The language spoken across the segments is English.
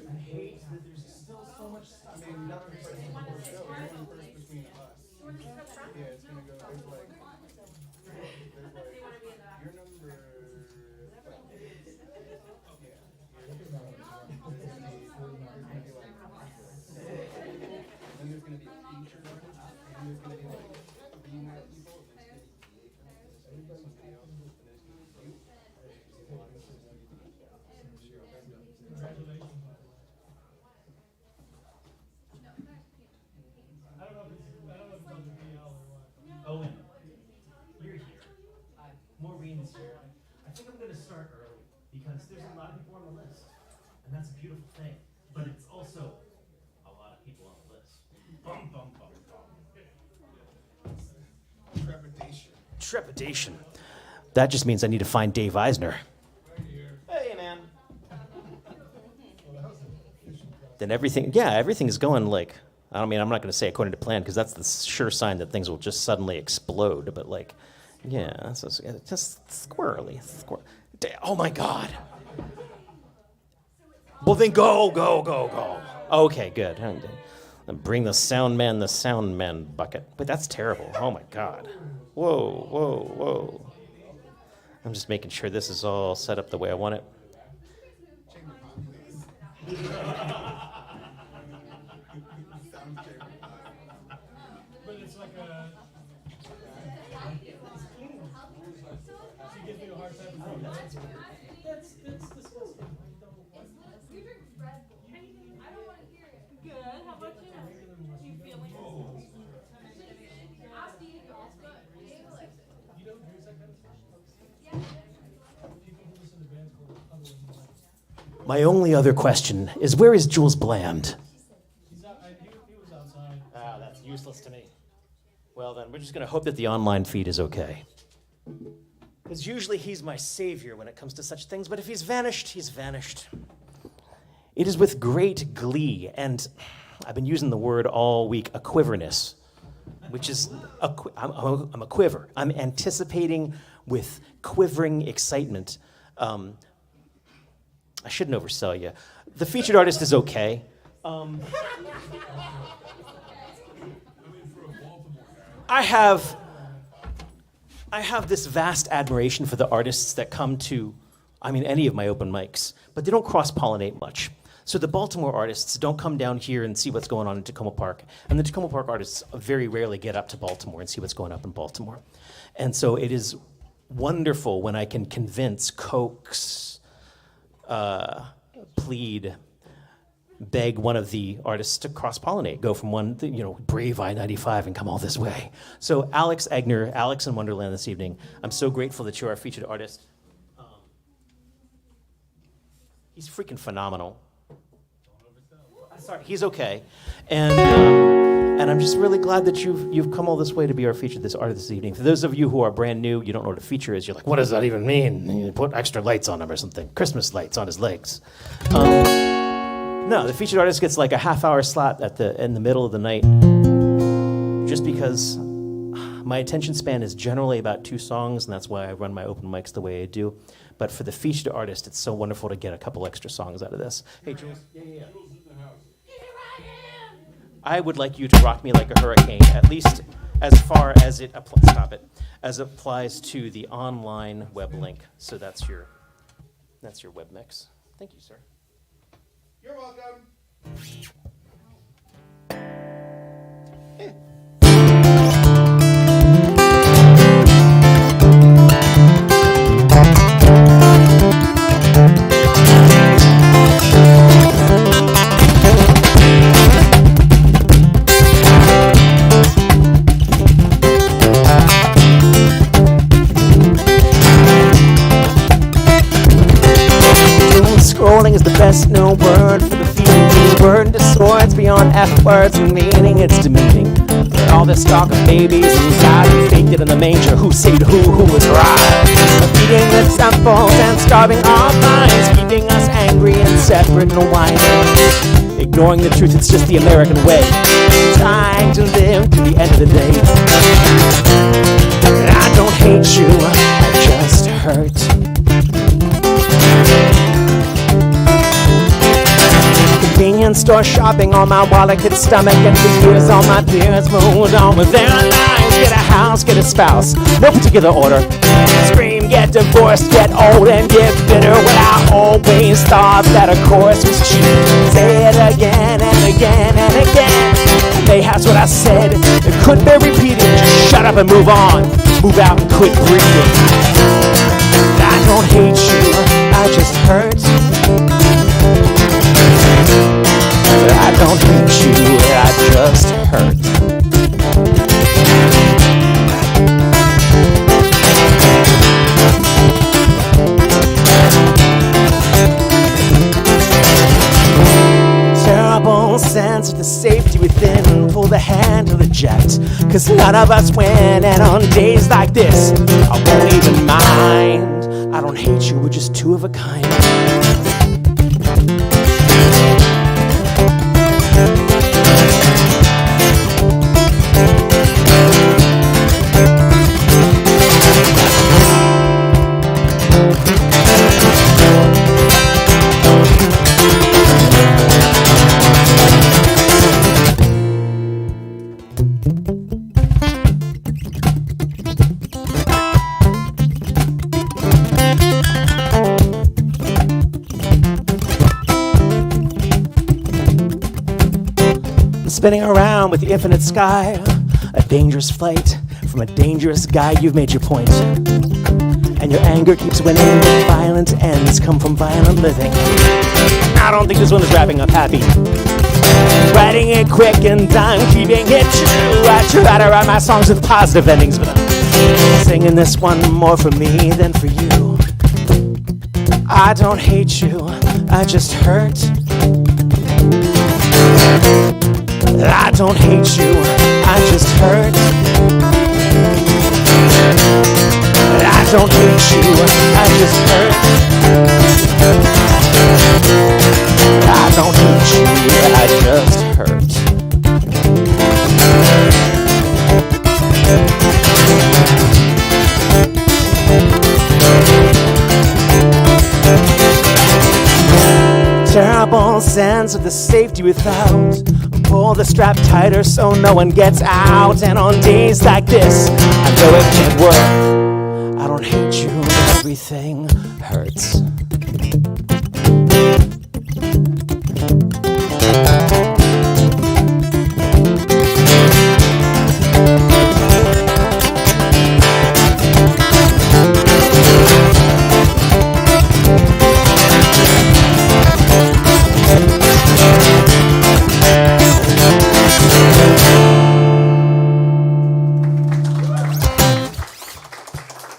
I hate that there's still so much stuff. I mean, not everybody's going to show. You're one first between us. Yeah, it's going to go, there's like, your number, yeah. Then there's going to be featured artists, and there's going to be like female people, and there's going to be somebody else, and there's going to be you. Congratulations. I don't know if it's on the BL or what. Owen, you're here. Maureen's here. I think I'm going to start early because there's a lot of people on the list, and that's a beautiful thing. But it's also a lot of people on the list. Bum, bum, bum, bum. Trepidation. Trepidation. That just means I need to find Dave Eisner. Hey, man. Then everything is going like, I mean, I'm not going to say according to plan because that's the sure sign that things will just suddenly explode. But like, yeah, so it's just squirrely. Oh my God. Well, then go. Okay, good. Bring the sound man bucket. But that's terrible. Oh my God. Whoa. I'm just making sure this is all set up the way I want it. But it's like a... She gives me a hard time. That's disgusting. You drink Red Bull. I don't want to hear it. Good. How about you? You feeling? Ask Diego. It's good. Diego likes it. You don't drink that kind of stuff? Yeah. People who listen to bands called other than that. My only other question is, where is Jules Bland? He was outside. Ah, that's useless to me. Well, then, we're just going to hope that the online feed is okay. Because usually he's my savior when it comes to such things, but if he's vanished, he's vanished. It is with great glee, and I've been using the word all week, a quiverness, which is, I'm a quiver. I'm anticipating with quivering excitement. I shouldn't oversell you. The featured artist is okay. I have this vast admiration for the artists that come to, any of my open mics, but they don't cross-pollinate much. So the Baltimore artists don't come down here and see what's going on in Takoma Park, and the Takoma Park artists very rarely get up to Baltimore and see what's going up in Baltimore. And so it is wonderful when I can convince, coax, plead, beg one of the artists to cross-pollinate, go from one, brave I-95 and come all this way. So Alex Egnor, Alex in Wonderland this evening, I'm so grateful that you're our featured artist. He's freaking phenomenal. Sorry, he's okay. And I'm just really glad that you've come all this way to be our featured artist this evening. For those of you who are brand new, you don't know what a feature is, you're like, what does that even mean? You put extra lights on him or something. Christmas lights on his legs. No, the featured artist gets like a half-hour slot in the middle of the night, just because my attention span is generally about 2 songs, and that's why I run my open mics the way I do. But for the featured artist, it's so wonderful to get a couple extra songs out of this. Hey, Jules. Yeah. I would like you to rock me like a hurricane, at least as far as it applies to the online web link. So that's your web mix. Thank you, sir. You're welcome. Scrolling is the best known word for the feeling. Word to swords beyond F words and meaning. It's demeaning. For all this talk of babies who died and faked it in the manger. Who saved who was right? Feeding the samples and starving our minds, keeping us angry and separate and whining. Ignoring the truth, it's just the American way. Trying to live to the end of the day. And I don't hate you, store shopping on my wallet, could stomach, and for years all my peers moved on with their lives. Get a house, get a spouse, no particular order. Scream, get divorced, get old, and get bitter. When I always thought that a course was cheap. Say it again and again and again. They asked what I said, it couldn't be repeated. Just shut up and move on, move out and quit breathing. I don't hate you, I just hurt. I don't hate you, I just hurt. Terrible sense of the safety within. Pull the handle eject, 'cause none of us win. And on days like this, I won't even mind. I don't hate you, we're just two of a kind. Spinning around with the infinite sky, a dangerous flight from a dangerous guy. You've made your point, and your anger keeps winning. Violent ends come from violent living. I don't think this one is wrapping up happy. Writing it quick and I'm keeping it true. I try to write my songs with positive endings, but I'm singing this one more for me than for you. I don't hate you, I just hurt. I don't hate you, I just hurt. I don't hate you, I just hurt. I don't hate you, I just hurt. Terrible sense of the safety without. Pull the strap tighter so no one gets out. And on days like this, I know it can't work. I don't hate you, but everything hurts.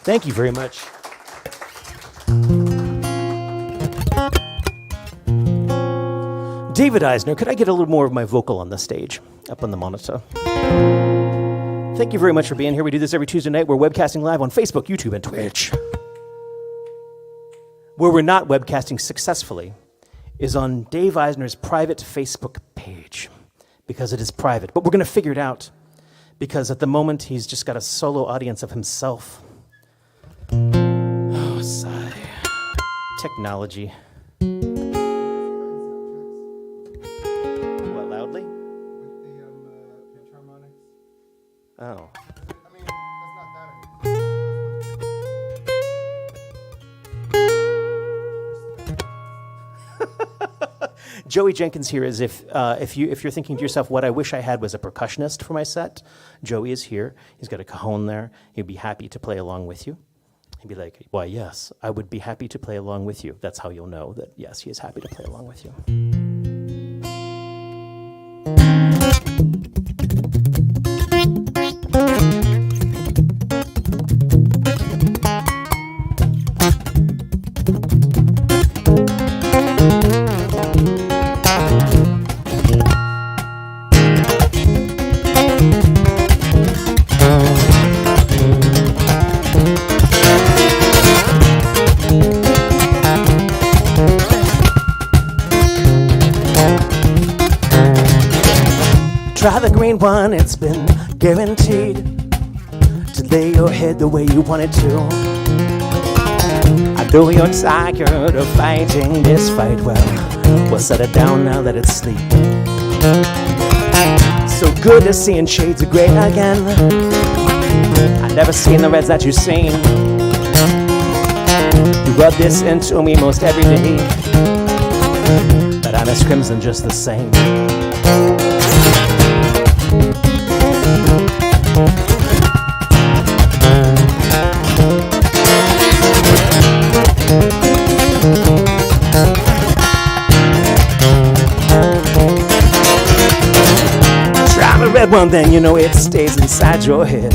Thank you very much. David Eisner, could I get a little more of my vocal on the stage, up on the monitor? Thank you very much for being here. We do this every Tuesday night. We're webcasting live on Facebook, YouTube, and Twitch. Where we're not webcasting successfully is on Dave Eisner's private Facebook page, because it is private. But we're going to figure it out, because at the moment he's just got a solo audience of himself. Oh, sigh. Technology. What, loudly? With the pitch harmonics. Oh. I mean, that's not that anything. Joey Jenkins here is if you're thinking to yourself, what I wish I had was a percussionist for my set. Joey is here. He's got a cajon there. He'd be happy to play along with you. He'd be like, why, yes, I would be happy to play along with you. That's how you'll know that, yes, he is happy to play along with you. Try the green one, it's been guaranteed to lay your head the way you want it to. I Though you're tired of fighting this fight, well, we'll set it down now, let it sleep. So good to seeing shades of gray again. I've never seen the reds that you've seen. You rub this into me most every day, but I miss crimson just the same. Red one, then you know it stays inside your head.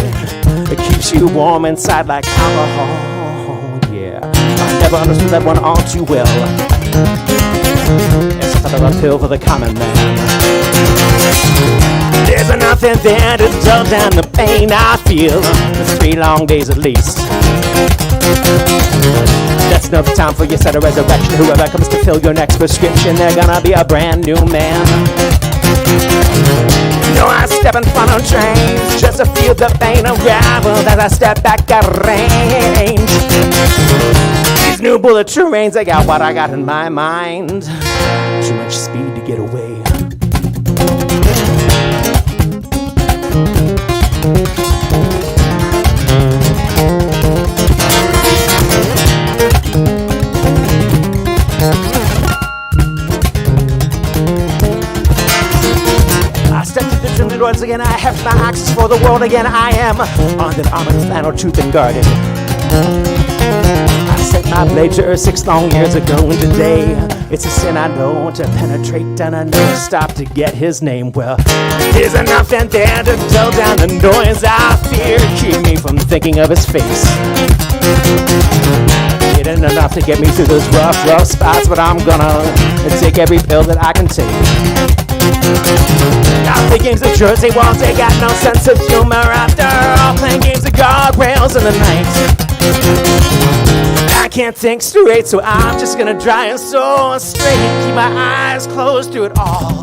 It keeps you warm inside like alcohol. Yeah, I never understood that one all too well. It's a type of a pill for the common man. There's nothing there to dull down the pain I feel. For 3 long days at least. That's enough time for your set of resurrection. Whoever comes to fill your next prescription, they're gonna be a brand new man. You know I step in front of trains just to feel the pain unravel as I step back at range. These new bullet trains, they got what I got in my mind. Too much speed to get away. Once again, I have my axes for the world again. I am on the armored flannel, truth and guarded. I sent my blade to her 6 long years ago, and today it's a sin I know to penetrate, and I never stop to get his name. Well, there's nothing there to dull down the noise I fear, keep me from thinking of his face. It ain't enough to get me through those rough spots, but I'm gonna take every pill that I can take. Now play games of Jersey walls, they got no sense of humor. After all, playing games of guardrails in the night, I can't think straight, so I'm just gonna try and so straight, keep my eyes closed through it all.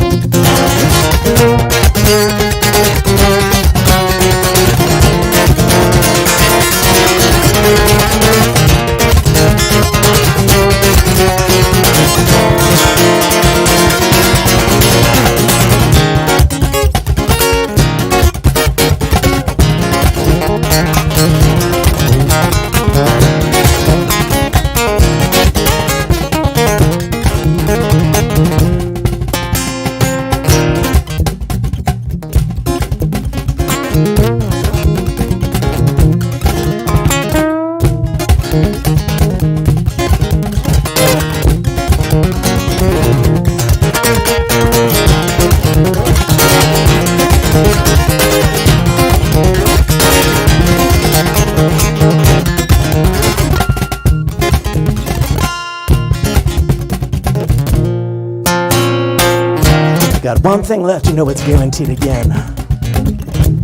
Got one thing left, you know it's guaranteed again.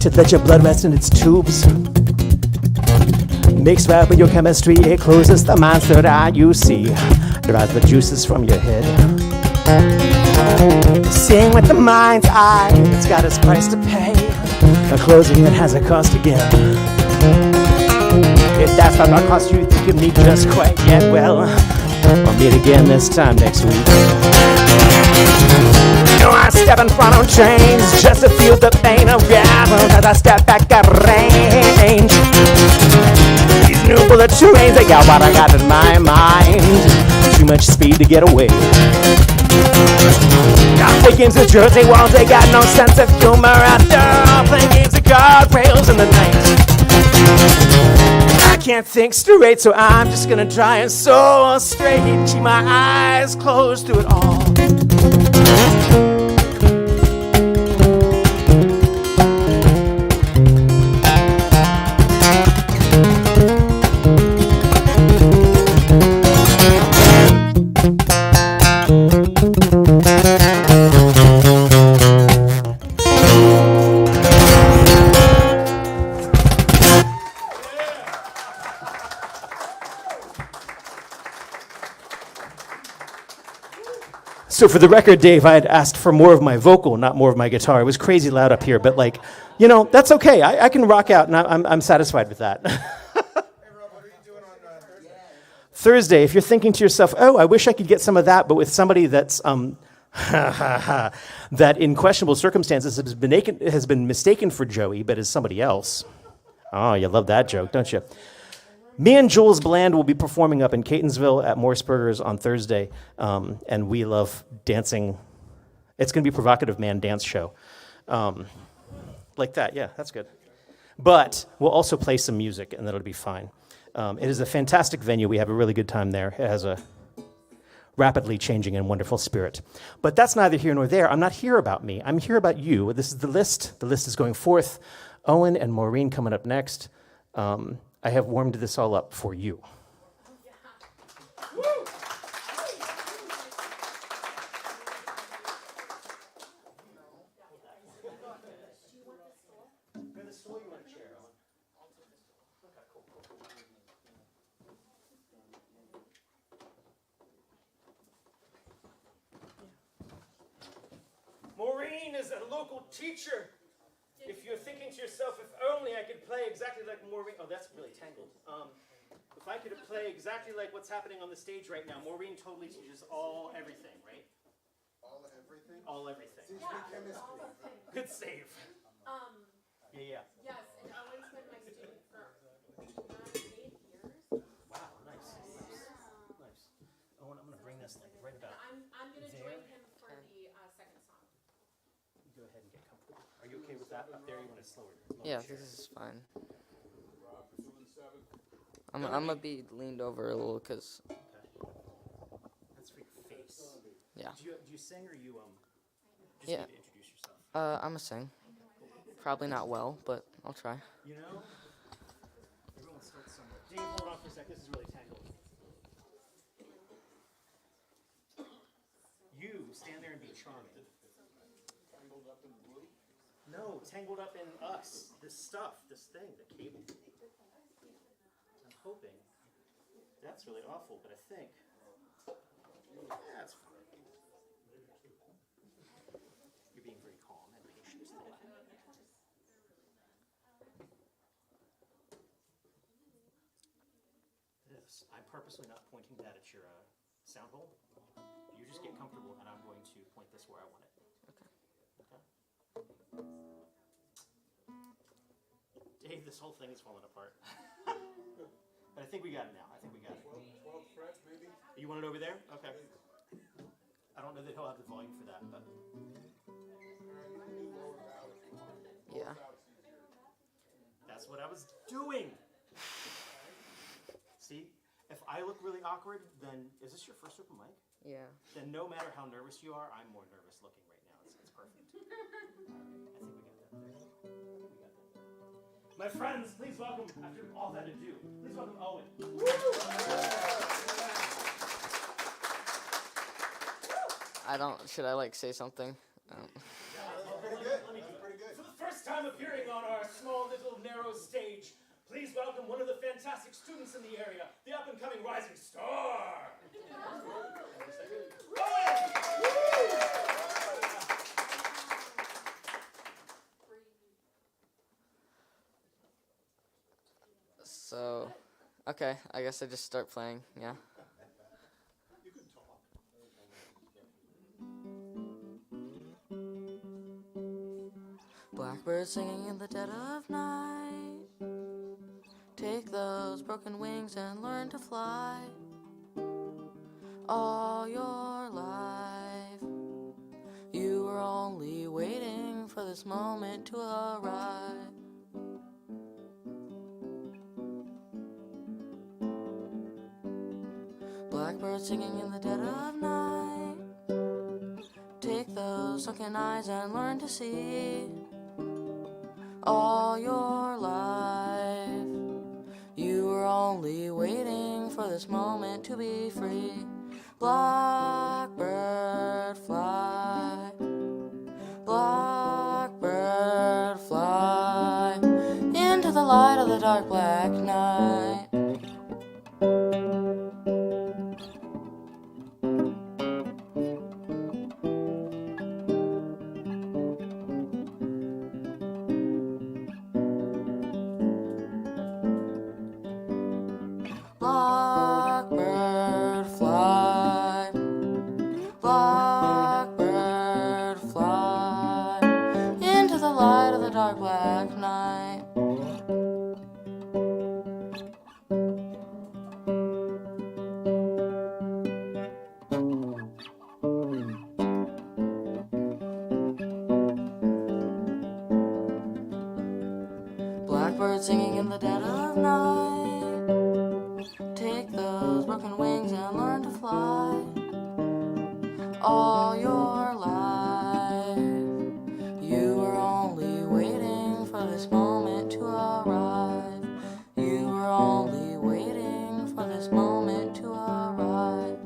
To let your blood rest in its tubes. Mixed right with your chemistry, it closes the mind's third eye, you see. Derives the juices from your head. Seeing with the mind's eye, it's got its price to pay. A closing it has a cost again. If that's not gonna cost you, think of me just quite yet, well, I'll meet again this time next week. You know I step in front of trains just to feel the pain unravel as I step back at range. These new bullet trains, they got what I got in my mind. Too much speed to get away. Now play games of Jersey walls, they got no sense of humor. After all, playing games of guardrails in the night, I can't think straight, so I'm just gonna try and so straight, keep my eyes closed through it all. So for the record, Dave, I had asked for more of my vocal, not more of my guitar. It was crazy loud up here, but like, you know, that's okay. I can rock out, and I'm satisfied with that. Hey, Rob, what are you doing on Thursday? Thursday, if you're thinking to yourself, oh, I wish I could get some of that, but with somebody that's that in questionable circumstances has been mistaken for Joey, but is somebody else. Oh, you love that joke, don't you? Me and Jules Bland will be performing up in Catonsville at Morseburgers on Thursday, and we love dancing. It's going to be a provocative man dance show. Like that, yeah, that's good. But we'll also play some music, and that'll be fine. It is a fantastic venue. We have a really good time there. It has a rapidly changing and wonderful spirit. But that's neither here nor there. I'm not here about me. I'm here about you. This is the list. The list is going forth. Owen and Maureen coming up next. I have warmed this all up for you. Maureen is a local teacher. If you're thinking to yourself, if only I could play exactly like Maureen. Oh, that's really tangled. If I could play exactly like what's happening on the stage right now, Maureen totally teaches all everything, right? All everything? All everything. Teach me chemistry. Good save. Yeah. Yes, and Owen's been my student for 8 years. Wow, nice. Owen, I'm going to bring this like right about. I'm going to there. join him for the second song. Go ahead and get comfortable. Are you okay with that up there? You want to slow it? Yeah, this is fine. I'm gonna be leaned over a little because. Okay. That's for your face. Yeah. Do you sing or you just Yeah. need to introduce yourself? I'm a sing. Probably not well, but I'll try. You know, everyone starts somewhere. Dave, hold on for a sec. This is really tangled. You stand there and be charming. Tangled up in blue? No, tangled up in us. This stuff, this thing, the cable. I'm hoping. That's really awful, but I think. That's fine. You're being very calm and patient. This. I'm purposely not pointing that at your sound hole. You just get comfortable, and I'm going to point this where I want it. Okay? Dave, this whole thing is falling apart. But I think we got it now. 12 frets, maybe? You want it over there? Okay. I don't know that he'll have the volume for that, but Yeah. that's what I was doing. See? If I look really awkward, then is this your first open mic? Yeah. Then no matter how nervous you are, I'm more nervous looking right now. It's perfect. I think we got that there. My friends, please welcome, after all that ado, please welcome Owen. Should I like say something? Pretty good. Pretty good. For the first time appearing on our small little narrow stage, please welcome one of the fantastic students in the area, the up-and-coming rising star. So, okay, I guess I just start playing, yeah. You can talk. Blackbird singing in the dead of night. Take those broken wings and learn to fly. All your life, you were only waiting for this moment to arrive. Blackbird singing in the dead of night. Take those sunken eyes and learn to see. All your life, you were only waiting for this moment to be free. Blackbird fly, blackbird fly, into the light of the dark black night. Blackbird in the dead of night. Take those broken wings and learn to fly. All your life, you were only waiting for this moment to arrive. You were only waiting for this moment to arrive.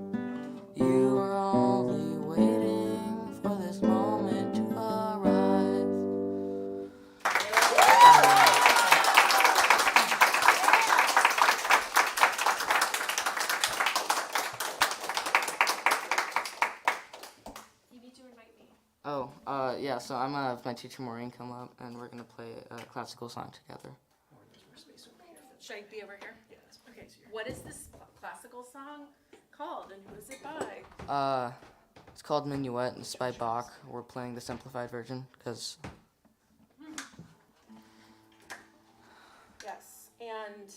You were only waiting for this moment to arrive. You need to invite me. Oh, yeah, so I'm gonna have my teacher Maureen come up and we're gonna play a classical song together. Should I be over here? Okay. What is this classical song called and who is it by? It's called Minuet and it's by Bach. We're playing the simplified version because Yes. And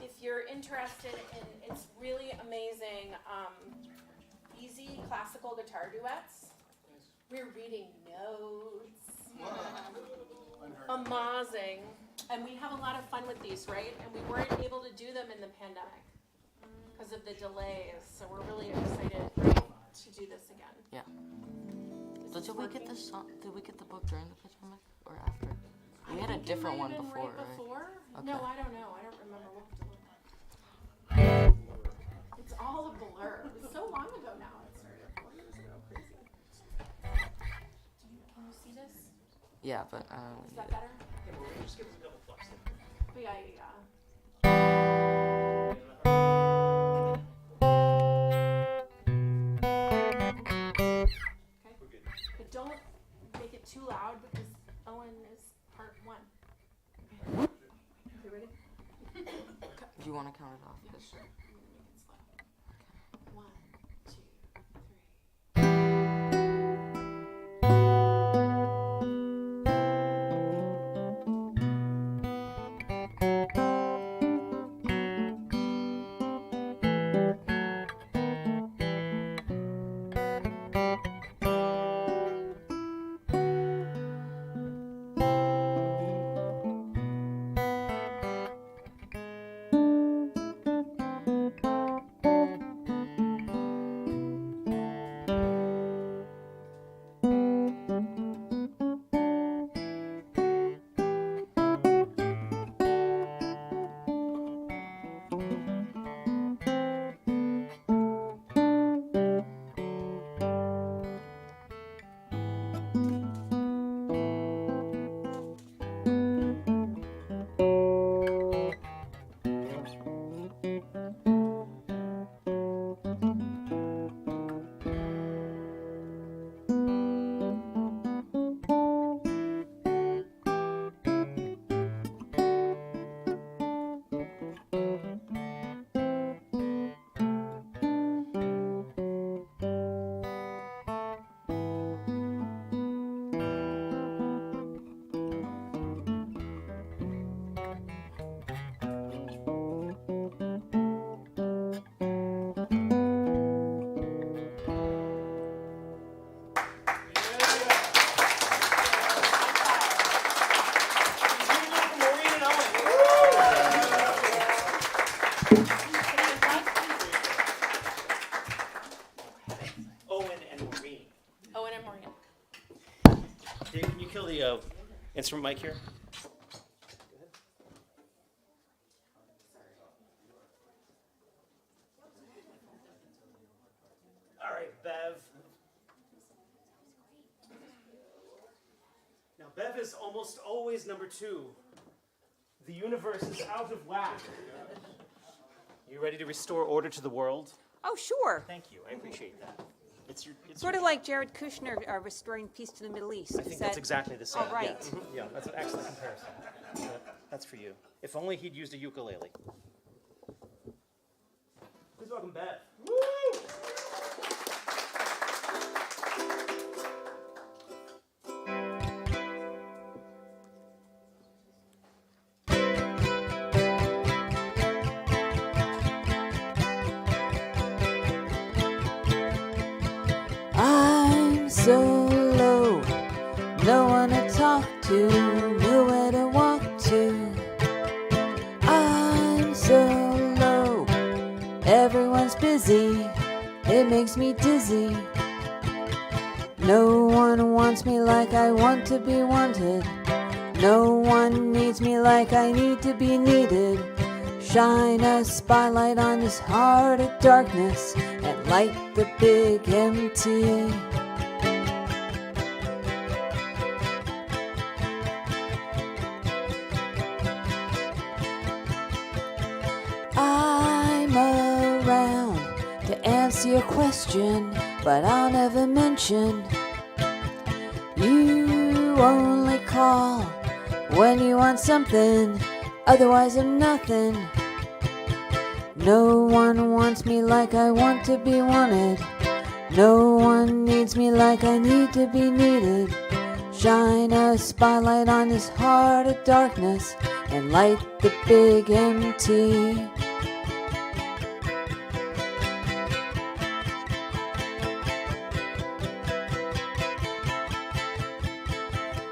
if you're interested in, it's really amazing, easy classical guitar duets. We're reading notes. Amazing. And we have a lot of fun with these, right? And we weren't able to do them in the pandemic because of the delays. So we're really excited to do this again. yeah. Is So this did we get working? this song? Did we get the book during the pandemic or after? We had a I think it different might one have been before, right? right? Before? Okay. No, I don't know. I don't remember. We'll have to look. It's all a blur. It was so long ago now. It started 4 years ago. Crazy. Can you see this? Yeah, but I don't Is need that it. better? Just give us a couple flaps. Oh, yeah, yeah, yeah. Okay. But don't make it too loud because Owen is part 1. Okay. You ready? Do you want to count it off? 'Cause- Sure. Make it slow. 1, 2, 3. Instrument mic here. All right, Bev. Now, Bev is almost always number 2. The universe is out of whack. You ready to restore order to the world? Oh, sure. Thank you. I appreciate that. It's Sort of like Jared Kushner restoring peace to the Middle East. I think that's exactly the same. Oh, right. Yeah, yeah, that's an excellent comparison. That's for you. If only he'd used a ukulele. Please welcome Bev. Woo! I'm so low, no one to talk to, nowhere to so low. Everyone's busy, it makes me dizzy. No one wants me like I want to be wanted. No one needs me like I need to be needed. Shine a spotlight on this heart of darkness and light the big empty. I'm around to answer your question, but I'll never mention. You only call when you want something, otherwise I'm nothing. No one wants me like I want to be wanted. No one needs me like I need to be needed. Shine a spotlight on this heart of darkness and light the big empty.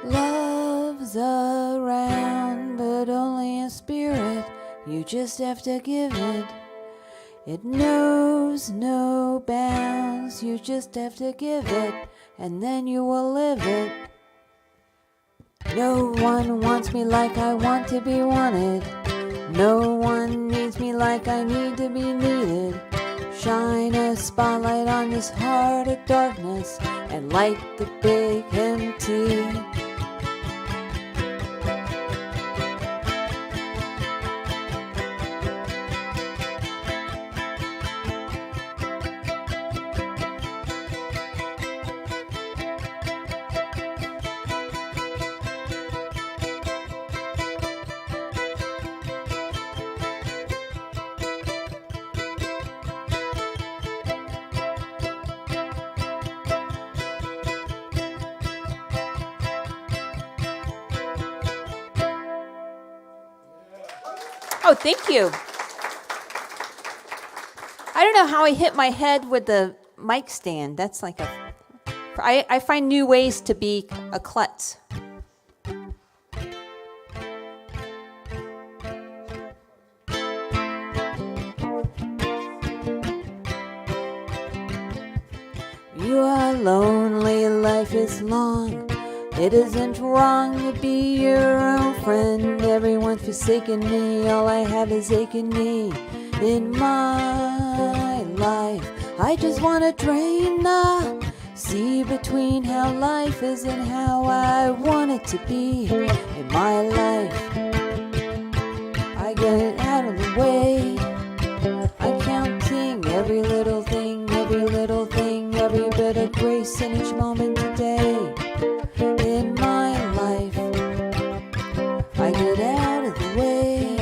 Love's around, but only in spirit. You just have to give it. It knows no bounds. You just have to give it, and then you will live it. No one wants me like I want to be wanted. No one needs me like I need to be needed. Shine a spotlight on this heart of darkness and light the big empty. Oh, thank you. I don't know how I hit my head with the mic stand. That's like a... I find new ways to be a klutz. You are lonely, life is long. It isn't wrong to be your own friend. Everyone's forsaken me, all I have is aching me. In my life, I just want to drain the sea between how life is and how I want it to be. In my life, I get it out of the way. I'm counting every little thing, every bit of grace in each moment today. In my life, I get out of the way.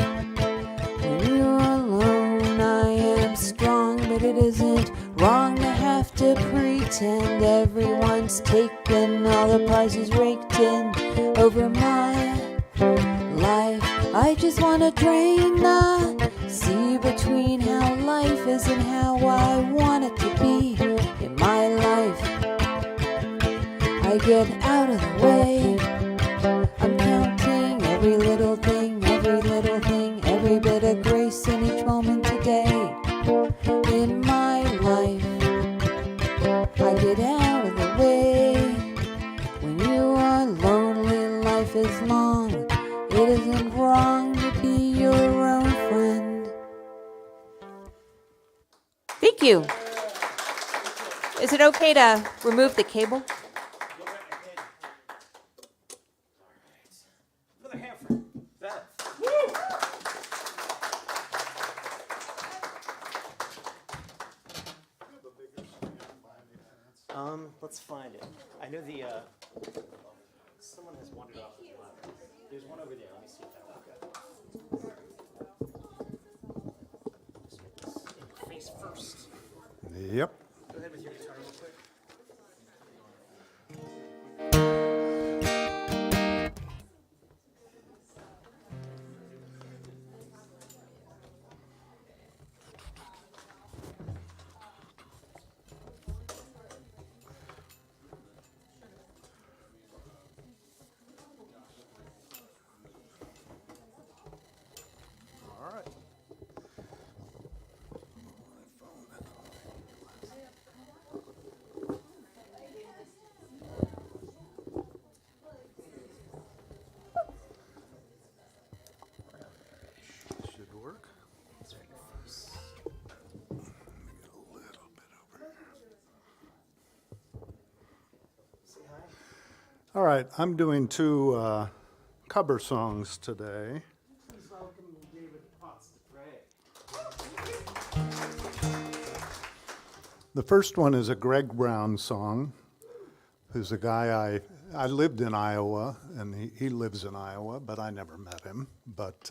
When you're alone, I am strong, but it isn't wrong to have to pretend everyone's taken all the prizes raked in over my life. I just want to drain the sea between how life is and how I want it to be. In my life, I get out of the way. I'm counting every little thing, every bit of grace in each moment today. In my life, I get out of the way. When you are lonely, life is long. It isn't wrong to be your own friend. Thank you. Is it okay to remove the cable? Another hand for Beth. Let's find it. I know the someone has wandered off the ladder. There's one over there. Let me see if that will go. Just get this in the face first. Yep. Go ahead with your guitar real quick. All right. All right, I'm doing two cover songs today. Please welcome David Potts to pray. The first one is a Greg Brown song, who's a guy I lived in Iowa, and he lives in Iowa, but I never met him. But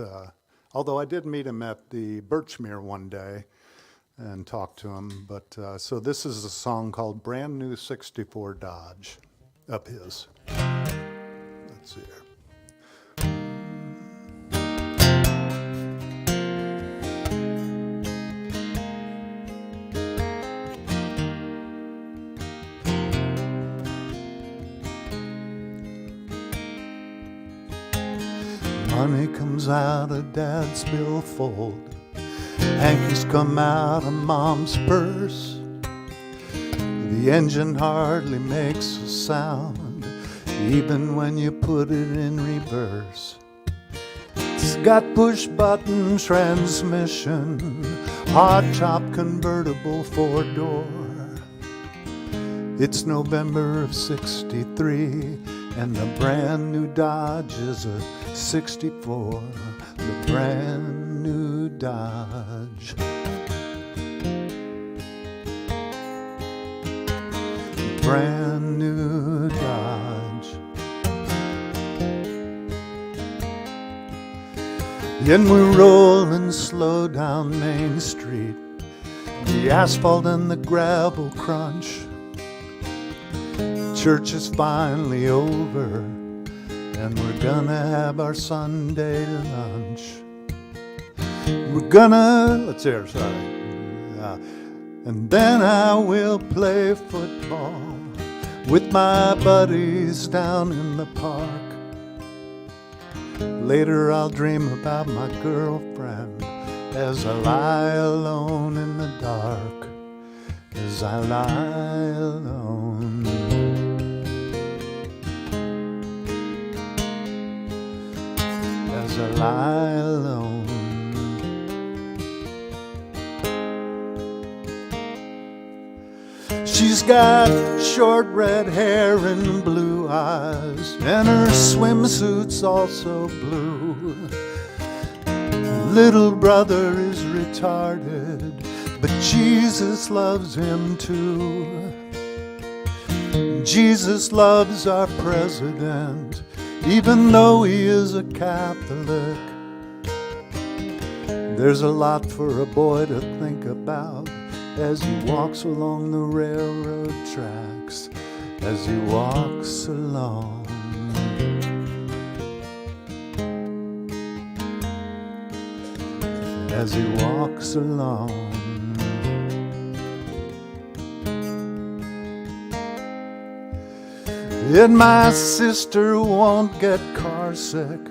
although I did meet him at the Birchmere one day and talked to him. But so this is a song called Brand New 64 Dodge of his. Let's see here. Money comes out of Dad's billfold. Hankies come out of Mom's purse. The engine hardly makes a sound, even when you put it in reverse. It's got push-button transmission, hard top convertible four-door. It's November of '63, and the brand new Dodge is a '64, the brand new Dodge. Brand new Dodge. And we're rolling slow down Main Street, the asphalt and the gravel crunch. Church is finally over, and we're gonna have our Sunday lunch. We're gonna, let's hear, sorry. And then I will play football with my buddies down in the park. Later I'll dream about my girlfriend as I lie alone in the dark, as I lie alone. As I lie alone. She's got short red hair and blue eyes, and her swimsuit's also blue. Little brother is retarded, but Jesus loves him too. Jesus loves our president, even though he is a Catholic. There's a lot for a boy to think about as he walks along the railroad tracks, as he walks along. As he walks along. And my sister won't get car sick,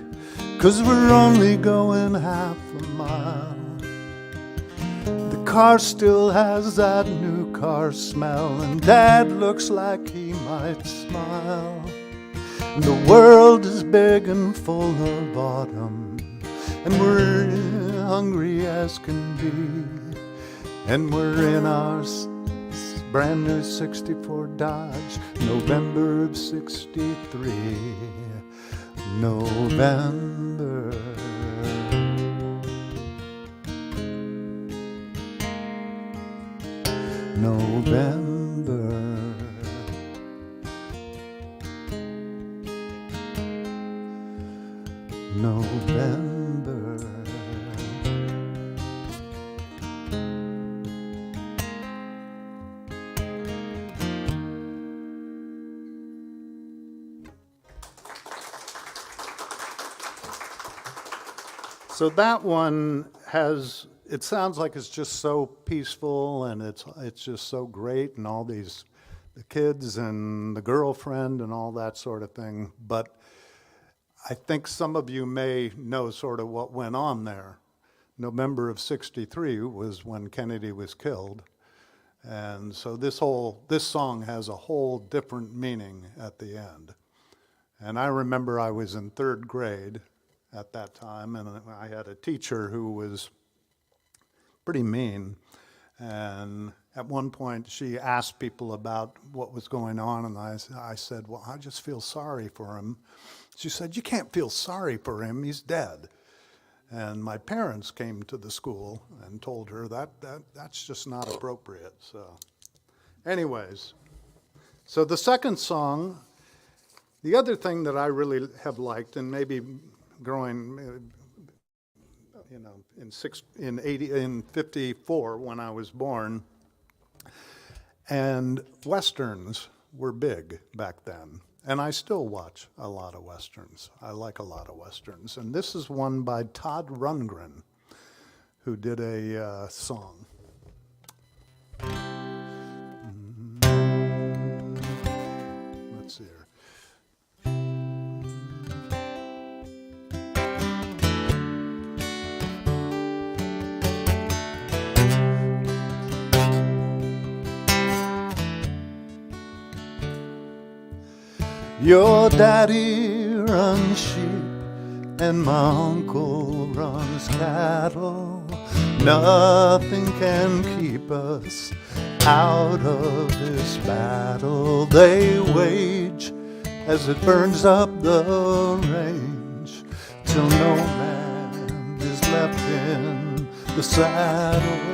'cause we're only going half a mile. The car still has that new car smell, and Dad looks like he might smile. The world is big and full of autumn, and we're hungry as can be. And we're in our brand new 64 Dodge, November of '63. November. November. November. So that one has, it sounds like it's just so peaceful, and it's just so great, and all these, the kids and the girlfriend and all that sort of thing. But I think some of you may know sort of what went on there. November of '63 was when Kennedy was killed. And so this song has a whole different meaning at the end. And I remember I was in 3rd grade at that time, and I had a teacher who was pretty mean, and at one point, she asked people about what was going on, and I said, well, I just feel sorry for him. She said, you can't feel sorry for him, he's dead. And my parents came to the school and told her that's just not appropriate. So anyways, so the second song, the other thing that I really have liked, and maybe growing, in 54 when I was born, and Westerns were big back then. And I still watch a lot of Westerns. I like a lot of Westerns. And this is one by Todd Rundgren, who did a song. Let's see here. Your daddy runs sheep and my uncle runs cattle. Nothing can keep us out of this battle they wage as it burns up the range till no man is left in the saddle.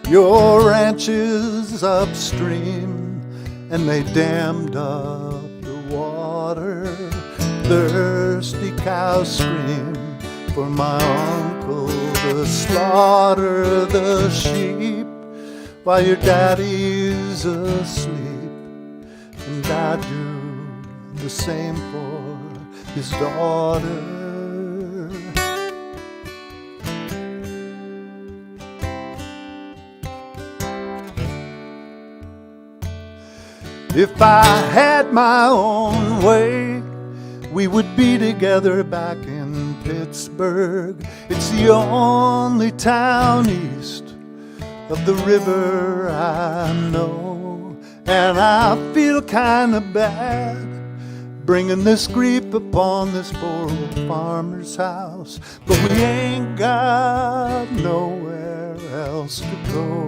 Your ranch is upstream, and they dammed up the water. Thirsty cows scream for my uncle to slaughter the sheep while your daddy's asleep. And I do the same for his daughter. If I had my own way, we would be together back in Pittsburgh. It's the only town east of the river I know. And I feel kinda bad bringing this grief upon this poor old farmer's house. But we ain't got nowhere else to go.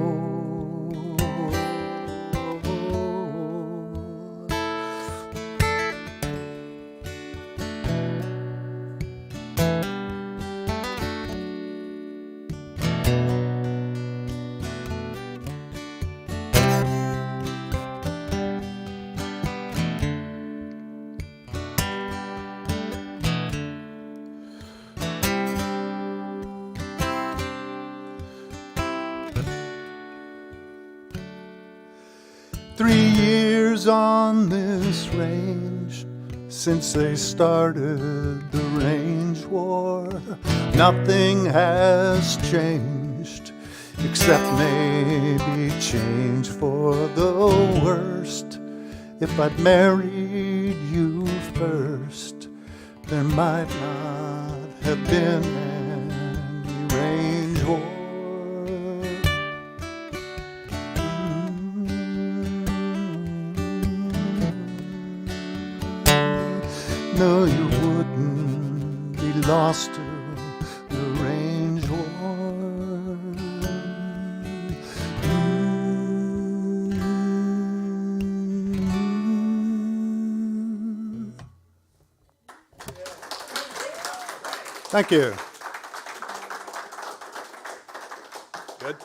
On this range since they started the range war. Nothing has changed except maybe change for the worst. If I'd married you first, there might not have been any range war. No, you wouldn't be lost to the range war. Thank you. Good.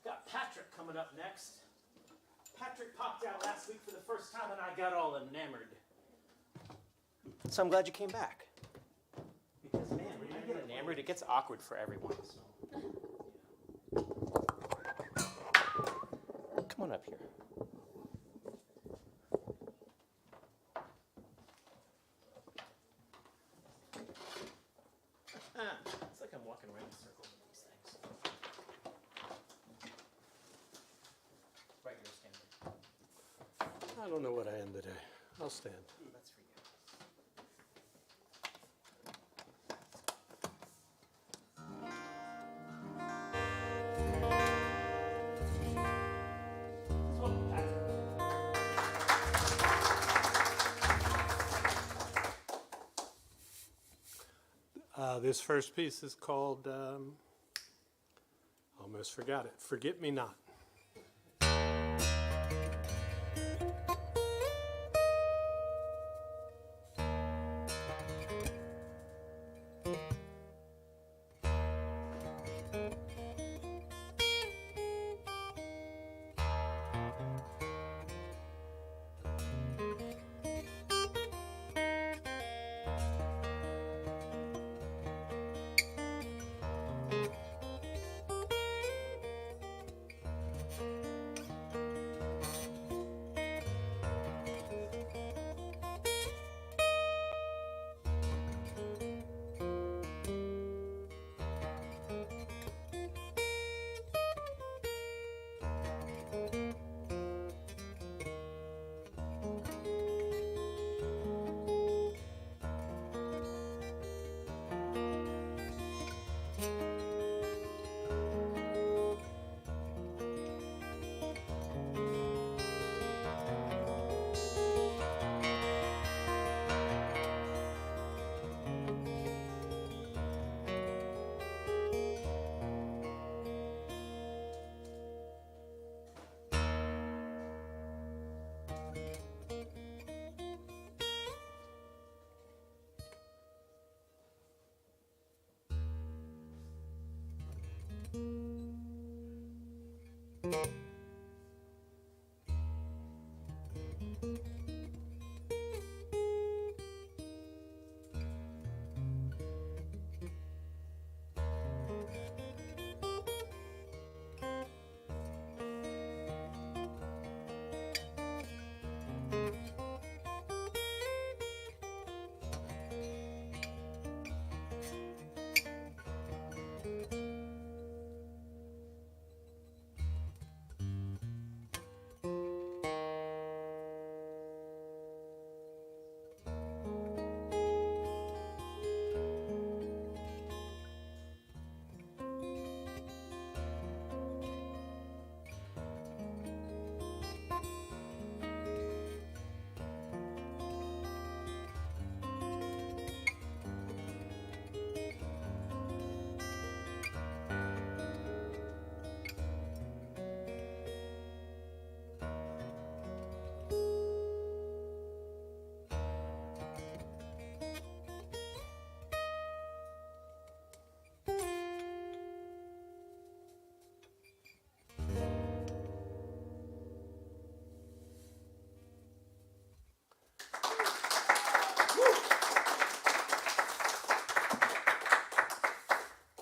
Got Patrick coming up next. Patrick popped out last week for the first time and I got all enamored. So I'm glad you came back. Because man, when I get enamored, it gets awkward for everyone. So. Come on up here. It's like I'm walking around in circles with these things. Right, you're standing. I don't know what I am today. I'll stand. That's for you. This first piece is called, almost forgot it, Forget Me Not.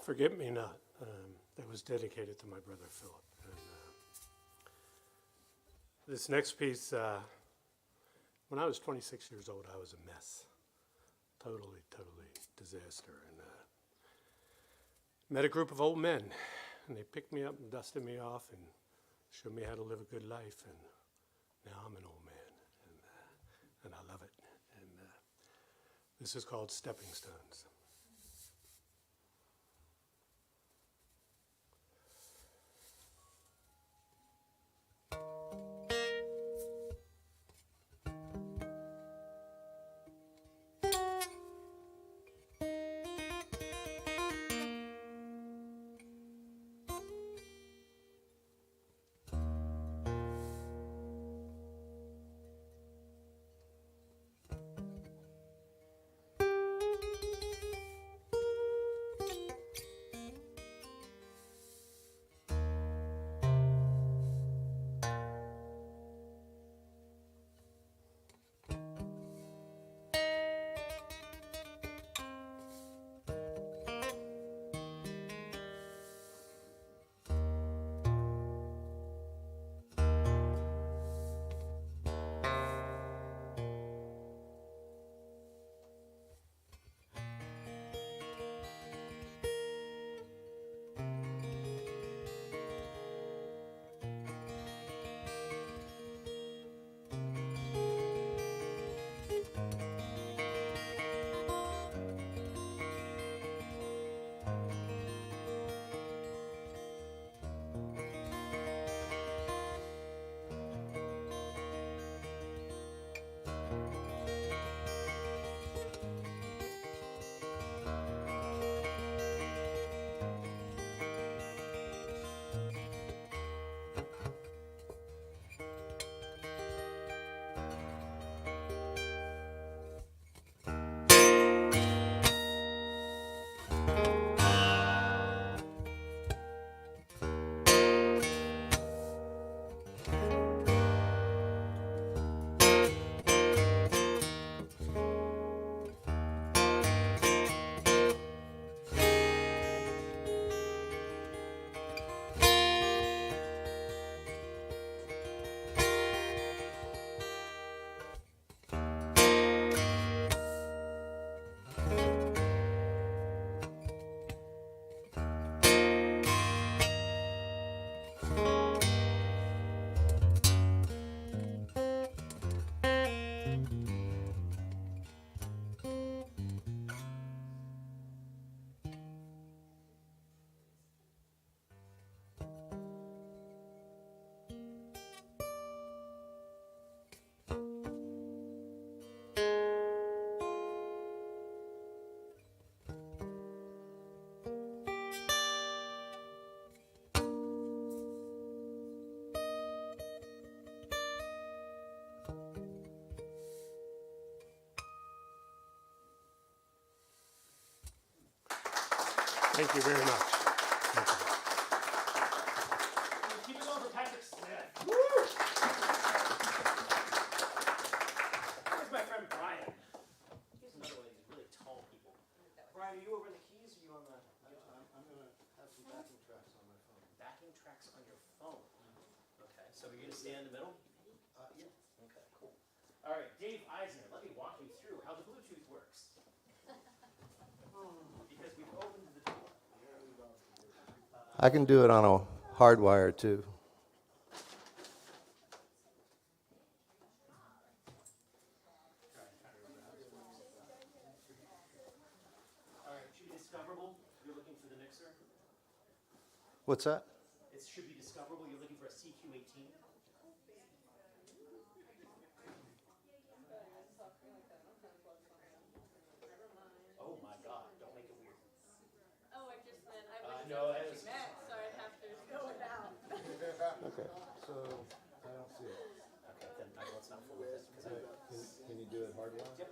Forget Me Not. That was dedicated to my brother Philip. And, this next piece, when I was 26 years old, I was a mess. Totally disaster. And met a group of old men, and they picked me up and dusted me off and showed me how to live a good life. And now I'm an old man, and I love it. And this is called Stepping Stones. Thank you very much. Thank you. Keep it going for Patrick Smith. Here's my friend Brian. Here's another one of these really tall people. Brian, are you over the keys or are you on the... I'm going to have some backing tracks on my phone. Backing tracks on your phone. Okay, so you're going to stay in the middle? Yeah. Okay, cool. All right, Dave Eisner, let me walk you through how the Bluetooth works. Because we've opened the door. I can do it on a hardwire too. All right, should be discoverable. You're looking for the mixer. What's that? It should be discoverable. You're looking for a CQ18. Oh my God! Don't make it weird. Oh, I just meant I would No, it was. so I'd have to go it out. Okay, so I don't see it. Okay, then let's not fool with it. Can you do it hardwire? Yep.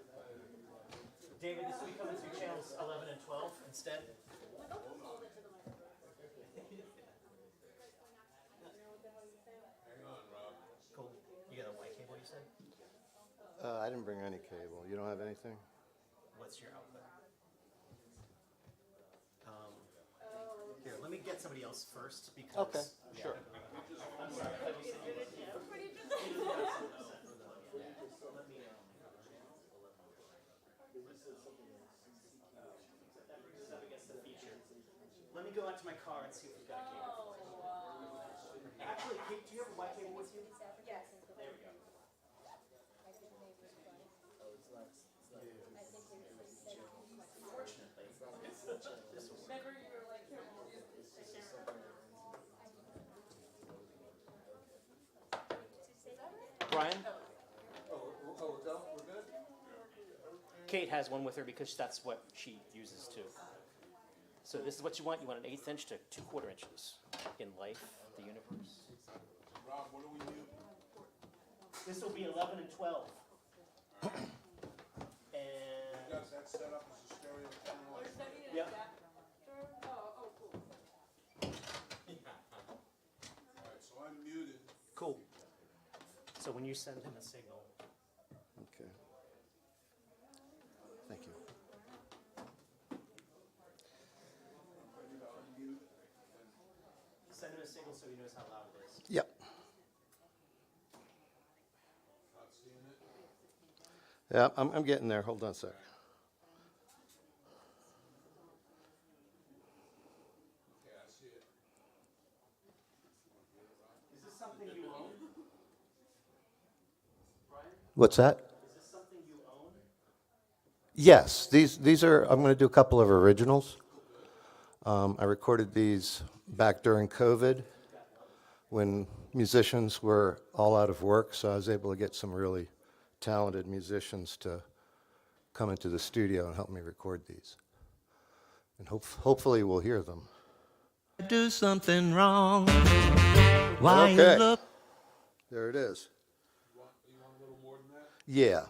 David, this will be coming through channels 11 and 12 instead. Cool. You got a white cable, you said? I didn't bring any cable. You don't have anything? What's your output? Here, let me get somebody else first because. Okay, sure. I'm sorry. I thought you said you would. Let me. That brings us up against the feature. Let me go out to my car and see if we've got a cable. Actually, do you have a white cable with you? Yes. There we go. Fortunately, this will work. Remember you were like, Brian? Oh, we're good? Kate has one with her because that's what she uses too. So this is what you want. You want an 1/8 inch to 2/4 inches in life, the universe. Rob, what do we do? This will be 11 and 12. You And got that set up as a stereo channel? yep. oh, cool. Alright, so I'm muted. Cool. So when you send him a signal, Okay. Thank you. send him a signal so he knows how loud it is. Yep. Not seeing it? Yeah, I'm getting there. Hold on a sec. Okay, I see it. Is this something you own? Brian? What's that? Is this something you own? Yes, these are, I'm going to do a couple of originals. I recorded these back during COVID when musicians were all out of work, so I was able to get some really talented musicians to come into the studio and help me record these. And hopefully we'll hear them. Do something wrong. Why Okay. you look? There it is. You want a little more than that? Yeah.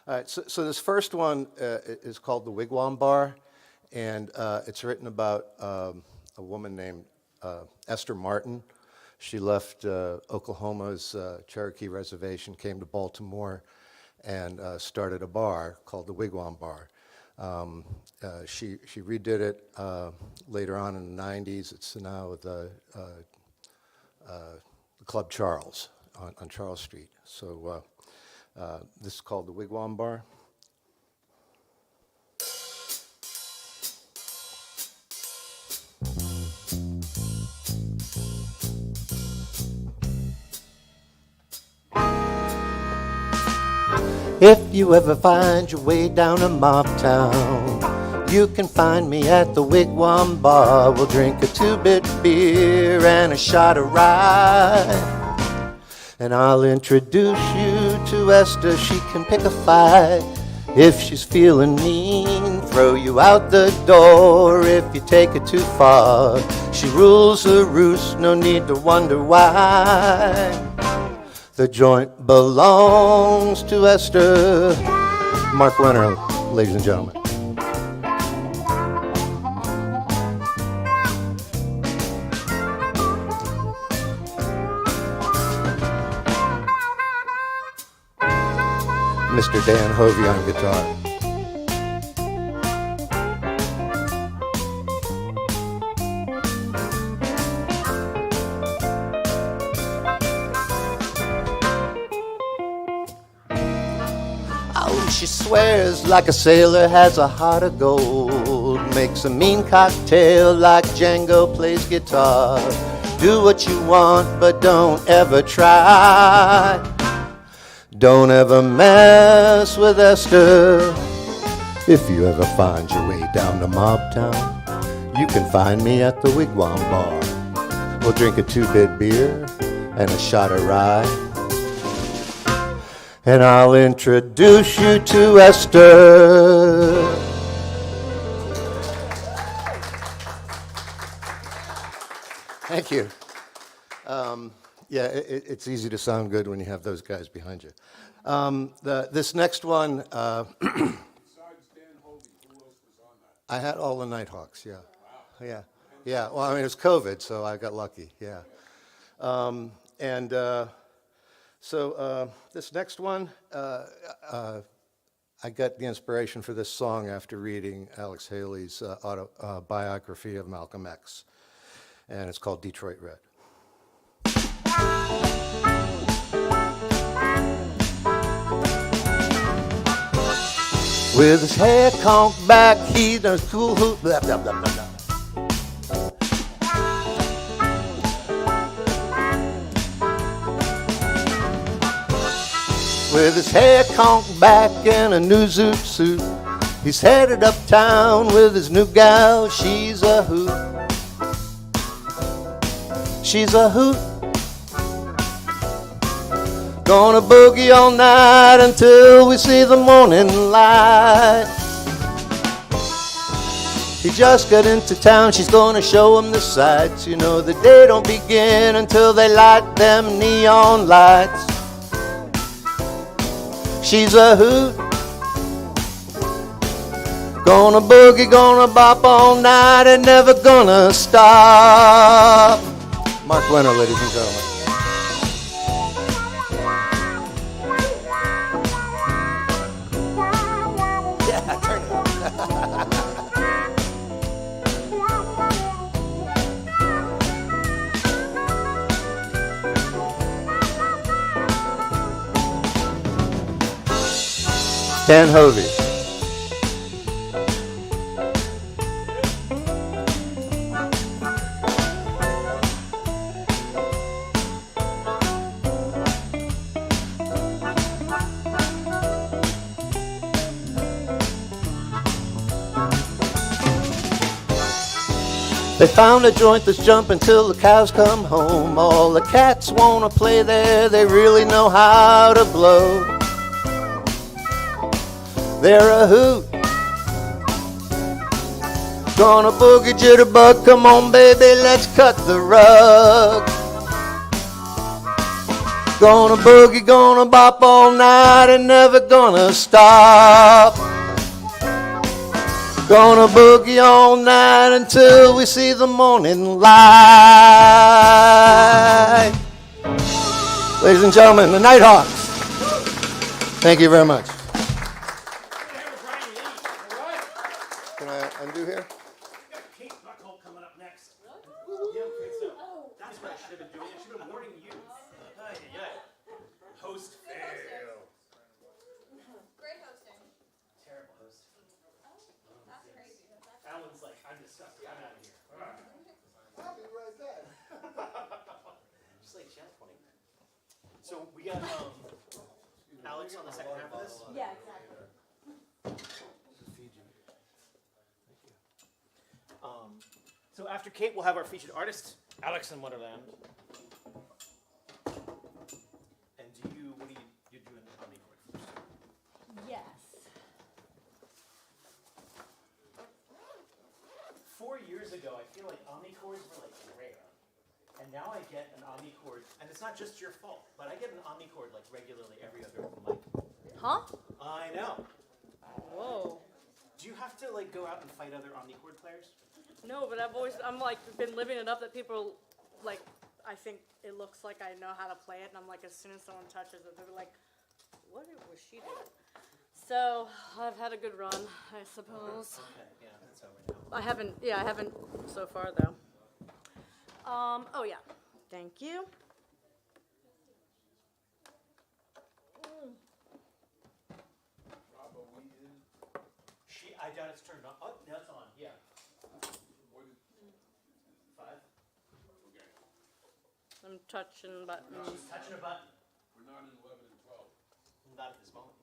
All right, so this first one is called The Wigwam Bar, and it's written about a woman named Esther Martin. She left Oklahoma's Cherokee Reservation, came to Baltimore, and started a bar called The Wigwam Bar. She redid it later on in the 90s. It's now the Club Charles on Charles Street. So this is called The Wigwam Bar. If you ever find your way down to Mobtown, you can find me at the Wigwam Bar. We'll drink a 2-bit beer and a shot of rye. And I'll introduce you to Esther. She can pick a fight. If she's feeling mean, throw you out the door. If you take it too far, she rules the roost. No need to wonder why. The joint belongs to Esther. Mark Wenner, ladies and gentlemen. Mr. Dan Hovey on guitar. Oh, she swears like a sailor, has a heart of gold, makes a mean cocktail like Django plays guitar. Do what you want, but don't ever try. Don't ever mess with Esther. If you ever find your way down to Mobtown, you can find me at the Wigwam Bar. We'll drink a 2-bit beer and a shot of rye, and I'll introduce you to Esther. Thank you. Yeah, it's easy to sound good when you have those guys behind you. This next one, Besides Dan Hovey, who else was on that? I had all the Nighthawks, yeah. Yeah, yeah. Well, I mean, it was COVID, so I got lucky, yeah. So this next one, I got the inspiration for this song after reading Alex Haley's biography of Malcolm X, and it's called Detroit Red. With his hair conked back, he does cool hoop, blah, blah, blah, blah, blah. With his hair conked back and a new zoot suit, he's headed uptown with his new gal. She's a hoot. She's a hoot. Gonna boogie all night until we see the morning light. He just got into town, she's gonna show him the sights. You know the day don't begin until they light them neon lights. She's a hoot. Gonna boogie, gonna bop all night and never gonna stop. Mark Winter, ladies and gentlemen. Yeah, turn it up. Dan Hovey. They found a joint that's jumping till the cows come home. All the cats wanna play there, they really know how to blow. They're a hoot. Gonna boogie jitterbug, come on baby, let's cut the rug. Gonna boogie, gonna bop all night and never gonna stop. Gonna boogie all night until we see the morning light. Ladies and gentlemen, the Nighthawks. Thank you very much. Can I undo here? Kate Buckhold coming up next. Yeah, okay, so that's what I should have been doing. I should have been warning you. Host fail. Great hosting. Terrible host. That's crazy. Alan's like, I'm disgusted. I'm out of here. I'll be right back. Just like channel 20. So we got Alex on the second half of this. Yeah, exactly. So after Kate, we'll have our featured artist, Alex in Wonderland. And what are you're doing the Omnichord first? Yes. 4 years ago, I feel like Omnichords were like rare. And now I get an Omnichord, and it's not just your fault, but I get an Omnichord like regularly every other mic. Huh? I know. Whoa. Do you have to like go out and fight other Omnichord players? No, but I'm like been living it up that people like I think it looks like I know how to play it, and I'm like as soon as someone touches it, they're like, what was she doing? So I've had a good run, I suppose. Okay, yeah, that's over now. I haven't so far though. Oh yeah, thank you. I doubt it's turned on. Oh, that's on, yeah. 5? I'm touching buttons. She's touching a button. We're not in 11 and 12. Not at this moment.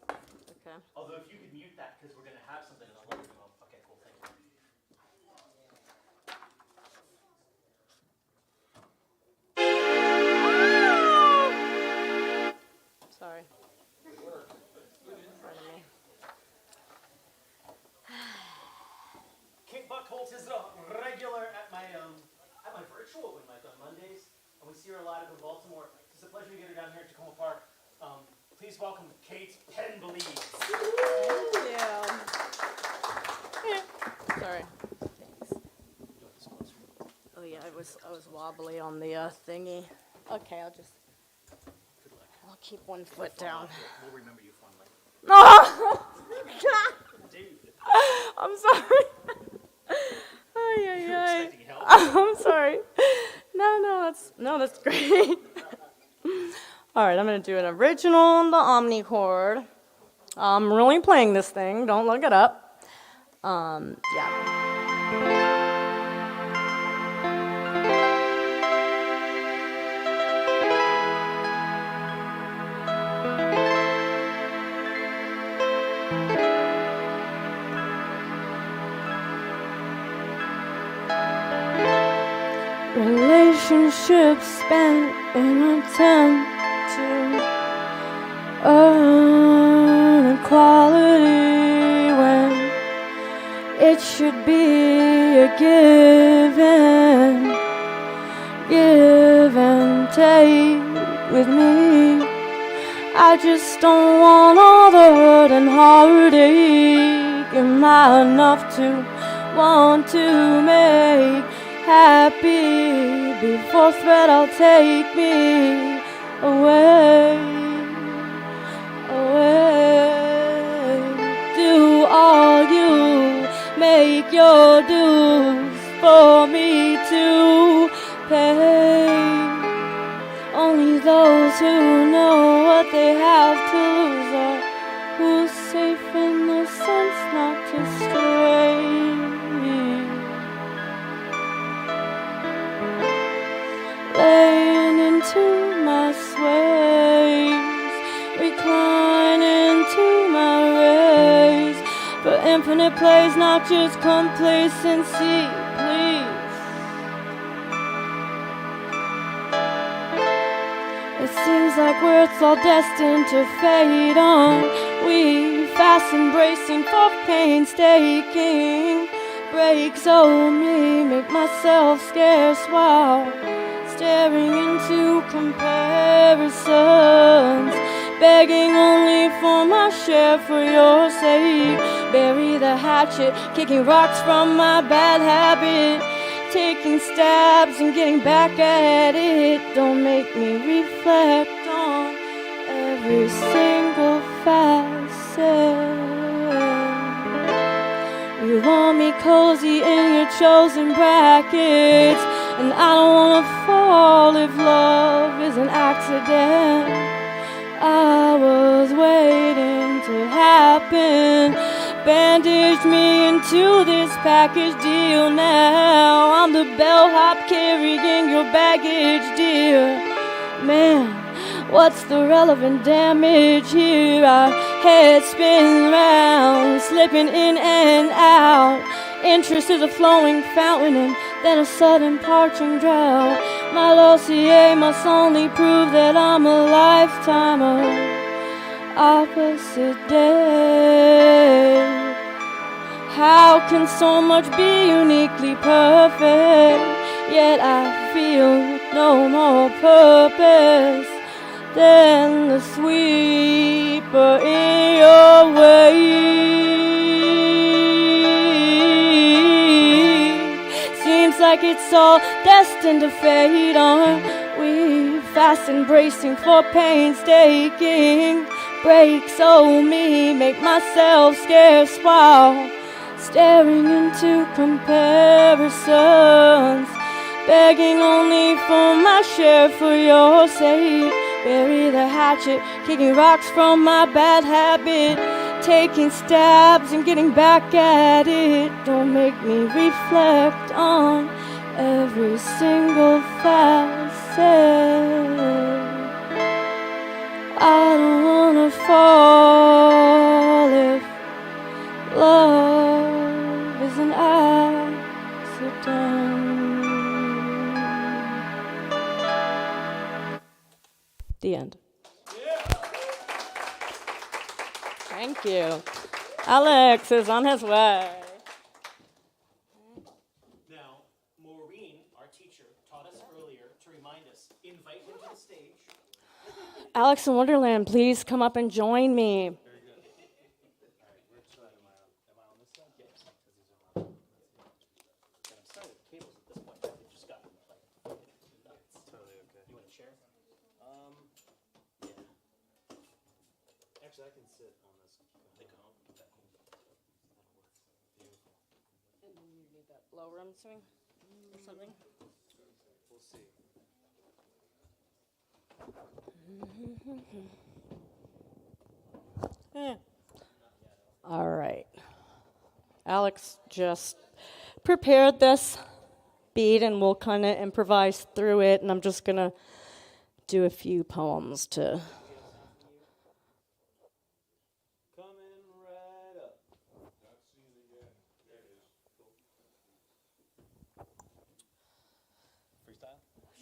Okay. Although if you could mute that, because we're going to have something in 11 and 12. Okay, cool, thank you. Sorry. King Buck Holtz is a regular at my virtual open mic on Mondays, and we see her live in Baltimore. It's a pleasure to get her down here at Takoma Park. Please welcome Kate Penn Believes. Yeah. Sorry. Thanks. Oh yeah, I was wobbly on the thingy. Okay, I'll keep one foot down. We'll remember you fondly. No. Dude. I'm sorry. You were expecting help? I'm sorry. No, that's great. All right, I'm gonna do an original on the omnichord. I'm really playing this thing. Don't look it up. Yeah. Relationships spent in attempt to earn equality when it should be a give and take with me. I just don't want all the hurt and heartache. Am I enough to want to make happy before threat'll take me away? Do all you make your dues for me to pay? Only those who know what they have to lose are who's safe in the sense not to stray. Laying into my sways, recline into my rays, for infinite plays, not just complacency, please. It seems like we're all destined to fade on. We fast embracing for painstaking breaks over me, make myself scarce while staring into comparisons, begging only for my share for your sake. Bury the hatchet, kicking rocks from my bad habit, taking stabs and getting back at it. Don't make me reflect on every single facet. You want me cozy in your chosen brackets, and I don't wanna fall if love is an accident. I was waiting to happen, bandaged me into this package deal. Now I'm the bellhop carrying your baggage, dear. Man, what's the relevant damage here? Our heads spin round, slipping in and out. Interest is a flowing fountain and then a sudden parching drought. My dossier must only prove that I'm a lifetime of opposite day. How can so much be uniquely perfect, yet I feel no more purpose than the sweeper in your way? Seems like it's all destined to fade on. We fast embracing for painstaking breaks, oh me, make myself scarce while staring into comparisons, begging only for my share for your sake. Bury the hatchet, kicking rocks from my bad habit, taking stabs and getting back at it. Don't make me reflect on every single facet. I don't wanna fall if love is an accident. The end. Thank you. Alex is on his way. Now, Maureen, our teacher, taught us earlier to remind us, invite him to the stage. Alex in Wonderland, please come up and join me. Actually, I can sit on this. And then you need that lower, I'm assuming, or something. We'll see. All right. Alex just prepared this beat, and we'll kind of improvise through it, and I'm just going to do a few poems to...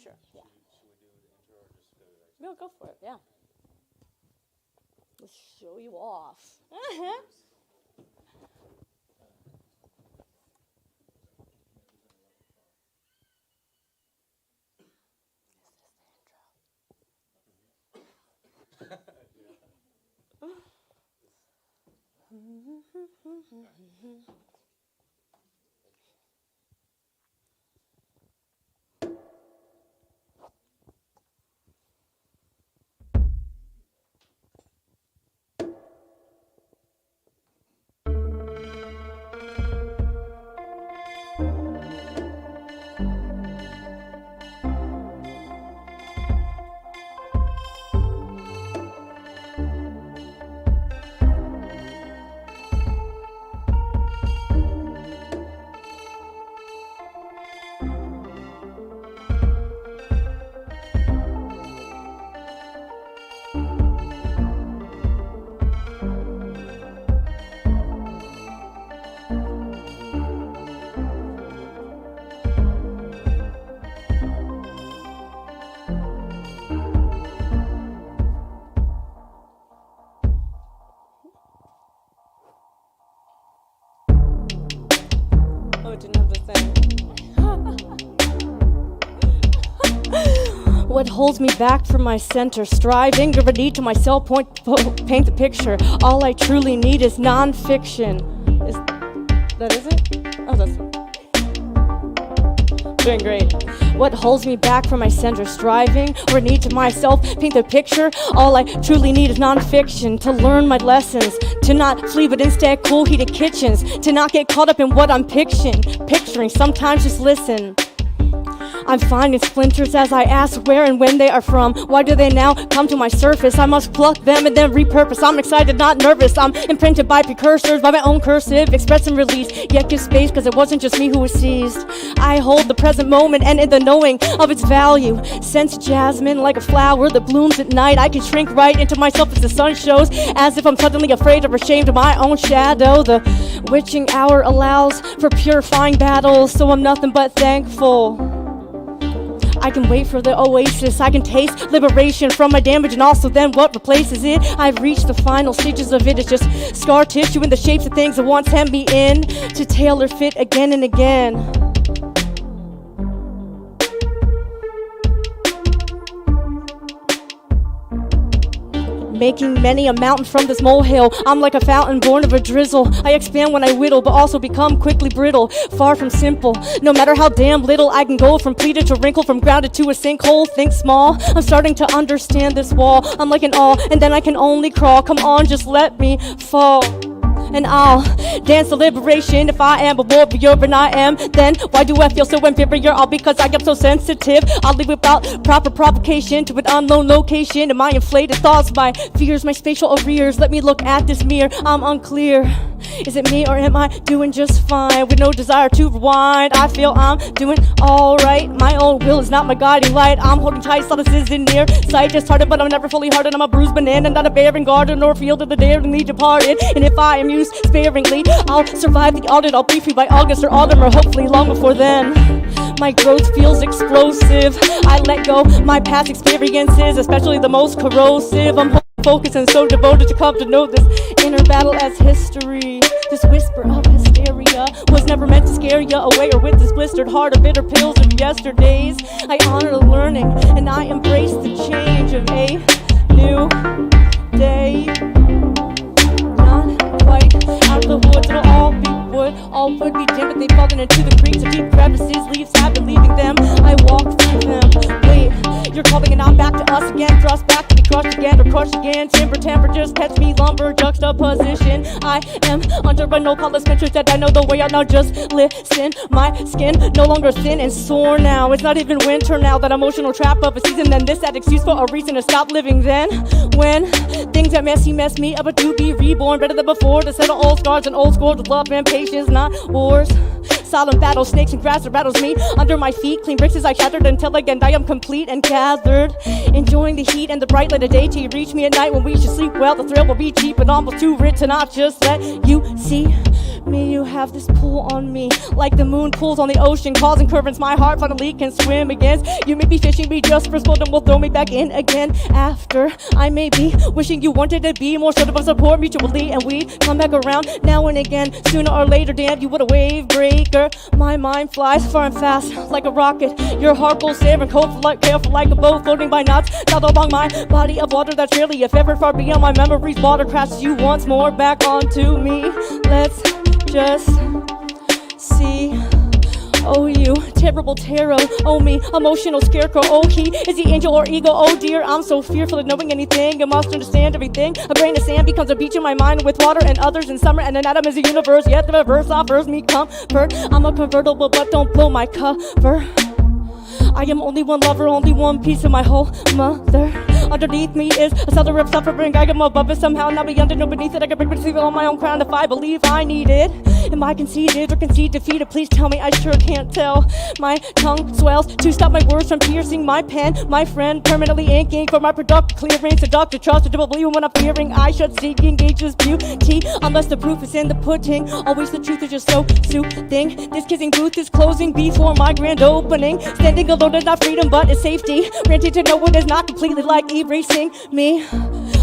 Sure, yeah. No, go for it, yeah. Let's show you off. What holds me back from my center? Striving to read to myself, paint the picture. All I truly need is nonfiction. That is it? Oh, that's doing great. What holds me back from my center? Striving or need to myself paint the picture. All I truly need is nonfiction to learn my lessons, to not flee but instead cool heated kitchens, to not get caught up in what I'm picturing. Sometimes just listen. I'm finding splinters as I ask where and when they are from. Why do they now come to my surface? I must pluck them and then repurpose. I'm excited, not nervous. I'm imprinted by precursors, by my own cursive, express and release. Yet give space, cause it wasn't just me who was seized. I hold the present moment and in the knowing of its value. Sense jasmine like a flower that blooms at night. I can shrink right into myself as the sun shows, as if I'm suddenly afraid or ashamed of my own shadow. The witching hour allows for purifying battles, so I'm nothing but thankful. I can wait for the oasis, I can taste liberation from my damage, and also then what replaces it. I've reached the final stages of it. It's just scar tissue in the shapes of things that once hemmed me in, to tailor fit again and again. making many a mountain from this molehill. I'm like a fountain born of a drizzle. I expand when I whittle, but also become quickly brittle. Far from simple, no matter how damn little I can go, from pleated to wrinkle, from grounded to a sinkhole. Think small, I'm starting to understand this wall. I'm like an all, and then I can only crawl. Come on, just let me fall. And I'll dance to liberation. If I am a warrior and I am, then why do I feel so inferior? All because I am so sensitive. I'll leave without proper provocation to an unknown location. And my inflated thoughts, my fears, my spatial arrears. Let me look at this mirror, I'm unclear. Is it me or am I doing just fine with no desire to rewind? I feel I'm doing alright. My own will is not my guiding light. I'm holding tight, solace isn't near sight. Just hearted, but I'm never fully hardened. I'm a bruised banana, not a barren garden or field of the daringly departed. And if I am used sparingly, I'll survive the audit. I'll be free by August or autumn, or hopefully long before then. My growth feels explosive. I let go my past experiences, especially the most corrosive. I'm focused and so devoted to come to know this inner battle as history. This whisper of hysteria was never meant to scare you away, or with this blistered heart of bitter pills of yesterdays. I honor the learning and I embrace the change of a new day. Not quite out the woods, it'll all be wood. All would be dim, but they've fallen into the creeks of deep crevices. Leaves have been leaving them. I walk through them. Wait, you're calling and I'm back to us again. Thrust back to be crushed again or crushed again. Timber just catch me, lumber juxtaposition. I am under a no polish matrix that I know the way out now. Just listen, my skin no longer thin and sore now. It's not even winter now, that emotional trap of a season. Then this that excuse for a reason to stop living. Then when things are messy mess me up, to be reborn better than before, to settle old scars and old scores with love and patience, not wars. Solemn battle, snakes and grass that rattles me under my feet. Clean bricks as I shattered until again I am complete and gathered. Enjoying the heat and the bright light of day till you reach me at night when we should sleep well. The thrill will be cheap and almost too rich to not just let you see me. You have this pull on me like the moon pulls on the ocean, causing currents my heart finally can swim against. You may be fishing me just for sport and will throw me back in again after. I may be wishing you wanted to be more sort of a support mutually, and we'd come back around now and again. Sooner or later, damn, you would a wave breaker. My mind flies far and fast like a rocket. Your heart pulls and cold, careful like a boat floating by knots down along my body of water that's rarely, if ever, far beyond my memories. Water crashes you once more back onto me. Let's just see. Oh, you terrible tarot. Oh, me emotional scarecrow. Oh, he is he angel or ego? Oh dear, I'm so fearful of knowing anything. I must understand everything. A grain of sand becomes a beach in my mind, with water and others in summer, and an atom is a universe. Yet the reverse offers me comfort. I'm a convertible, but don't blow my cover. I am only one lover, only one piece of my whole mother. Underneath me is a cellar of suffering. I am above it somehow, not be under, no beneath it. I can bring receive it on my own crown if I believe I need it. Am I conceited or concede defeated? Please tell me, I sure can't tell. My tongue swells to stop my words from piercing my pen. My friend permanently inking for my productive clearance. Seductive trust to believe when I'm fearing I should seek engages beauty, unless the proof is in the pudding. Always the truth is just so soothing. This kissing booth is closing before my grand opening. Standing alone is not freedom, but it's safety. Ranting to no one is not completely like erasing me.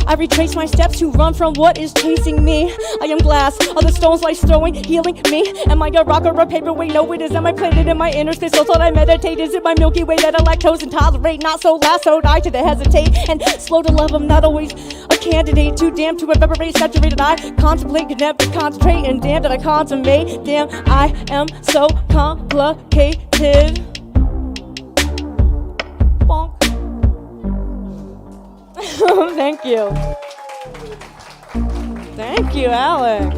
I retrace my steps to run from what is chasing me. I am glass, other stones life's throwing, healing me. Am I a rock or a paperweight? No, it isn't. My planet in my inner space. So thought I meditate. Is it my Milky Way that I lactose intolerate? Not so lassoed, I should hesitate and slow to love. I'm not always a candidate. Too damn to evaporate, saturated. I contemplate, condemn to concentrate, and damn that I consummate. Damn, I am so complicated. Bonk. Thank you. Thank you, Alex.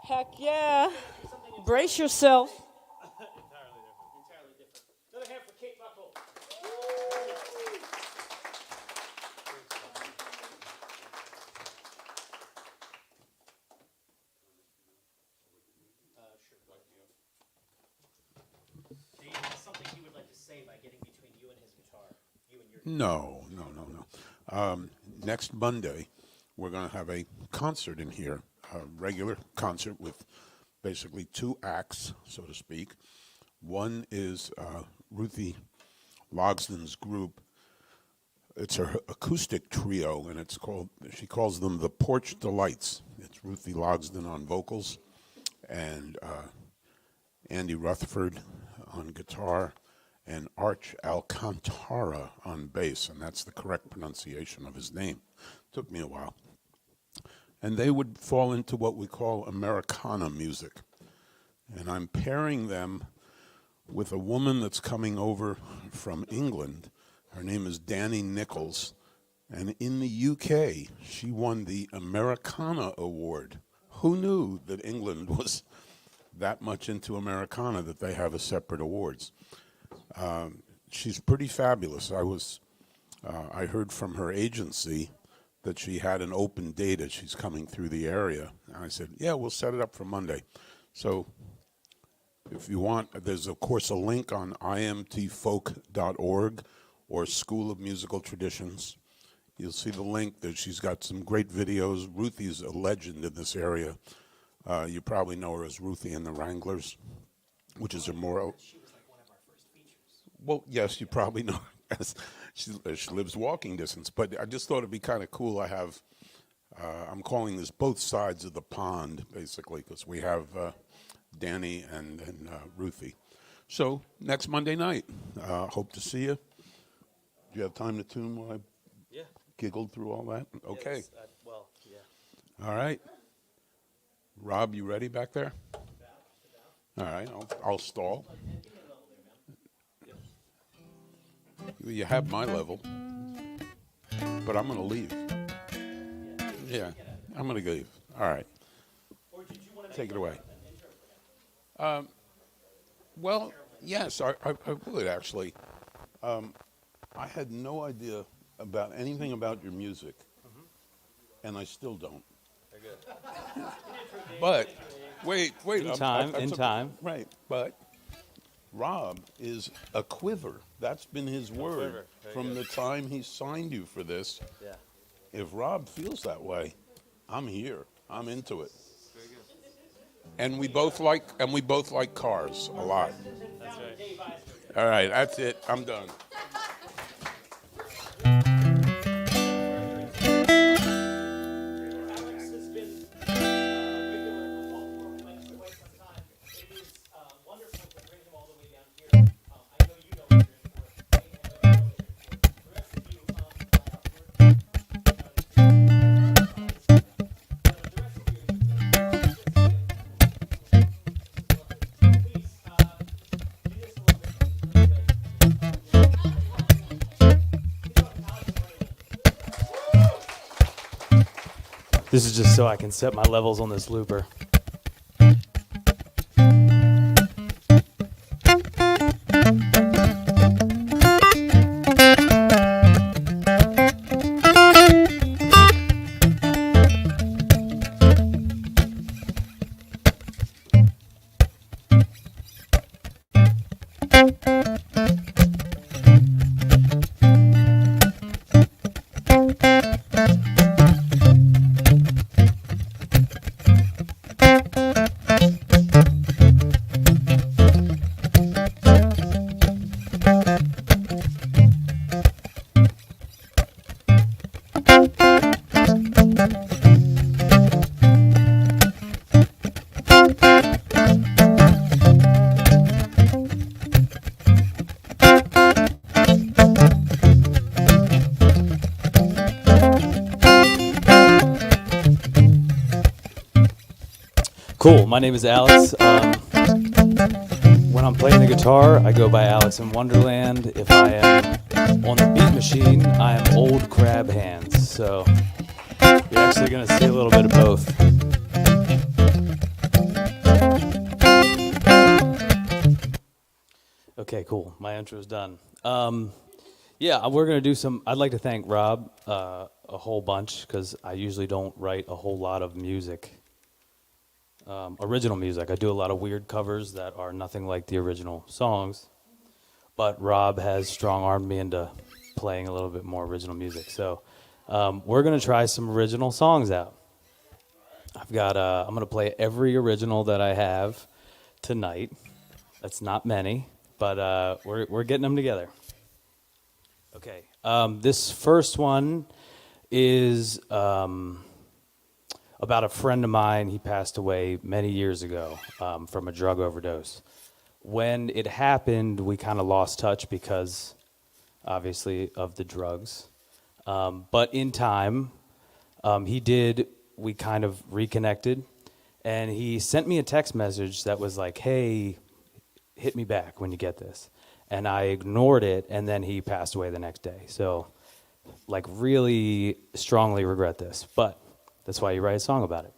Heck yeah. Brace yourself. Another hand for Kate Buckle. Do you have something you would like to say by getting between you and his guitar? You and your No. Next Monday, we're going to have a concert in here, a regular concert with basically two acts, so to speak. One is Ruthie Logsden's group. It's her acoustic trio, and she calls them the Porch Delights. It's Ruthie Logsden on vocals, and Andy Rutherford on guitar, and Arch Alcantara on bass, and that's the correct pronunciation of his name. Took me a while. And they would fall into what we call Americana music. And I'm pairing them with a woman that's coming over from England. Her name is Danny Nichols. And in the UK, she won the Americana Award. Who knew that England was that much into Americana that they have a separate awards? She's pretty fabulous. I heard from her agency that she had an open date as she's coming through the area. And I said, yeah, we'll set it up for Monday. So if you want, there's of course a link on imtfolk.org or School of Musical Traditions. You'll see the link that she's got some great videos. Ruthie's a legend in this area. You probably know her as Ruthie and the Wranglers, which is her more... She was like one of our first features. Well, yes, you probably know her as she lives walking distance. But I just thought it'd be kind of cool. I'm calling this both sides of the pond, basically, because we have Danny and Ruthie. So next Monday night, hope to see you. Do you have time to tune while I giggled through all that? Okay. Yes, yeah. All right. Rob, you ready back there? All right, I'll stall. You have my level, but I'm going to leave. Yeah, I'm going to leave. All right. Take it away. Well, yes, I would actually. I had no idea about anything about your music, and I still don't. Very good. But wait. In time. Right, but Rob is a quiver. That's been his word from the time he signed you for this. Yeah. If Rob feels that way, I'm here. I'm into it. Very good. And we both like cars a lot. That's right. All right, that's it. I'm done. This is just so I can set my levels on this looper. Cool. My name is Alex. When I'm playing the guitar, I go by Alex in Wonderland. If I am on the beat machine, I am Old Crab Hands. So you're actually going to see a little bit of both. Okay, cool. My intro's done. Yeah, we're going to do some. I'd like to thank Rob a whole bunch because I usually don't write a whole lot of music. Original music. I do a lot of weird covers that are nothing like the original songs, but Rob has strong-armed me into playing a little bit more original music. So we're going to try some original songs out. I'm going to play every original that I have tonight. That's not many, but we're getting them together. Okay. This first one is about a friend of mine. He passed away many years ago from a drug overdose. when it happened, we kind of lost touch because, obviously, of the drugs. But in time, we kind of reconnected, and he sent me a text message that was like, hey, hit me back when you get this. And I ignored it, and then he passed away the next day. So, like, really strongly regret this. But that's why you write a song about it.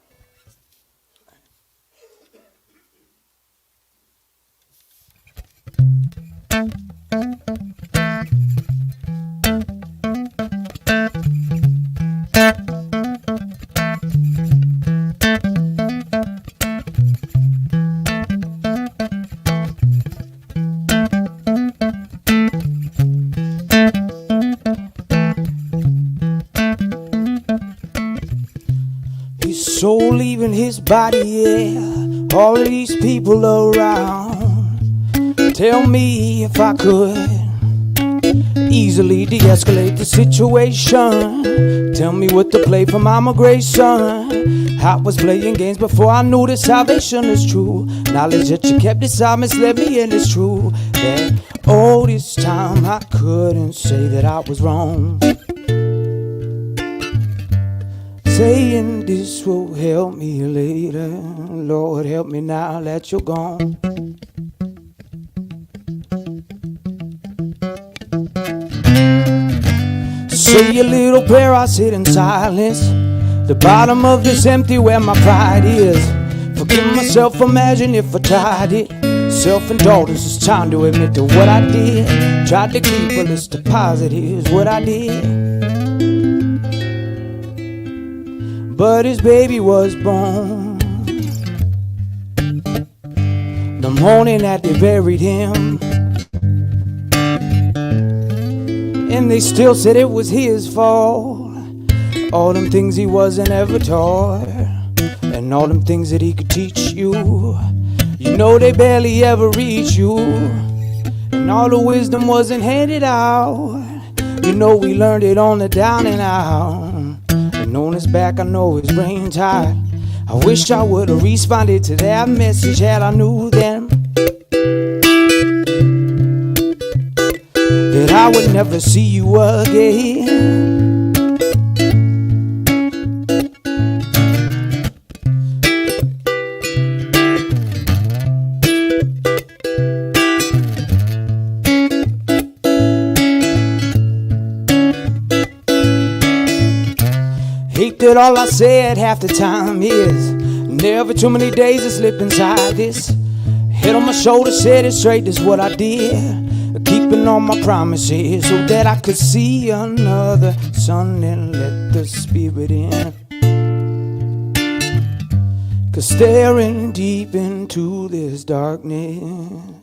Soul leaving his body, yeah. All of these people around. Tell me if I could easily de-escalate the situation. Tell me what to play for my migration. I was playing games before I knew that salvation is true. Knowledge that you kept inside misled me, and it's true that all this time I couldn't say that I was wrong. Saying this will help me later. Lord, help me now that you're gone. Say a little prayer, I sit in silence. The bottom of this empty where my pride is. Forgive myself, imagine if I tried it. Self-indulgence, it's time to admit to what I did. Tried to keep a list of positives, what I did. But his baby was born the morning that they buried him, and they still said it was his fault. All them things he wasn't ever taught, and all them things that he could teach you, you know they barely ever reach you. And all the wisdom wasn't handed out, you know we learned it on the down and out. And on his back I know his brain's tired. I wish I would've responded to that message had I knew then that I would never see you again. That all I said half the time is never too many days to slip inside this. Head on my shoulder, said it straight, that's what I did. Keeping all my promises so that I could see another sun and let the spirit in. 'Cause staring deep into this darkness,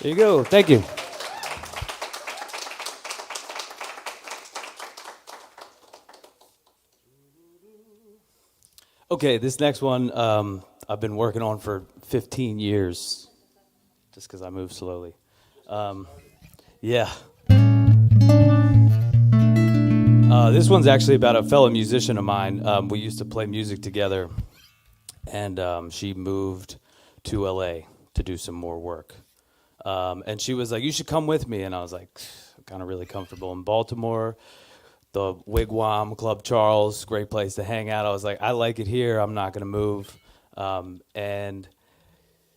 There you go. Thank you. Okay, this next one I've been working on for 15 years, just because I move slowly. Yeah. This one's actually about a fellow musician of mine. We used to play music together, and she moved to LA to do some more work. And she was like, you should come with me. And I was like, I'm kind of really comfortable in Baltimore. The Wigwam, Club Charles, great place to hang out. I was like, I like it here. I'm not going to move. And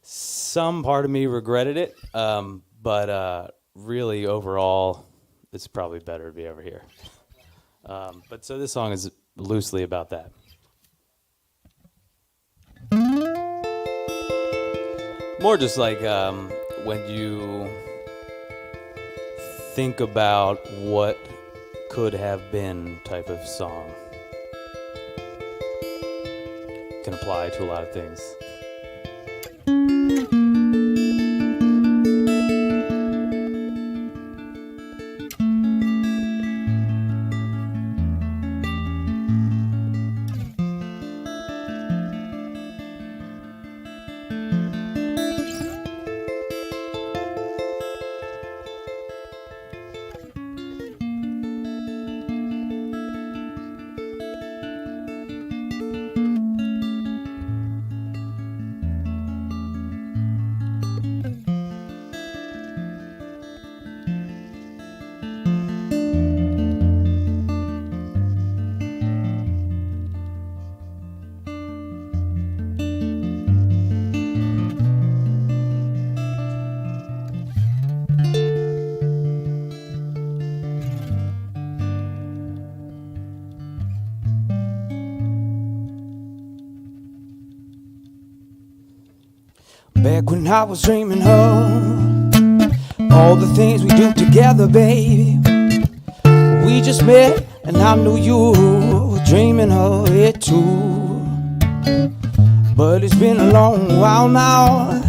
some part of me regretted it. But really, overall, it's probably better to be over here. But so this song is loosely about that. More just like when you think about what could have been type of song. Can apply to a lot of things. Back when I was dreaming of all the things we do together, baby. We just met and I knew you were dreaming of it too. But it's been a long while now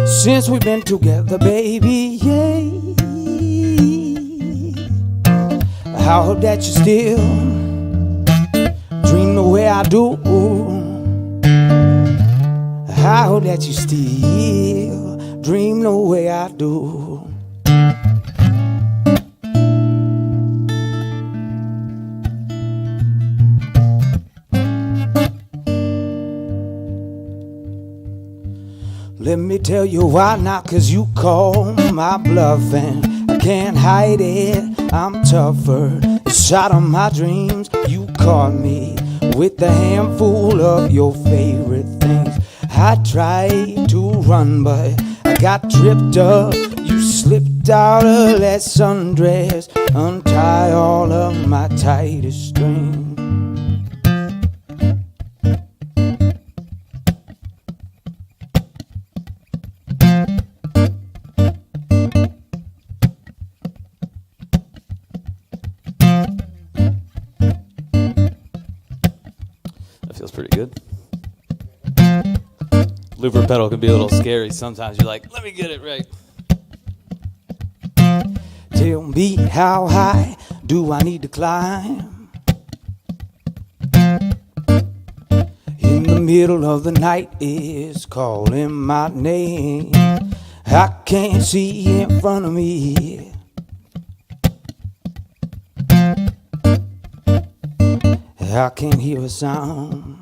since we've been together, baby, yeah. I hope that you still dream the way I do. I hope that you still dream the way I do. Let me tell you why not, 'cause you call my bluff and I can't hide it. I'm tougher inside of my dreams. You caught me with a handful of your favorite things. I tried to run, but I got tripped up. You slipped out of that sundress, untie all of my tightest strings. That feels pretty good. Looper pedal can be a little scary sometimes. You're like, let me get it right. Tell me, how high do I need to climb? In the middle of the night is calling my name. I can't see in front of me. I can't hear a sound.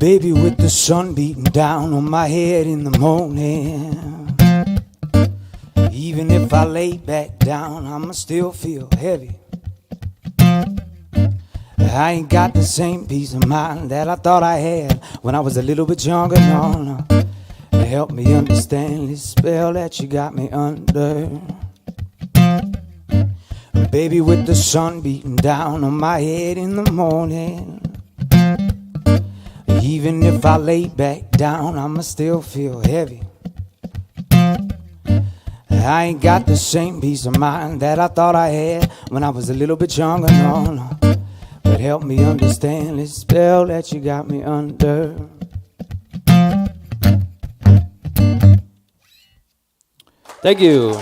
Baby, with the sun beating down on my head in the morning, even if I lay back down, I'ma still feel heavy. I ain't got the same peace of mind that I thought I had when I was a little bit younger. No. Help me understand this spell that you got me under. Baby, with the sun beating down on my head in the morning, even if I lay back down, I'ma still feel heavy. I ain't got the same peace of mind that I thought I had when I was a little bit younger. No. But help me understand this spell that you got me under. Thank you.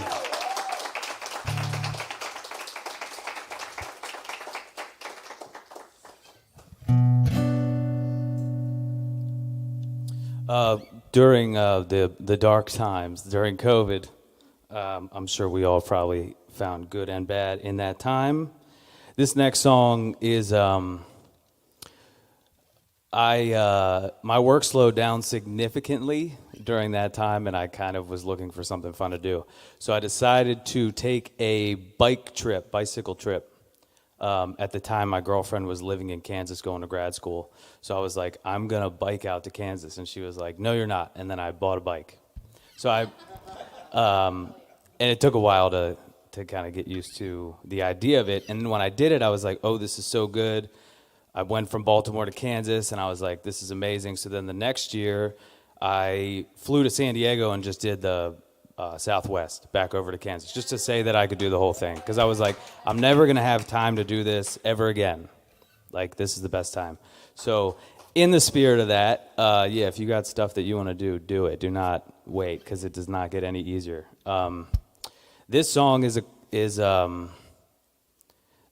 During the dark times, during COVID, I'm sure we all probably found good and bad in that time. This next song is, my work slowed down significantly during that time, and I kind of was looking for something fun to do. So I decided to take a bicycle trip. At the time, my girlfriend was living in Kansas going to grad school. So I was like, I'm going to bike out to Kansas. And she was like, no, you're not. And then I bought a bike. So and it took a while to kind of get used to the idea of it. And then when I did it, I was like, oh, this is so good. I went from Baltimore to Kansas, and I was like, this is amazing. So then the next year, I flew to San Diego and just did the Southwest back over to Kansas, just to say that I could do the whole thing. Because I was like, I'm never going to have time to do this ever again. Like, this is the best time. So in the spirit of that, yeah, if you got stuff that you want to do it. Do not wait, because it does not get any easier. This song is the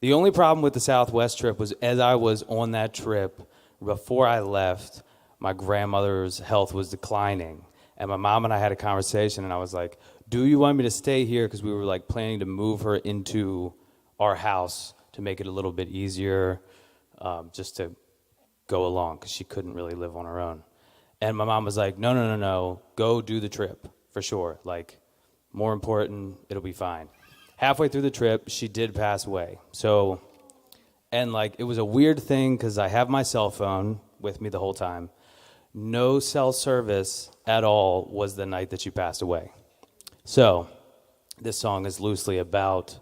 only problem with the Southwest trip was as I was on that trip, before I left, my grandmother's health was declining. And my mom and I had a conversation, and I was like, do you want me to stay here? Because we were like planning to move her into our house to make it a little bit easier, just to go along, because she couldn't really live on her own. And my mom was like, no, go do the trip, for sure. Like, more important, it'll be fine. Halfway through the trip, she did pass away. So, and like, it was a weird thing, because I have my cell phone with me the whole time. No cell service at all was the night that she passed away. So this song is loosely about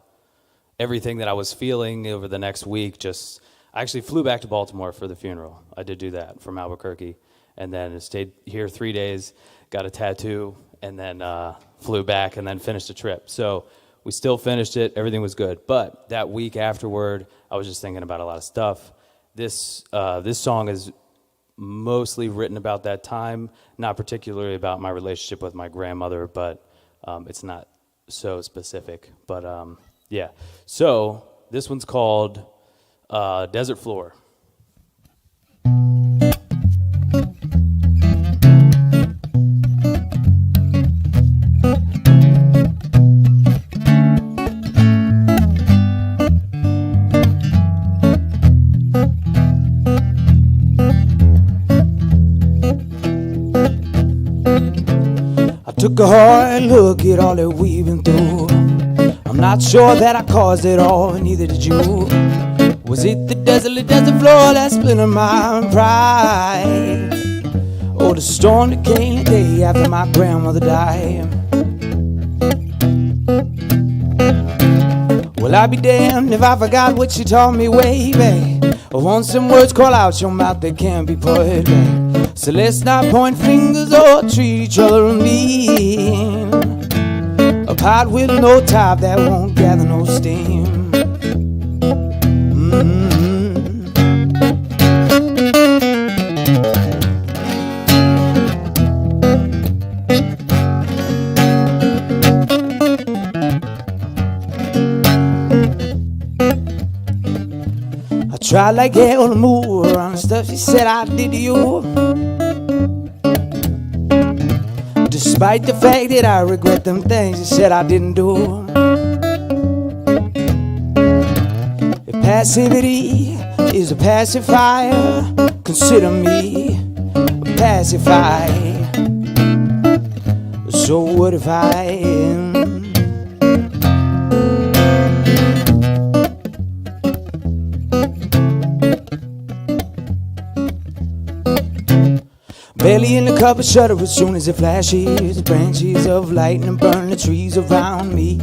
everything that I was feeling over the next week. I actually flew back to Baltimore for the funeral. I did do that from Albuquerque, and then stayed here 3 days, got a tattoo, and then flew back and then finished the trip. So we still finished it. Everything was good. But that week afterward, I was just thinking about a lot of stuff. This song is mostly written about that time, not particularly about my relationship with my grandmother, but it's not so specific. But yeah, so this one's called Desert Floor. Took a hard look at all that we've been through. I'm not sure that I caused it all, neither did you. Was it the desert floor that split my pride? Or the storm that came the day after my grandmother died? Well, I'd be damned if I forgot what she taught me way back. Or once some words call out your mouth that can't be put back. So let's not point fingers or treat each other mean. A pot with no top that won't gather no steam. I tried like hell to move around the stuff she said I did to you. Despite the fact that I regret them things you said I didn't do. If passivity is a pacifier, consider me pacify. So what if I belly in the cup of shudder as soon as it flashes. Branches of lightning burn the trees around me.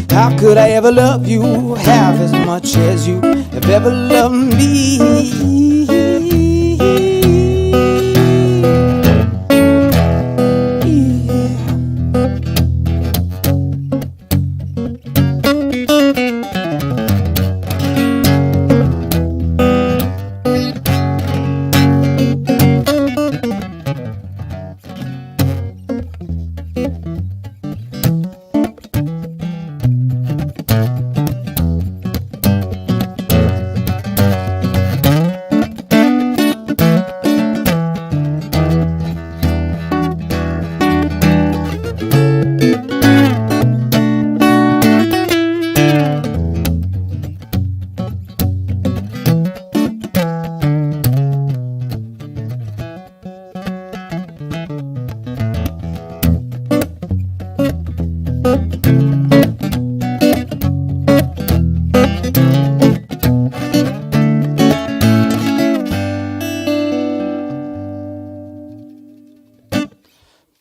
How could I ever love you half as much as you have ever loved me?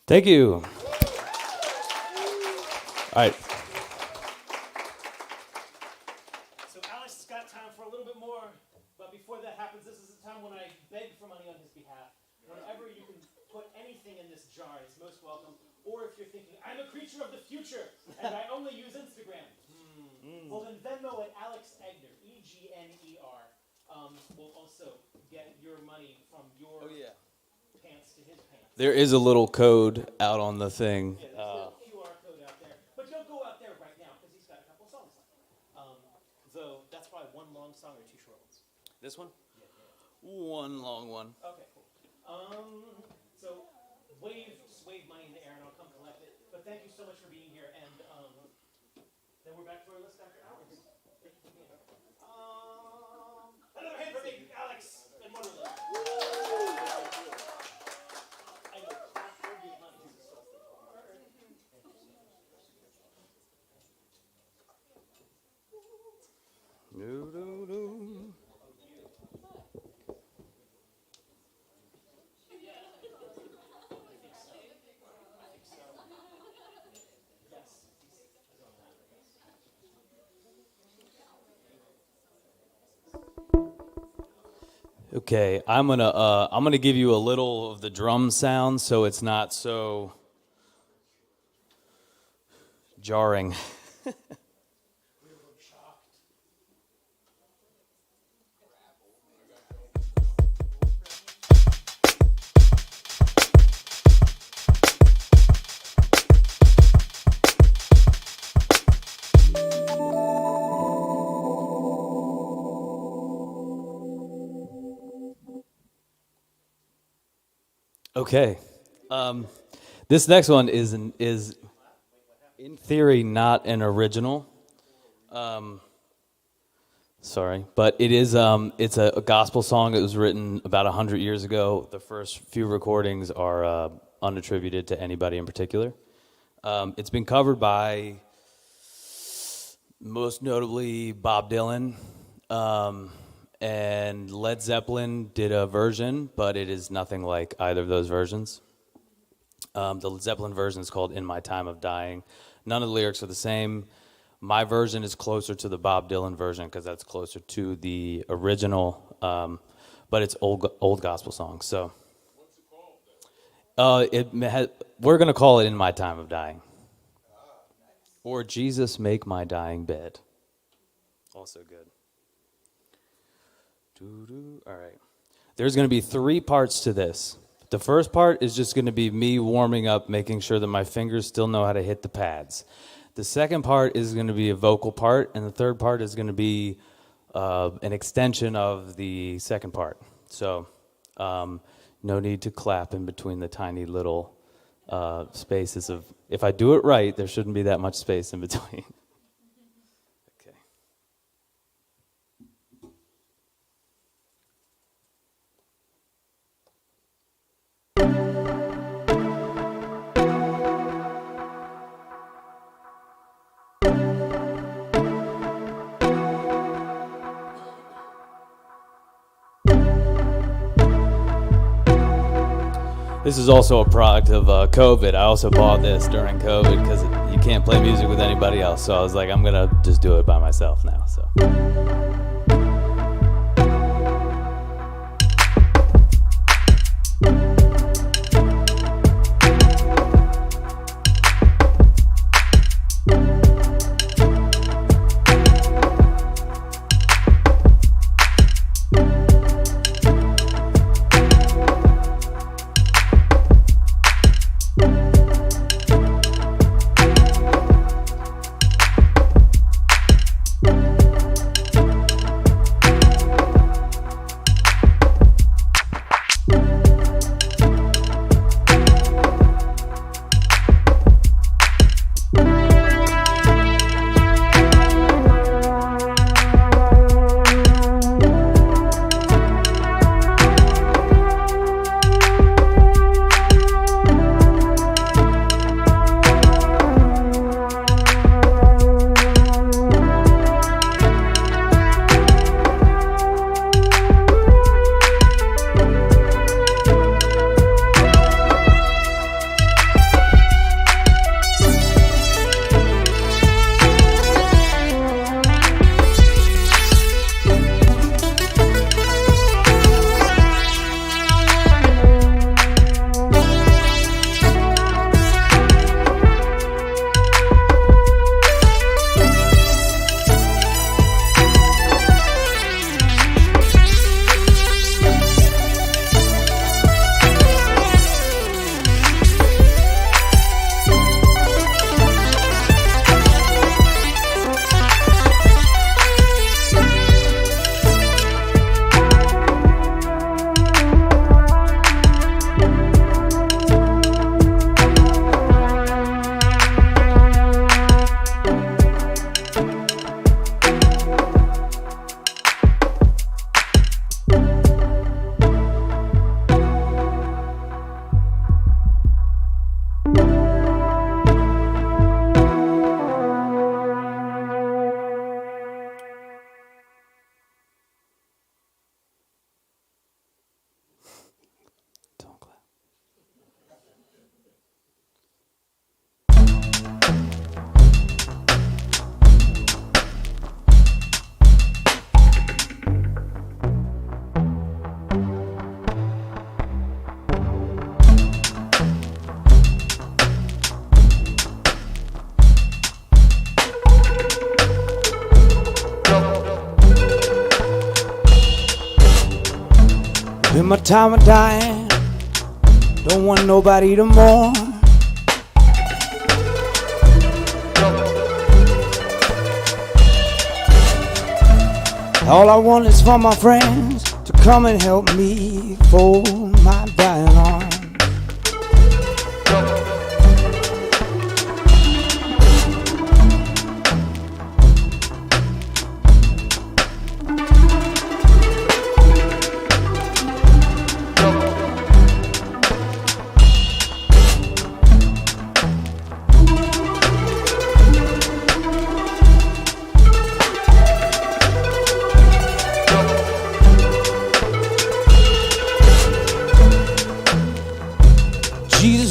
Thank you. All right. So Alex has got time for a little bit more, but before that happens, this is the time when I beg for money on his behalf. Whenever you can put anything in this jar, it's most welcome. Or if you're thinking, I'm a creature of the future, and I only use Instagram. Well, then Venmo at Alex Egnor, Egner. Will also get your money from your pants to his pants. There is a little code out on the thing. Yeah, there's a QR code out there. But don't go out there right now, because he's got a couple songs left. Though that's probably one long song or two short ones. This one? One long one. Okay, cool. So just wave money in the air and I'll come collect it. But thank you so much for being here, and then we're back to our list after hours. Thank you for being here. Another hand for me, Alex and Wonderland. I know, not for your money, this is soulful. Okay, I'm gonna give you a little of the drum sound so it's not so jarring. Okay, this next one is in theory not an original. Sorry, but it is. It's a gospel song. It was written about 100 years ago. The first few recordings are unattributed to anybody in particular. It's been covered by most notably Bob Dylan. And Led Zeppelin did a version, but it is nothing like either of those versions. The Led Zeppelin version is called In My Time of Dying. None of the lyrics are the same. My version is closer to the Bob Dylan version because that's closer to the original, but it's old gospel songs. So, we're going to call it In My Time of Dying. Or Jesus Make My Dying Bed. Also good. All right. There's going to be 3 parts to this. The first part is just going to be me warming up, making sure that my fingers still know how to hit the pads. The second part is going to be a vocal part, and the third part is going to be an extension of the second part. So no need to clap in between the tiny little spaces of, if I do it right, there shouldn't be that much space in between. This is also a product of COVID. I also bought this during COVID because you can't play music with anybody else. So I was like, I'm gonna just do it by myself now. So. In my time of dying, don't want nobody to mourn. All I want is for my friends to come and help me fold my dying arm.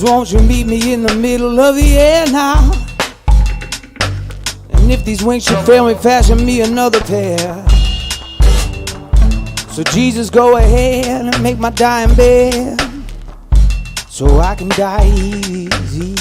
Won't you meet me in the middle of the air now? And if these wings should fail me, fashion me another pair. So Jesus, go ahead and make my dying bed, so I can die easy.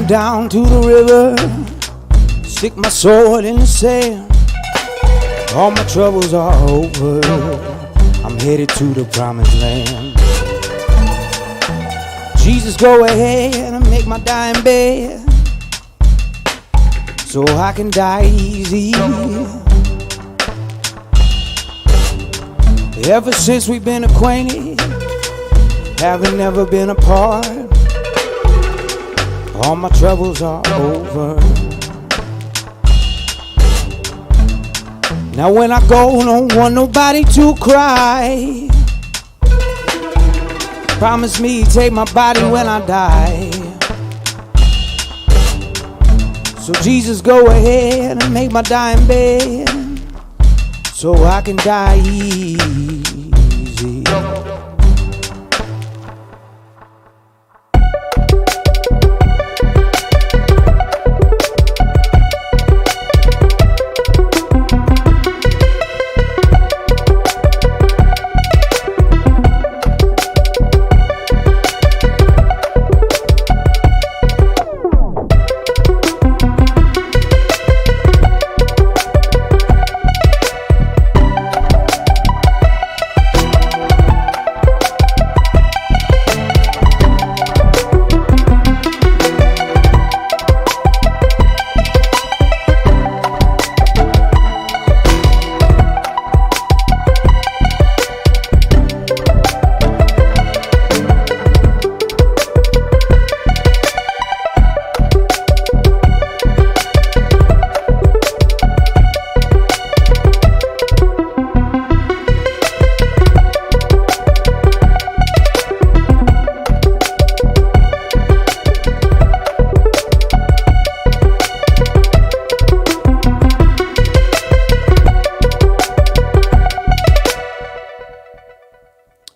Down to the river, stick my sword in the sand. All my troubles are over, I'm headed to the promised land. Jesus, go ahead and make my dying bed so I can die easy. Ever since we've been acquainted, having never been apart, all my troubles are over. Now when I go, don't want nobody to cry. Promise me take my body when I die. So Jesus, go ahead and make my dying bed so I can die easy.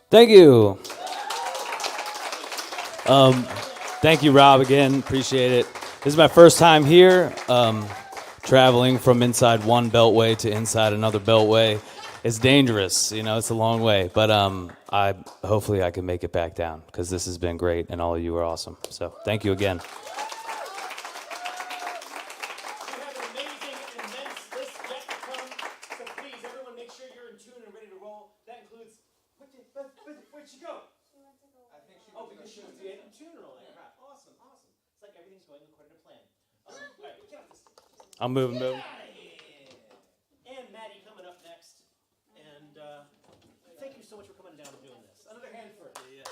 Thank you. Thank you, Rob, again. Appreciate it. This is my first time here, traveling from inside one beltway to inside another beltway. It's dangerous, you know, it's a long way. But hopefully I can make it back down because this has been great and all of you are awesome. So thank you again. Where'd she go? I think she was in tune and all that crap. Awesome. It's like everything's going according to plan. All right, get off this. I'll move. And Maddie coming up next. And thank you so much for coming down and doing this. Another hand for it. Yeah.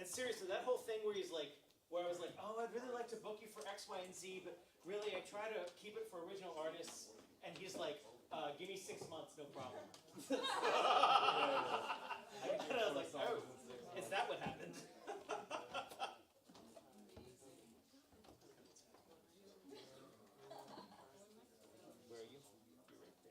And seriously, that whole thing where I was like, oh, I'd really like to book you for X, Y, and Z, but really, I try to keep it for original artists. And he's like, give me 6 months, no problem. And I was like, oh, is that what happened? Where are you? You're right there.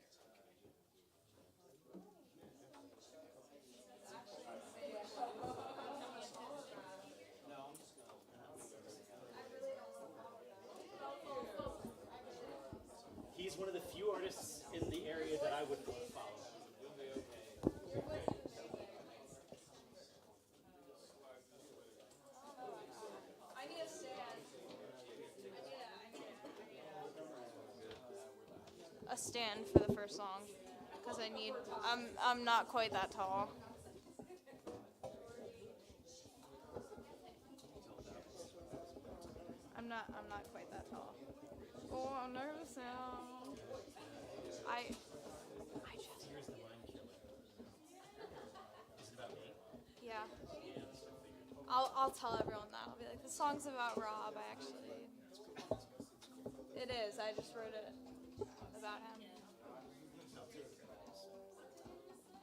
He's one of the few artists in the area that I wouldn't want to follow. I need a stand. A stand for the first song, because I'm not quite that tall. I'm not quite that tall. Oh, I'm nervous now. I just. Here's the mind killer. Is it about me? Yeah. I'll tell everyone that. I'll be like, the song's about Rob. It is. I just wrote it about him.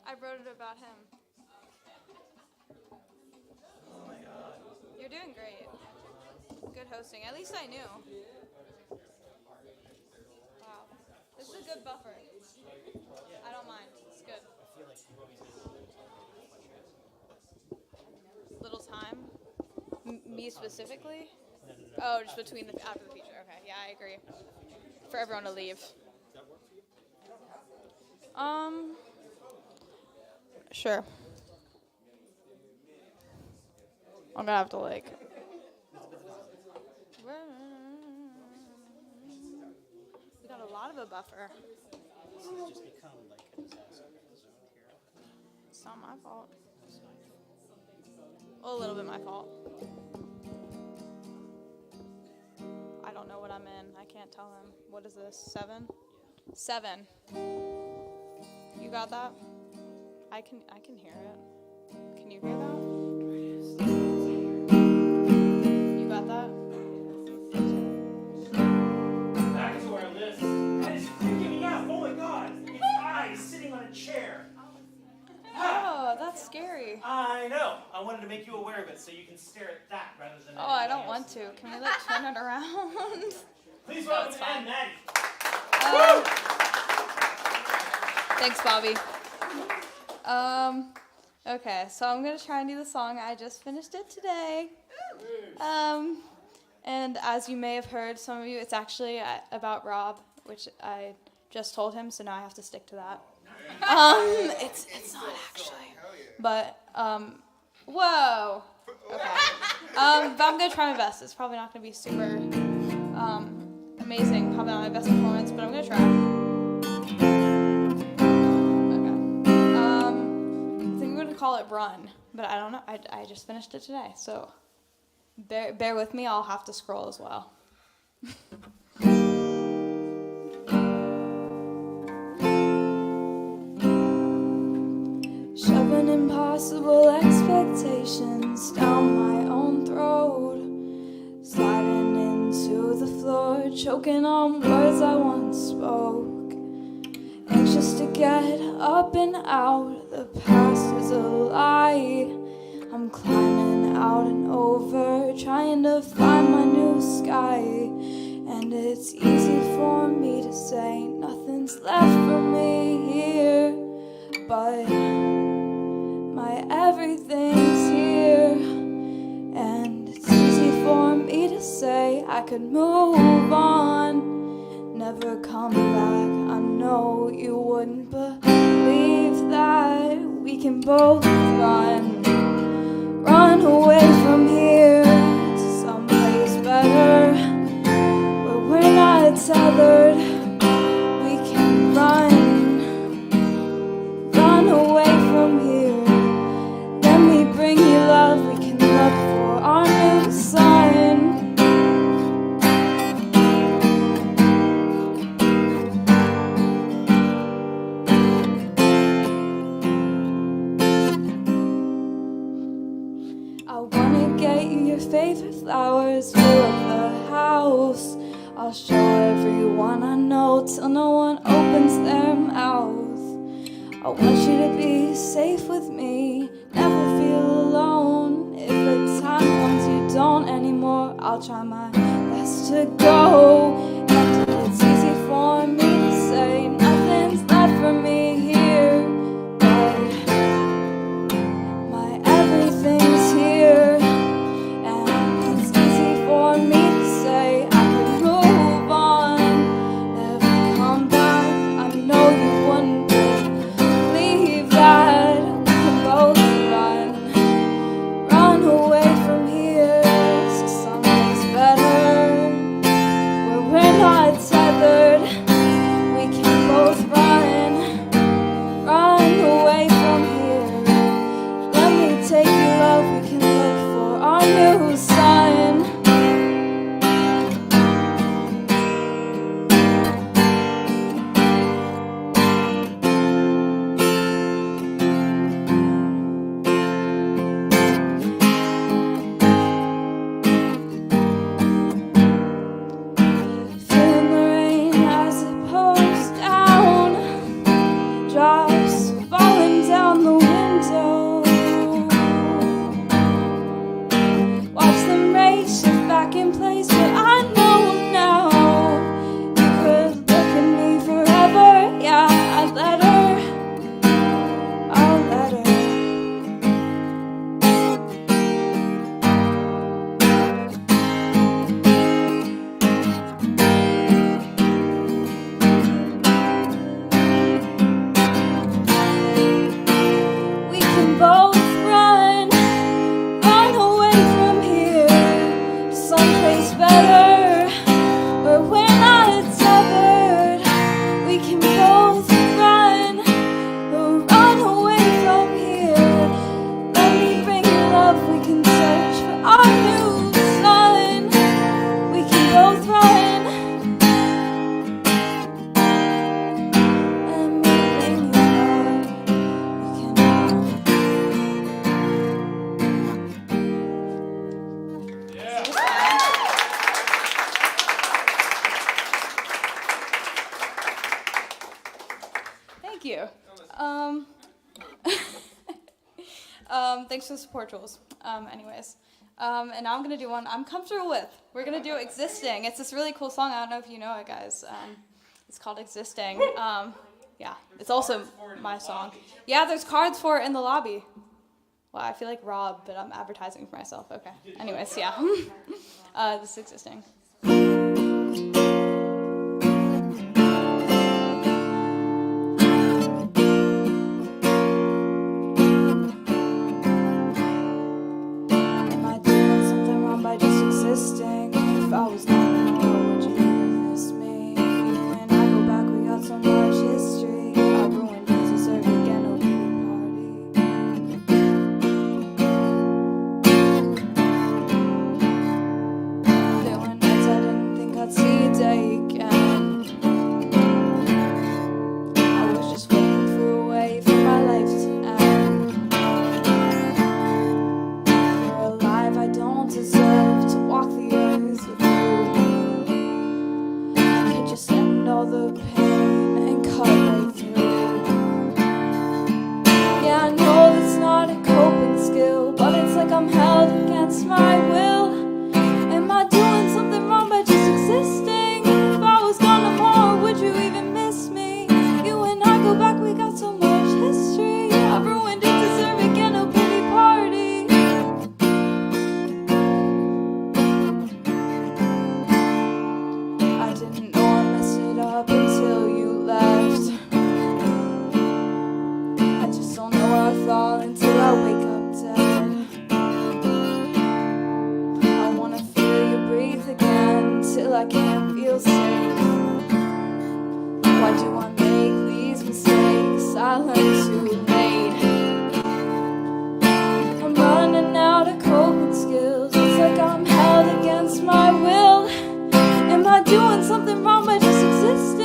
I wrote it about him. Oh my God. You're doing great. Good hosting. At least I knew. Wow. This is a good buffer. I don't mind. It's good. I feel like you always do. Little time? Me specifically? No. Oh, just between after the feature. Okay. Yeah, I agree. For everyone to leave. Does that work for you? Sure. I'm gonna have to we got a lot of a buffer. This has just become like a disaster. not my fault. Well, a little bit my fault. I don't know what I'm in. I can't tell him. What is this? 7? 7. You got that? I can hear it. Can you hear that? You got that? Back to our list. That is freaking me out. Oh my god. It's eyes sitting on a chair. Oh, that's scary. I know. I wanted to make you aware of it so you can stare at that rather than. Oh, I don't want to. Can we turn it around? Please No, welcome it's fine. Ann Maddie. Thanks, Bobby. Okay, so I'm gonna try and do the song. I just finished it today. And as you may have heard, some of you, it's actually about Rob, which I just told him, so now I have to stick to that. It's not actually, but whoa. Okay. But I'm gonna try my best. It's probably not gonna be super amazing. Probably not my best performance, but I'm gonna try. I think we're gonna call it Run, but I don't know. I just finished it today, so bear with me. I'll have to scroll as well. Shoving impossible expectations down my own throat, sliding into the floor, choking on words I once spoke. Anxious to get up and out, the past is a lie. I'm climbing out and over, trying to find my new sky. And it's easy for me to say nothing's left for me here, but my everything's here. And it's easy for me to say I could move on, never come back. I know you wouldn't believe that we can both run away from here to someplace better, where we're not tethered. We can run away from here. Let me bring you love. We can look for our new sun. I wanna get you your favorite flowers, fill up the house. I'll show everyone I know till no one opens their mouth. I want you to be safe with me, never feel alone. If the time comes you don't anymore, I'll try my best to go. And it's easy for me to say nothing's left for me here, but my everything's here. And it's easy for me to say I can move on, never come back. I know you wouldn't believe that. We can both run away from here to someplace better, where we're not tethered. Thanks for the support, Jules. Anyways. And now I'm going to do one I'm comfortable with. We're going to do Existing. It's this really cool song. I don't know if you know it, guys. It's called Existing. Yeah, it's also my song. Yeah, there's cards for it in the lobby. Well, I feel like Rob, but I'm advertising for myself. Okay. Anyways, yeah. This is Existing. By just existing. If I was not more, would you even miss me? You and I go back, we got so much history. I ruined it to serve again, no party. There were nights I didn't think I'd see a day again. I was just waiting for a way for my life to end. You're alive, I don't deserve to walk the earth with you. Could just end all the pain and cut right through. Yeah, I know that's not a coping skill, but it's like I'm held against my will. Am I doing something wrong by just existing? If I was gone tomorrow, would you even miss me? You and I go back, we got so much history. I've ruined it to serve again, no pity party. Up until you left. I just don't know where I fall until I wake up dead. I wanna feel you breathe again till I can't feel safe. Why do I make these mistakes? I learned too late. I'm running out of coping skills. It's like I'm held against my will. Am I doing something wrong by just existing?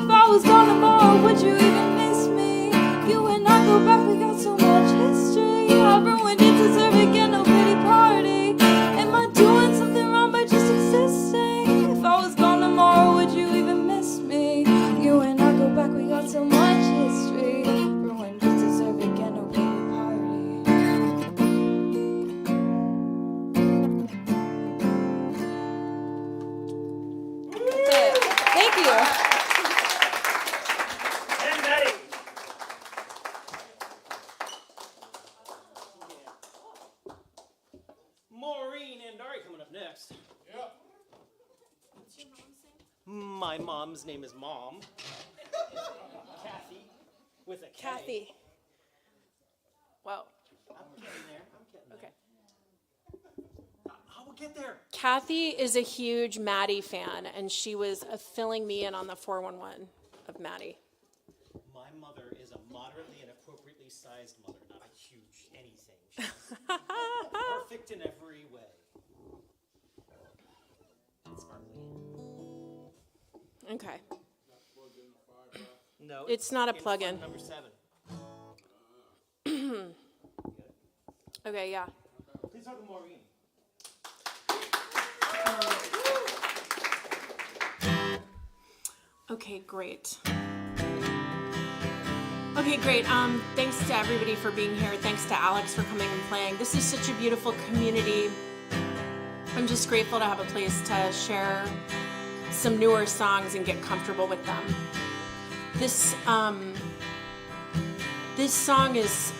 If I was gone tomorrow, would you even miss me? You and I go back, we got so much history. I ruined it to serve again, no pity party. Am I doing something wrong by just existing? If I was gone tomorrow, would you even miss me? You and I go back, we got so much history. Ruined it to serve again, no pity Thank you. And Betty. Maureen and Dari coming up next. Yep. What's your mom's name? My mom's name is Mom. Kathy, with a K. Kathy. Wow. I'm getting there. Okay. I will get there. Kathy is a huge Maddie fan, and she was filling me in on the 411 of Maddie. My mother is a moderately and appropriately sized mother, not a huge anything. She's perfect in every way. Okay. No, It's not a in plug-in. Number 7. Okay, yeah. Please talk to Maureen. Okay, great. Okay, great. Thanks to everybody for being here. Thanks to Alex for coming and playing. This is such a beautiful community. I'm just grateful to have a place to share some newer songs and get comfortable with them. This song is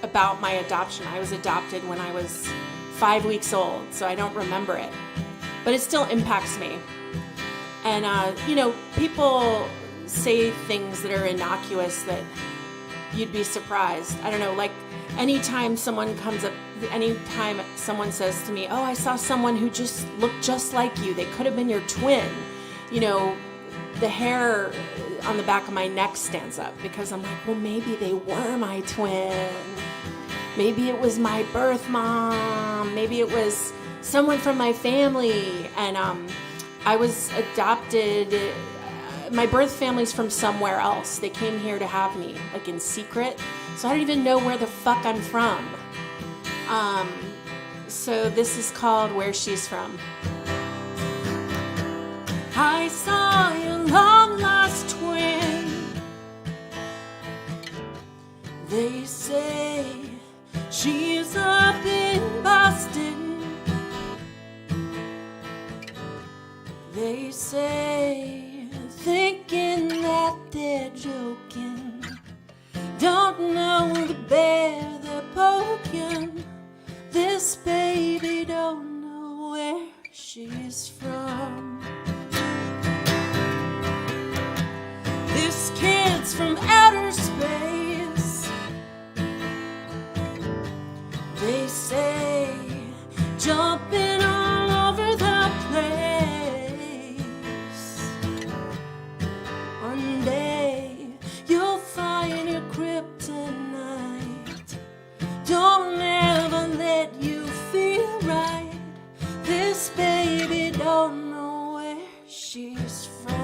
about my adoption. I was adopted when I was 5 weeks old, so I don't remember it. But it still impacts me. And, people say things that are innocuous that you'd be surprised. I don't know, like anytime someone says to me, oh, I saw someone who just looked just like you. They could have been your twin. The hair on the back of my neck stands up because I'm like, well, maybe they were my twin. Maybe it was my birth mom. Maybe it was someone from my family. And I was adopted. My birth family's from somewhere else. They came here to have me, like in secret. So I don't even know where the fuck I'm from. So this is called Where She's From. I saw your long lost twin They say she's up in Boston. They say, thinking that they're joking, don't know the bear they're poking. This baby don't know where she's from. This kid's from outer space. They say, jumping all over the place. One day you'll find your kryptonite. Don't ever let you feel right. This baby don't know where she's from.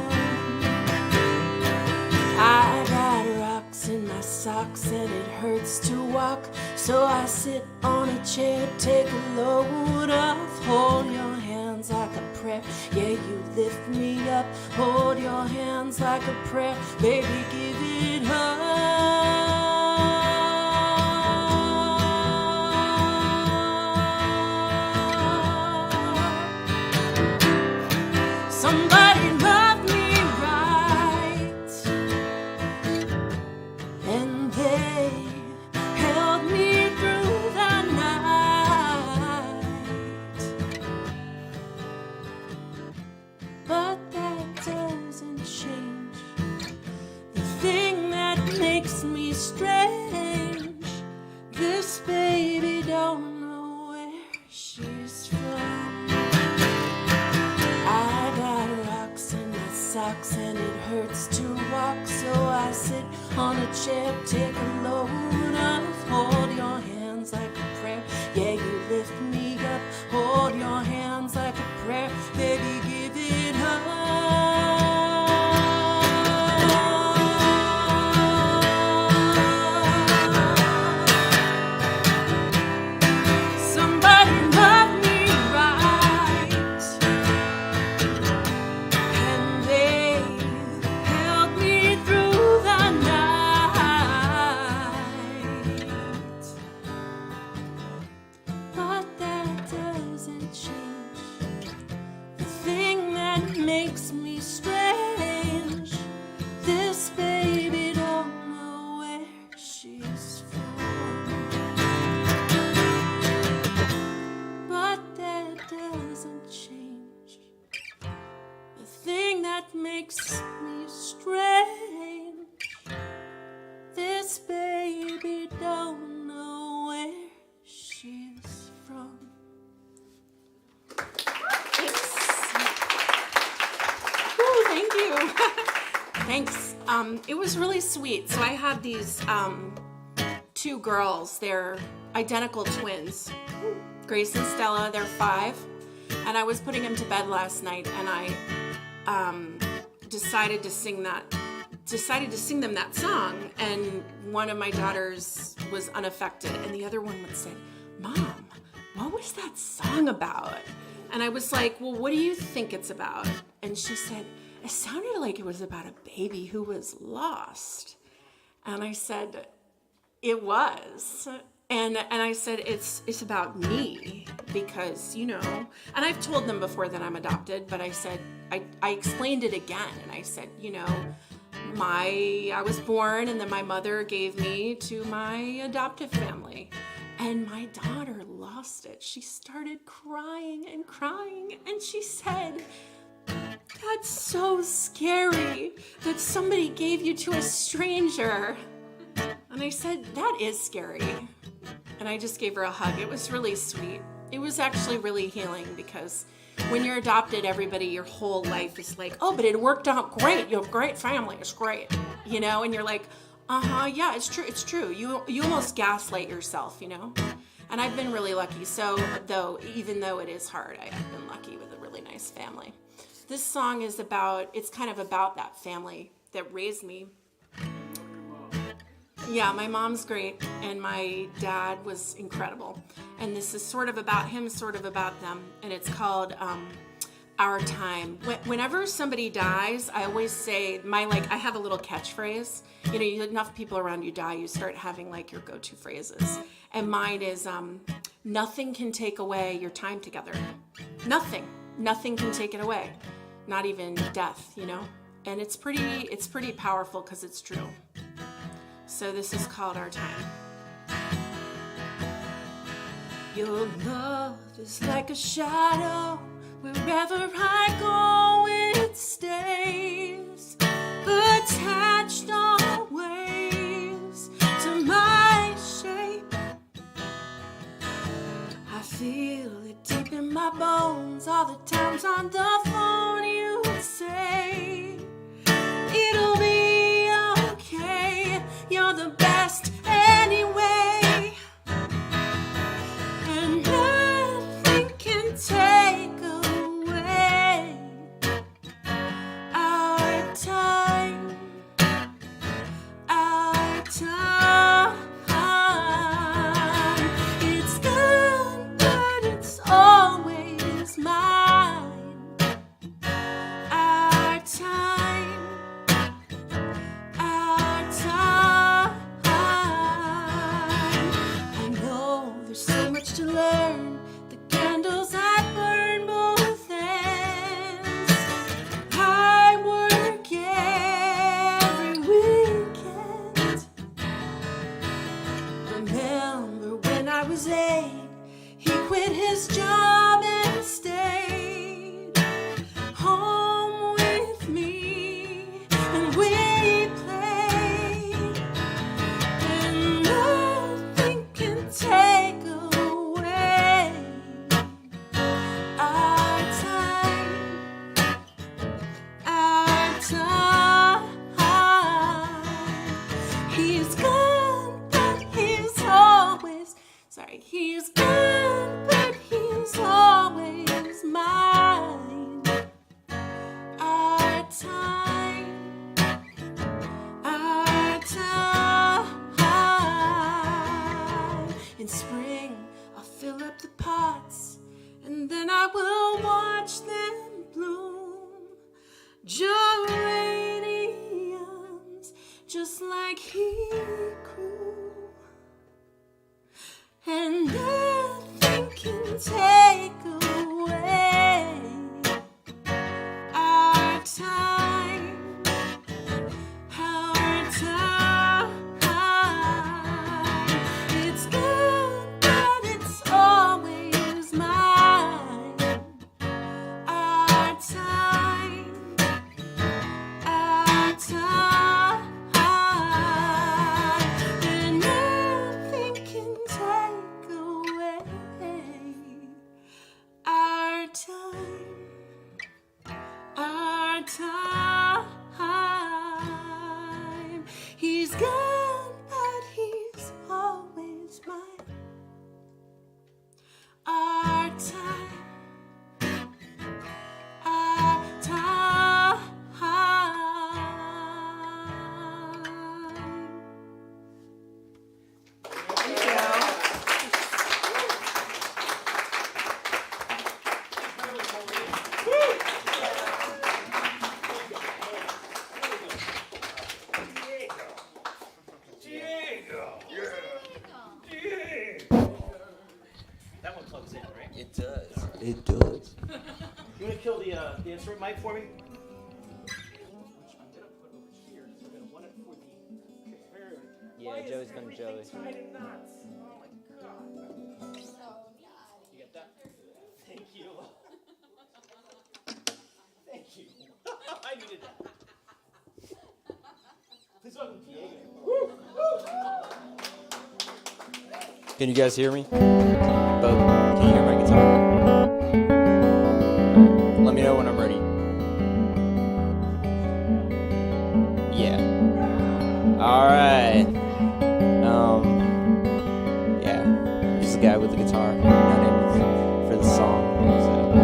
I got rocks in my socks and it hurts to walk, so I sit on a chair, take a load off. Hold your hands like a prayer, yeah, you lift me up. Hold your hands like a prayer, baby, give it up. Somebody love me right, and they held me through the night. But that doesn't change the thing that makes me strange. This baby don't know where she's from. I got rocks in my socks and it hurts to walk, so I sit on a chair, take a load off. Hold your hands like a prayer, yeah, you lift me up. Hold your hands like a prayer, baby, give it up. Somebody love me right, and they held me through the night. But that doesn't change the thing that makes me strange. This baby don't know where she's from. But that doesn't change the thing that makes me strange. This baby don't know where she's from. Thanks. Ooh, thank you. Thanks. It was really sweet. So I had these two girls. They're identical twins. Grace and Stella, they're 5. And I was putting them to bed last night, and I decided to sing them that song. And one of my daughters was unaffected, and the other one would say, "Mom, what was that song about?" And I was like, "Well, what do you think it's about?" And she said, "It sounded like it was about a baby who was lost." And I said, "It was." And I said, it's about me, because, you know, and I've told them before that I'm adopted, but I said, I explained it again, and I said, you know, I was born, and then my mother gave me to my adoptive family, and my daughter lost it. She started crying and crying, and she said, "That's so scary that somebody gave you to a stranger." And I said, "That is scary." And I just gave her a hug. It was really sweet. It was actually really healing, because when you're adopted, everybody, your whole life is like, "Oh, but it worked out great. You have a great family. It's great." You know, and you're like, yeah, it's true. It's true. You almost gaslight yourself, you know? And I've been really lucky. So even though it is hard, I've been lucky with a really nice family. This song is it's kind of about that family that raised me. Yeah, my mom's great, and my dad was incredible. And this is sort of about him, sort of about them. And it's called our time. Whenever somebody dies, I always say I have a little catchphrase. Enough people around you die, you start having like your go-to phrases. And mine is, nothing can take away your time together. Nothing can take it away. Not even death, And it's pretty powerful because it's true. So this is called Our Time. Your love is like a shadow. Wherever I go, it stays, attached always to my shape. I feel it deep in my bones. All the times on the phone you say, it'll be okay. You're the best anyway. And nothing can take away our time, our time. It's gone, but it's always mine. Our time, our time. I know there's so much to learn. The candles I burn both ends. I work every weekend. Remember when I was 8, he quit his job and stayed home with me, and we played. And nothing can take away our time, our time. He's gone, but he's always, he's gone, but he's always mine. Our time, our time. In spring, I'll fill up the pots, and then I will watch them bloom. Geraniums, just like he grew. And nothing can take away our time, our time. It's good, but it's always mine. Our time, our time. And nothing can take away our time, our time. He's gone, but he's always mine. Our time, our time. That one plugs in, right? It does. You want to kill the instrument mic for me? Yeah, Joey's gonna Joey. You get that? Thank you. Thank you. I needed that. Please welcome Diego. Can you guys hear me? Both. Can you hear my guitar? Let me know when I'm ready. Yeah. All right. Yeah. Here's the guy with the guitar. Not able for the song. So enjoy.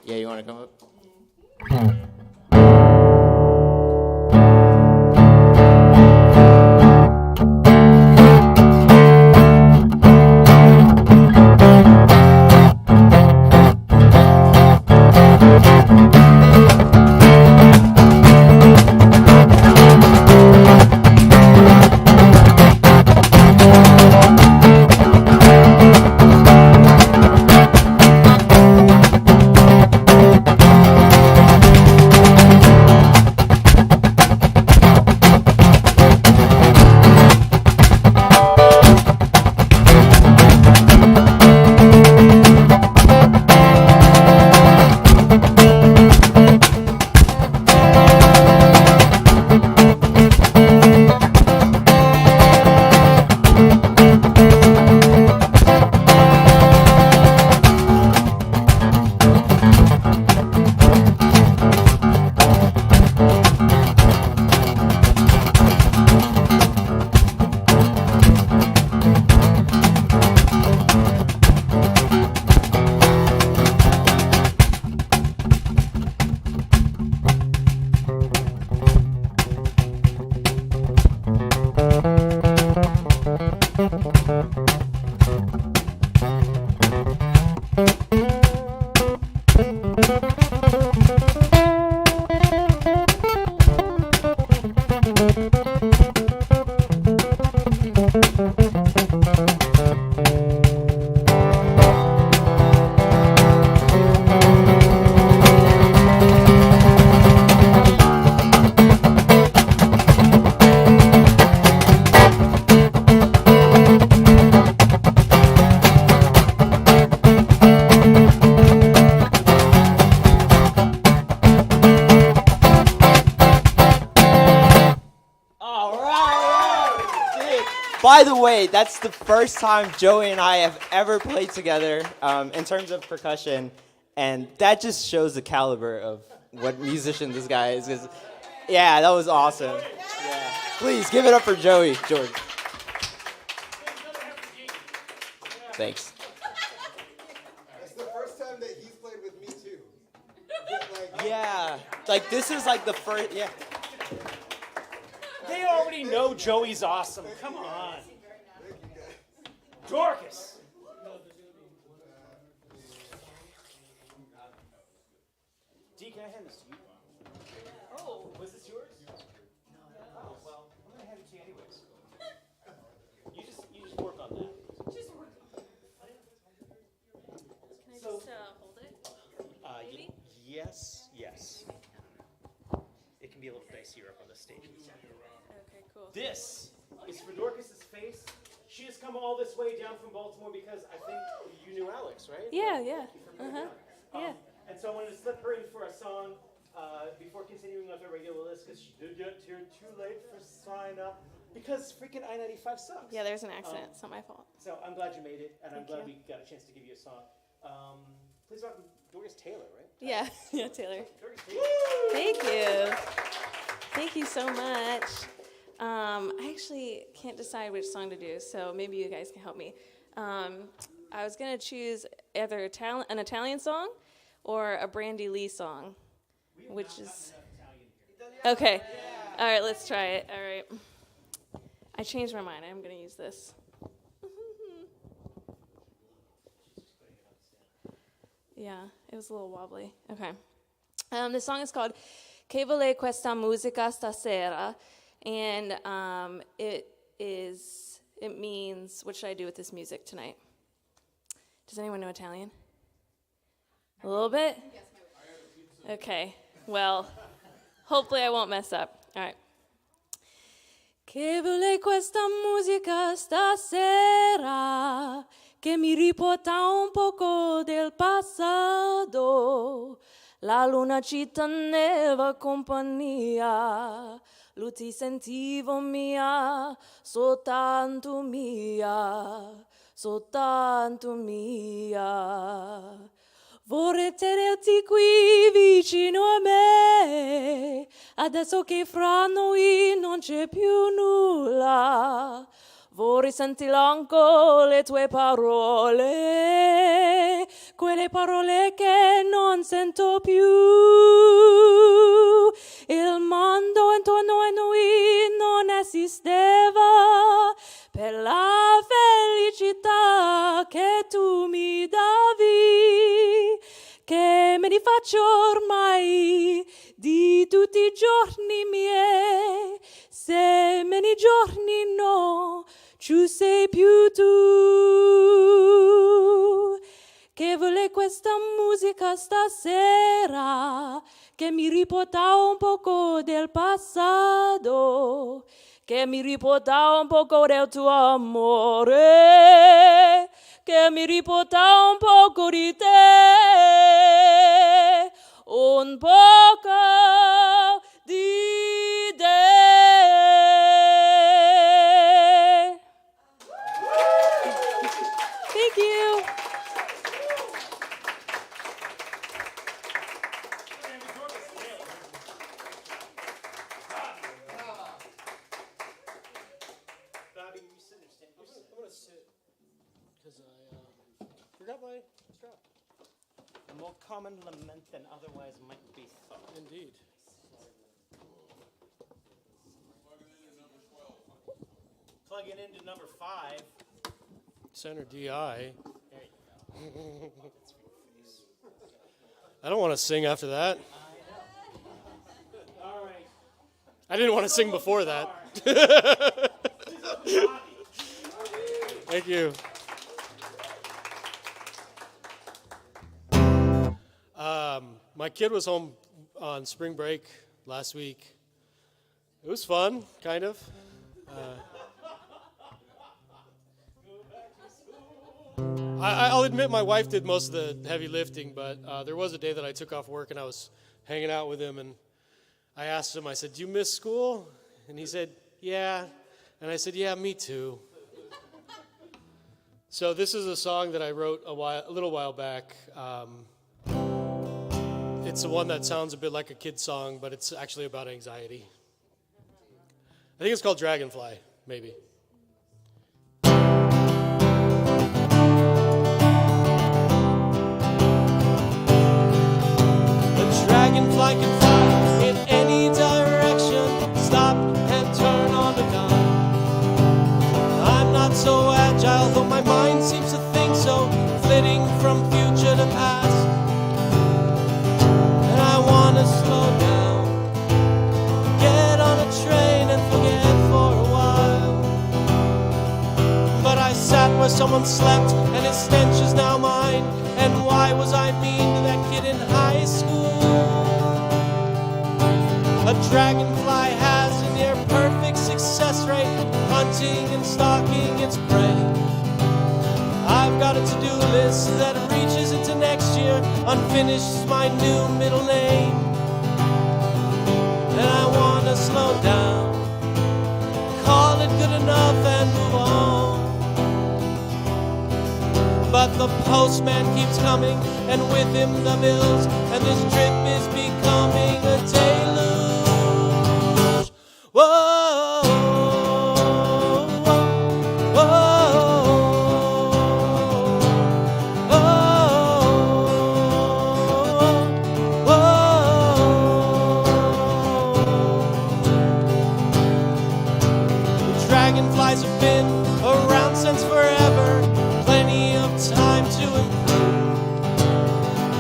Yeah, you want to come up? By the way, that's the first time Joey and I have ever played together in terms of percussion, and that just shows the caliber of what musician this guy is. 'Cause, yeah, that was awesome. Yeah. Please give it up for Joey, George. Thanks. It's the first time that he's played with me too. Yeah, like this is like the first. Yeah. They already know Joey's awesome. Come on. Dorcas. D, can I hand this to you? Oh, was this yours? No. Oh, well, I'm going to hand it to you anyways. You just work on that. Just work. Can I just hold it? Maybe? Yes. It can be a little dicier up on the stage. Okay, cool. This is for Dorcas's face. She has come all this way down from Baltimore because I think you knew Alex, right? Yeah. Yeah. And so I wanted to slip her in for a song before continuing with our regular list because she did get here too late for sign up because freaking I-95 sucks. Yeah, there's an accident. It's not my fault. So I'm glad you made it, and I'm glad you. we got a chance to give you a song. Please welcome Dorcas Taylor, right? Yeah, Taylor. Dorcas Taylor. Thank you. Thank you so much. I actually can't decide which song to do, so maybe you guys can help me. I was going to choose either an Italian song or a Brandy Lee song, which is... Okay. All right, let's try it. All right. I changed my mind. I'm going to use this. Yeah, it was a little wobbly. Okay. The song is called Che vuole questa musica stasera, and it means, what should I do with this music tonight? Does anyone know Italian? A little bit? Okay, well, hopefully I won't mess up. All right. Che vuole questa musica stasera, che mi riporta un poco del passato. La luna ci teneva compagnia, lui ti sentivo mia, soltanto mia, soltanto mia. Vorrei tenerti qui vicino a me, adesso che fra noi non c'è più nulla. Vorrei sentire ancora le tue parole, quelle le parole che non sento più. Il mondo intorno a noi non esisteva per la felicità che tu mi davi, che mi rifaccio ormai di tutti i giorni miei. Se many giorni no, ci sei più tu. Che vuole questa musica stasera, che mi riporta un poco del passato, che mi riporta un poco del tuo amore, che mi riporta un poco di te, un poco di te. Thank you. Forgot my strap. A more common lament than otherwise might be thought. Indeed. Plug it into number 5. Center DI. I don't want to sing after that. All right. I didn't want to sing before that. Thank you. My kid was home on spring break last week. It was fun, kind of. I'll admit my wife did most of the heavy lifting, but there was a day that I took off work and I was hanging out with him, and I asked him, I said, "Do you miss school?" And he said, "Yeah." And I said, "Yeah, me too." So this is a song that I wrote a little while back. It's the one that sounds a bit like a kid's song, but it's actually about anxiety. I think it's called Dragonfly, maybe. Dragonfly can fly in any direction, stop and turn on a dime. I'm not so agile, though my mind seems to think so, flitting from future to past. And I want to slow down, get on a train and forget for a while. But I sat where someone slept, and his stench is now mine. And why was I mean to that kid in high school? A dragonfly has a near perfect success rate, hunting and stalking its prey. I've got a to-do list that reaches into next year, unfinished is my new middle name. And I want to slow down, call it good enough and move on. But the postman keeps coming, and with him the bills, and this trip is becoming a deluge. Whoa, whoa, whoa, whoa. The dragonflies have been around since forever, plenty of time to improve.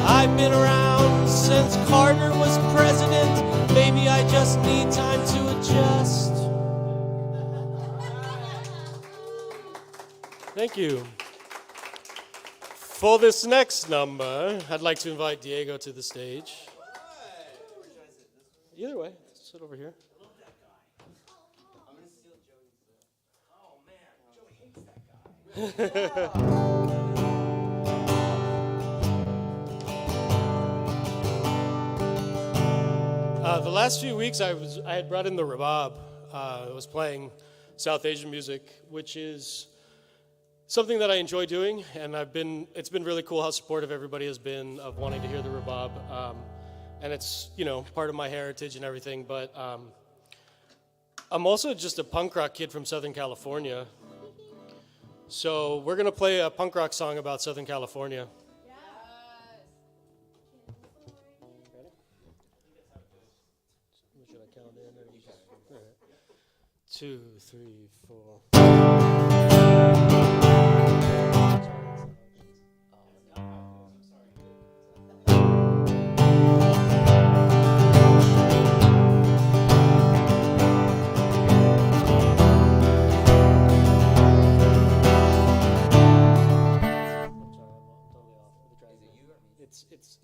I've been around since Carter was president. Maybe I just need time to adjust. Thank you. For this next number, I'd like to invite Diego to the stage. Either way, sit over here. The last few weeks I had brought in the rebab. I was playing South Asian music, which is something that I enjoy doing, and it's been really cool how supportive everybody has been of wanting to hear the rebab. And it's, part of my heritage and everything, but I'm also just a punk rock kid from Southern California. So we're going to play a punk rock song about Southern California. 2, 3, 4.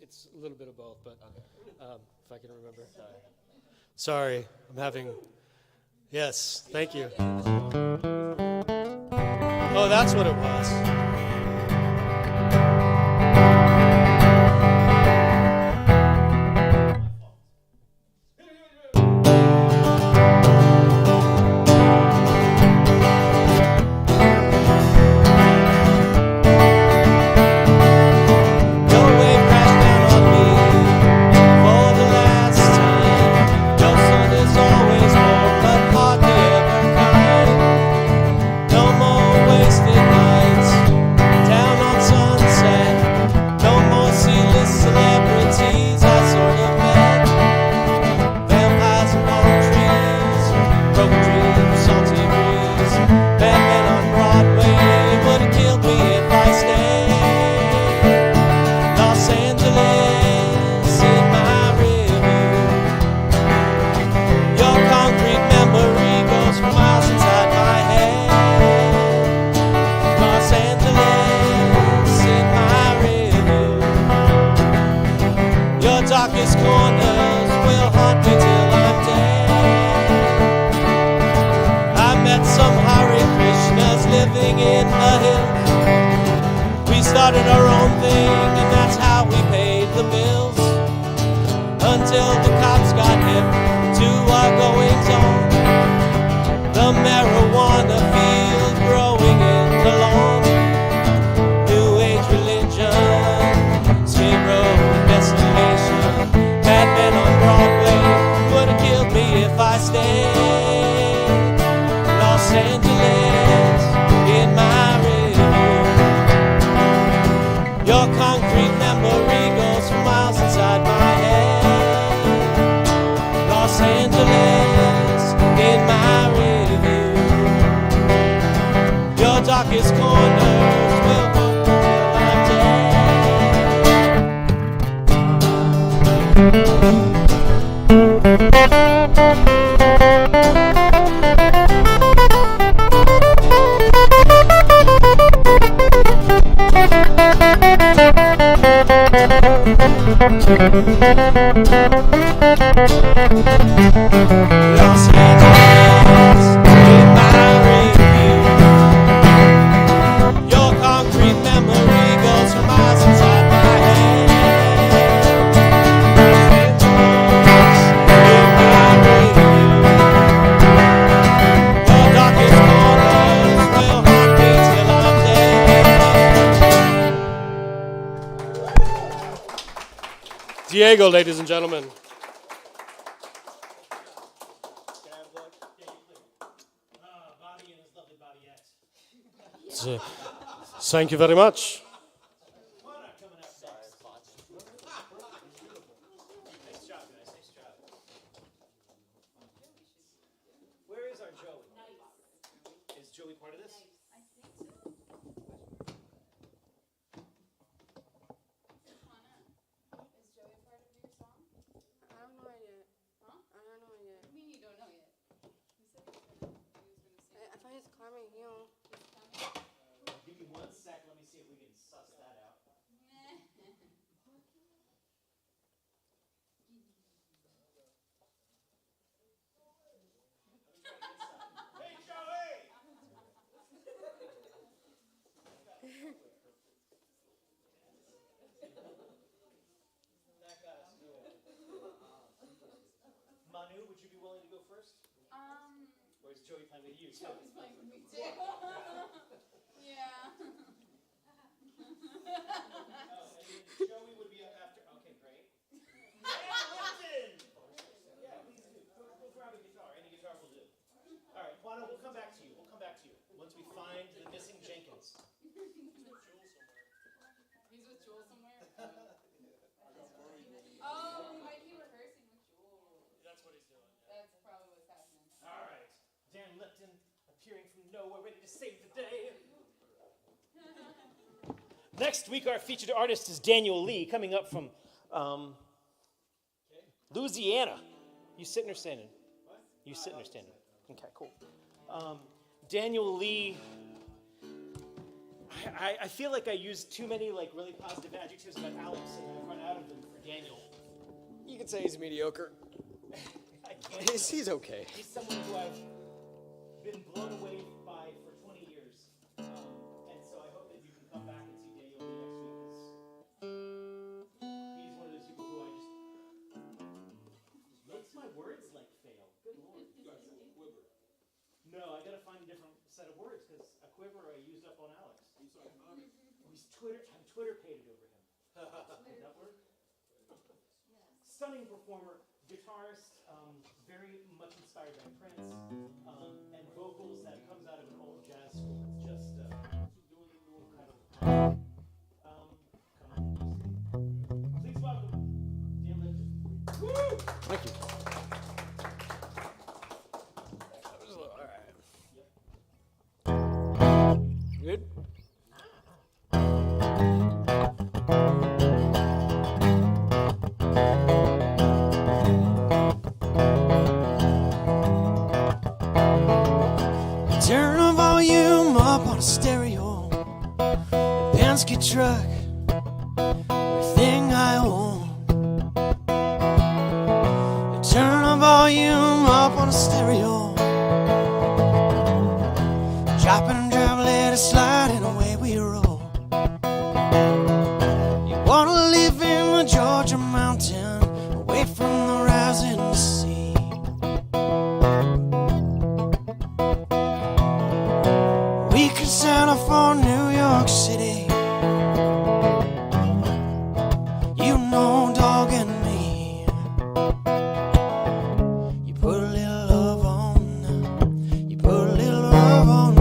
It's a little bit of both, but if I can remember. Sorry, I'm having. Yes, thank you. Oh, that's what it was. Darkest corners will haunt me till I'm dead. I met some Hare Krishnas living in the hills. We started our own thing and that's how we paid the bills. Until the cops got hip to our goings on. The marijuana field growing in the lawn. New age religion, skid row desolation. Bad men on Broadway would have killed me if I stayed. Los Angeles in my review. Your concrete memory goes for miles inside my head. Los Angeles in my review. Your darkest corners will haunt me till I'm dead. Los Angeles in my review. Your concrete memory goes for miles inside my head. In my review. Your darkest corners will haunt me till I'm dead. Diego, ladies and gentlemen. Thank you very much. Nice job, guys. Nice job. Where is our Joey? Is Joey part of this? I think so. Is Joey part of your song? I don't know yet. Huh? I don't know yet. What do you mean you don't know yet? He said he was gonna sing. I thought he's coming, you know. Give me 1 sec. Let me see if we can suss that out. Hey, Joey! That got us going. Manu, would you be willing to go first? Or is Joey playing with you? Joey's playing with me too. Yeah. Joey would be up after. Okay, great. Listen! Yeah, please do. Go grab a guitar. Any guitar will do. All right, Quano, we'll come back to you. We'll come back to you once we find the missing Jenkins. He's with Jewel somewhere? Oh, he might be rehearsing with Jewel. That's what he's doing. That's probably what's happening. All right. Dan, appearing from nowhere, ready to save the day. Next week, our featured artist is Daniel Lee, coming up from Louisiana. You sitting or standing? You sitting or standing? Okay, cool. Daniel Lee. I feel like I used too many like really positive adjectives about Alex, and I've run out of them for Daniel. You could say he's mediocre. I can't. He's okay. He's someone who I've been blown away by for 20 years. And so I hope that you can come back and see Daniel Lee next week. He's one of those people who I just makes my words like fail. Good Lord. No, I gotta find a different set of words because a quiver I used up on Alex. I'm Twitter-pated over him. Does that work? Stunning performer, guitarist, very much inspired by Prince, and vocals that comes out of an old jazz school. It's just kind of come on. Please welcome Dan Lipton. Woo! Thank you. Good? Turn the volume up on a stereo, a Penske truck, everything I own. Turn the volume up on a stereo, dropping and driving, let it slide, and away we roll. You wanna live in the Georgia mountain, away from the rising sea. We could settle for New York City. You know, dog and me. You put a little love on. You put a little love on.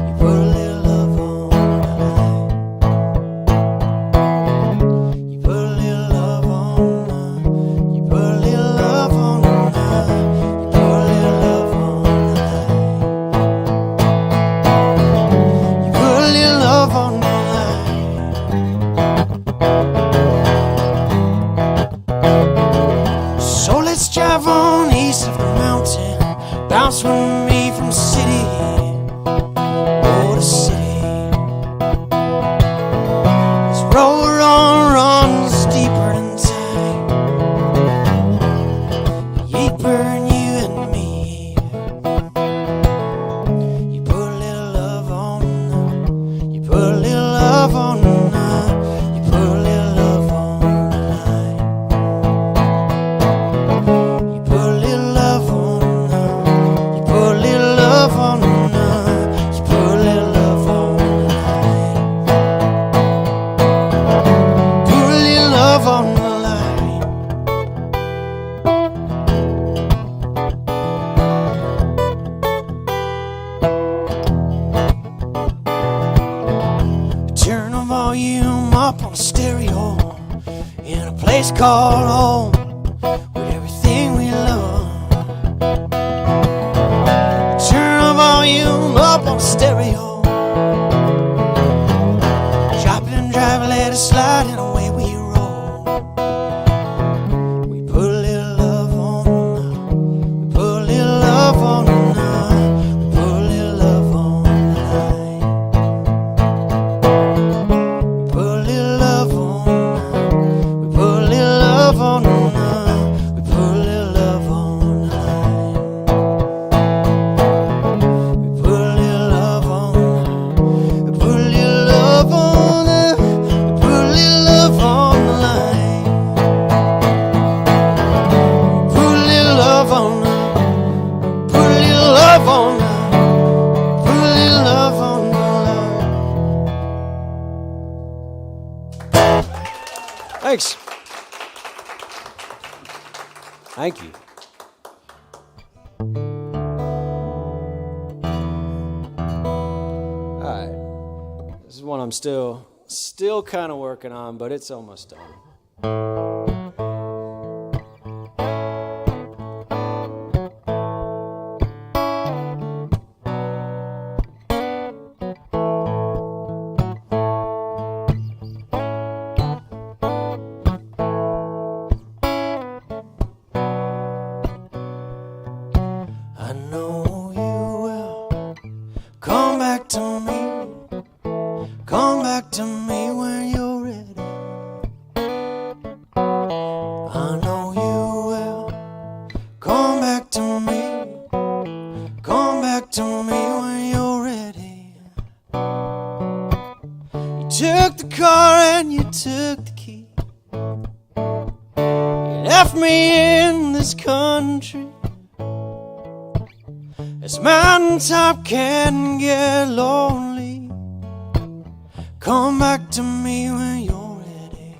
You put a little love on. You put a little love on. You put a little love on. You put a little love on. You put a little love on the line. So let's drive on east of the mountain, bounce with me from city to city. This road we're on runs deeper than time, deeper than you and me. You put a little love on. You put a little love on. You put a little love on the line. You put a little love on. You put a little love on. You put a little love on the line. Put a little love on the line. Turn the volume up on the stereo in a place called home with everything we love. Turn the volume up on the stereo, drop it and drive it, let it slide, and away we roll. We put a little love on. We put a little love on. We put a little love on the line. Put a little love on. We put a little love on. We put a little love on the line. We put a little love on. We put a little love on. We put a little love on the line. Put a little love on. Put a little love on. Put a little love on the line. Thanks. Thank you. All right. This is one I'm still kind of working on, but it's almost done. me when you're ready. I know you will. Come back to me. Come back to me when you're ready. You took the car and you took the key. You left me in this country. This mountaintop can get lonely. Come back to me when you're ready.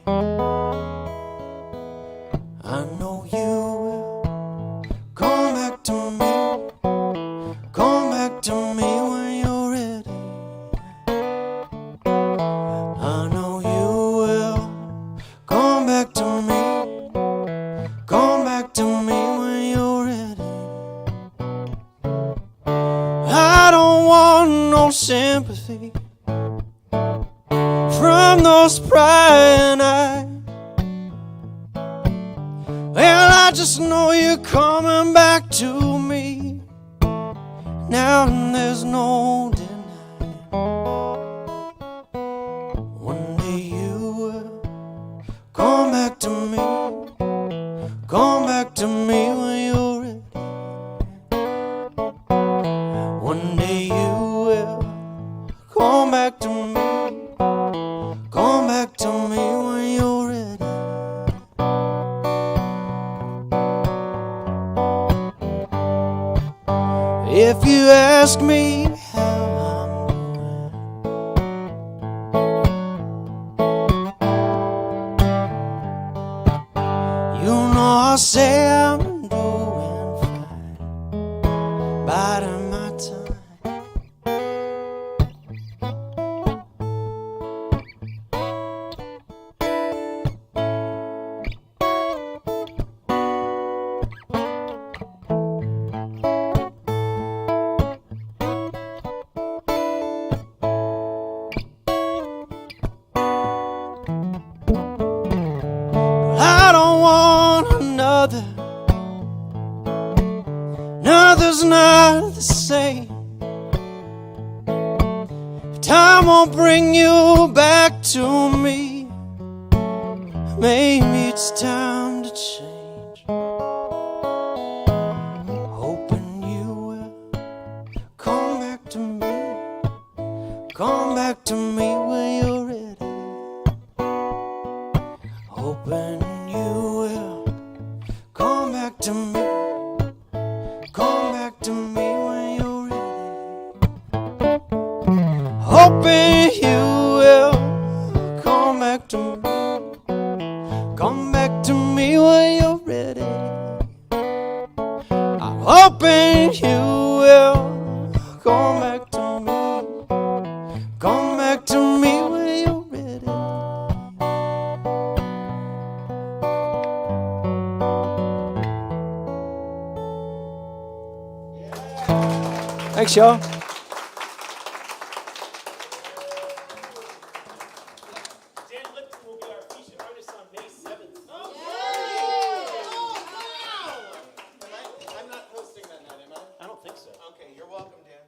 I know you will. Come back to me. Come back to me when you're ready. I know you will. Come back to me. Come back to me when you're ready. I don't want no sympathy from those prying eyes. Well, I just know you're coming back to me now, and there's no denying. One day you will come back to me. Come back to me when you're ready. One day you will come back to me. Come back to me when you're ready. If you ask me how I'm doing, you know I'll say I'm doing fine. Biding my time. I don't want another. Another's not the same. If time won't bring you back to me, maybe it's time to change. Hoping you will come back to me. Come back to me when you're ready. Hoping you will come back to me. Come back to me when you're ready. Hoping you will come back to me. Come back to me when you're ready. I'm hoping you will come back to me. Come back to me when you're ready. Thanks, y'all. Dan Lipton will be our featured artist on May 7th. I'm not hosting that night, am I? I don't think so. Okay, you're welcome, Dan.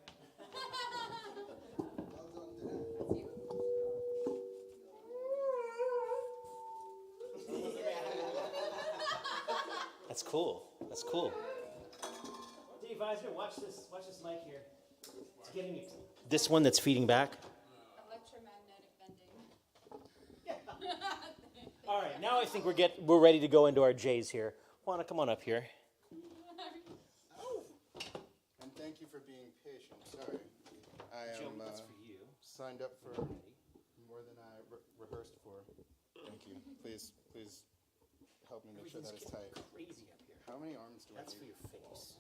That's cool. That's cool. Dave Eisner, watch this mic here. It's getting me. This one that's feeding back. Electromagnetic bending. All right, now I think we're ready to go into our J's here. Juana, come on up here. And thank you for being patient. Sorry. I am that's for you. signed up for more than I rehearsed for. Thank you. Please help me make sure that it's tight. Crazy up here. How many arms do That's I for need? your face.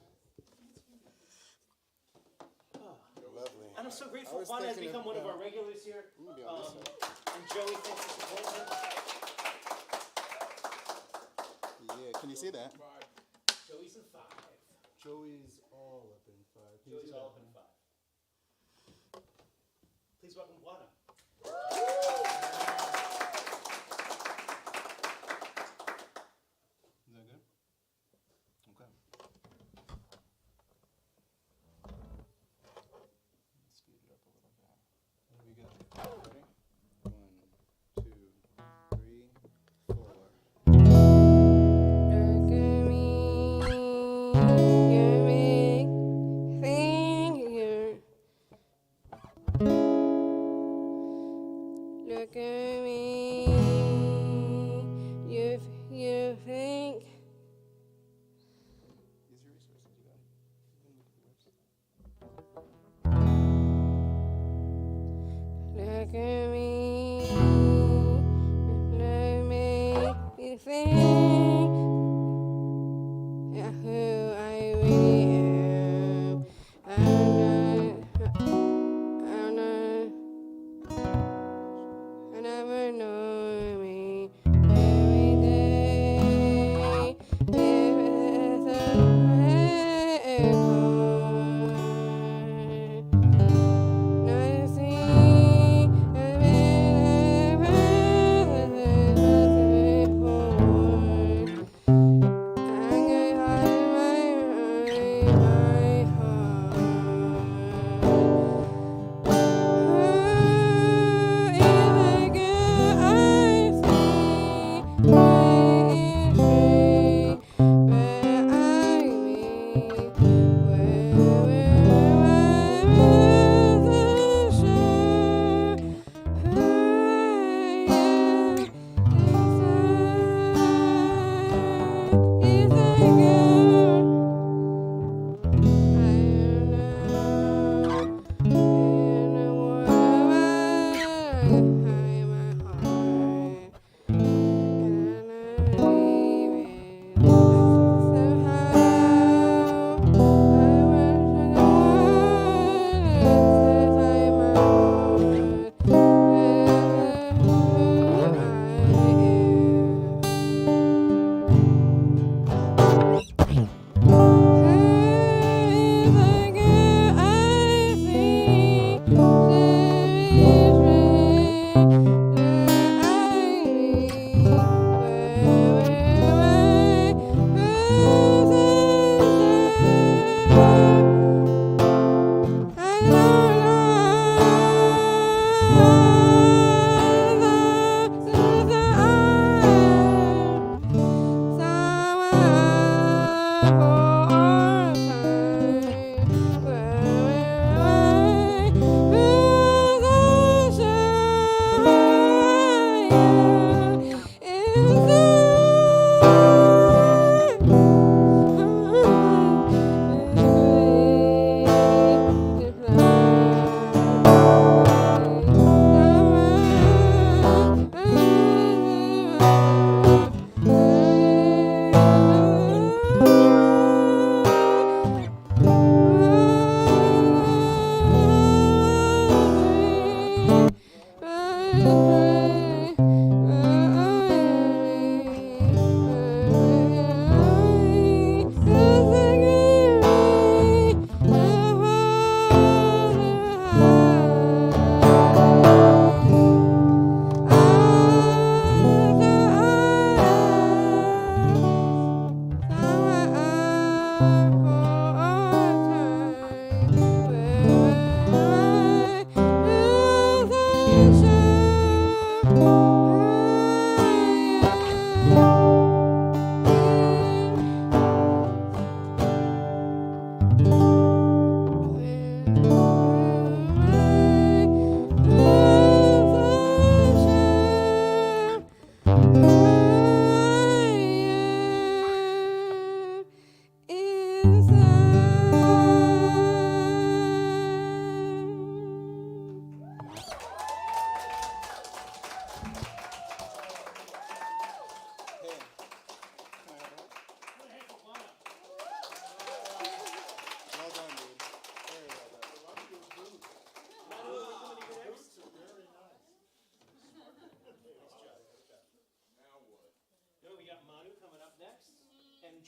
Lovely. And I'm so grateful I was Juana has thinking become one of our about- regulars here. I'm gonna be on this side. And Joey, thanks for supporting him. Yeah, can you see that? Joey's in 5. Joey's all up in 5. Can you Joey's see all that? up in 5. Please welcome Juana. Is that good? Okay. Let's speed it up a little bit. There we go. Ready? 1, You think look at me, let me think who I really am. I never know me every day. It's a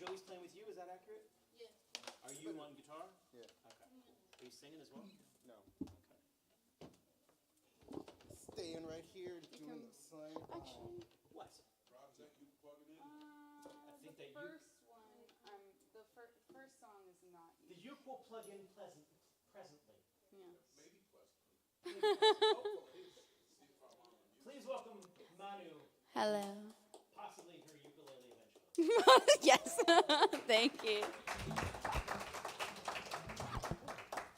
Joey's playing with you, is that accurate? Yeah. Are you on guitar? Yeah. Okay, cool. Are you singing as well? No. Okay. Staying right here doing the same. Actually, what? I think that one, the first song is not. The uke will plug in presently. Yeah. Maybe pleasantly. Please welcome Manu. Hello. Possibly her ukulele eventually. Yes. Thank you.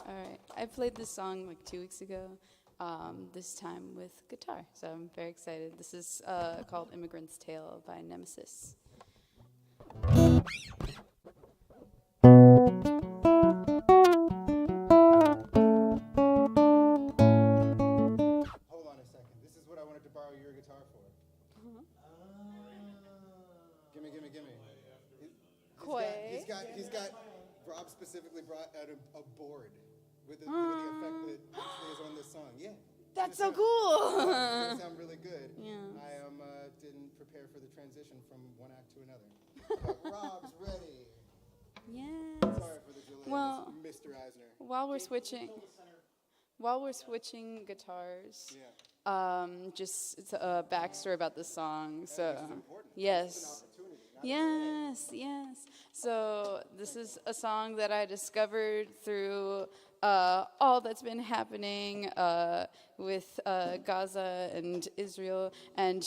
All right. I played this song like 2 weeks ago. this time with guitar. So I'm very excited. This is called Immigrant's Tale by Nemesis. Hold on a second. This is what I wanted to borrow your guitar for. Gimme. He's got. Rob specifically brought out a board with the effect that actually is on this song. Yeah. That's so cool. It's gonna sound really good. Yeah. I didn't prepare for the transition from one act to another. But Rob's ready. Yes. Sorry for the delay, Well, Mr. Eisner. while we're switching guitars, just a backstory about the song. So, yes. Yes. So this is a song that I discovered through all that's been happening with Gaza and Israel. And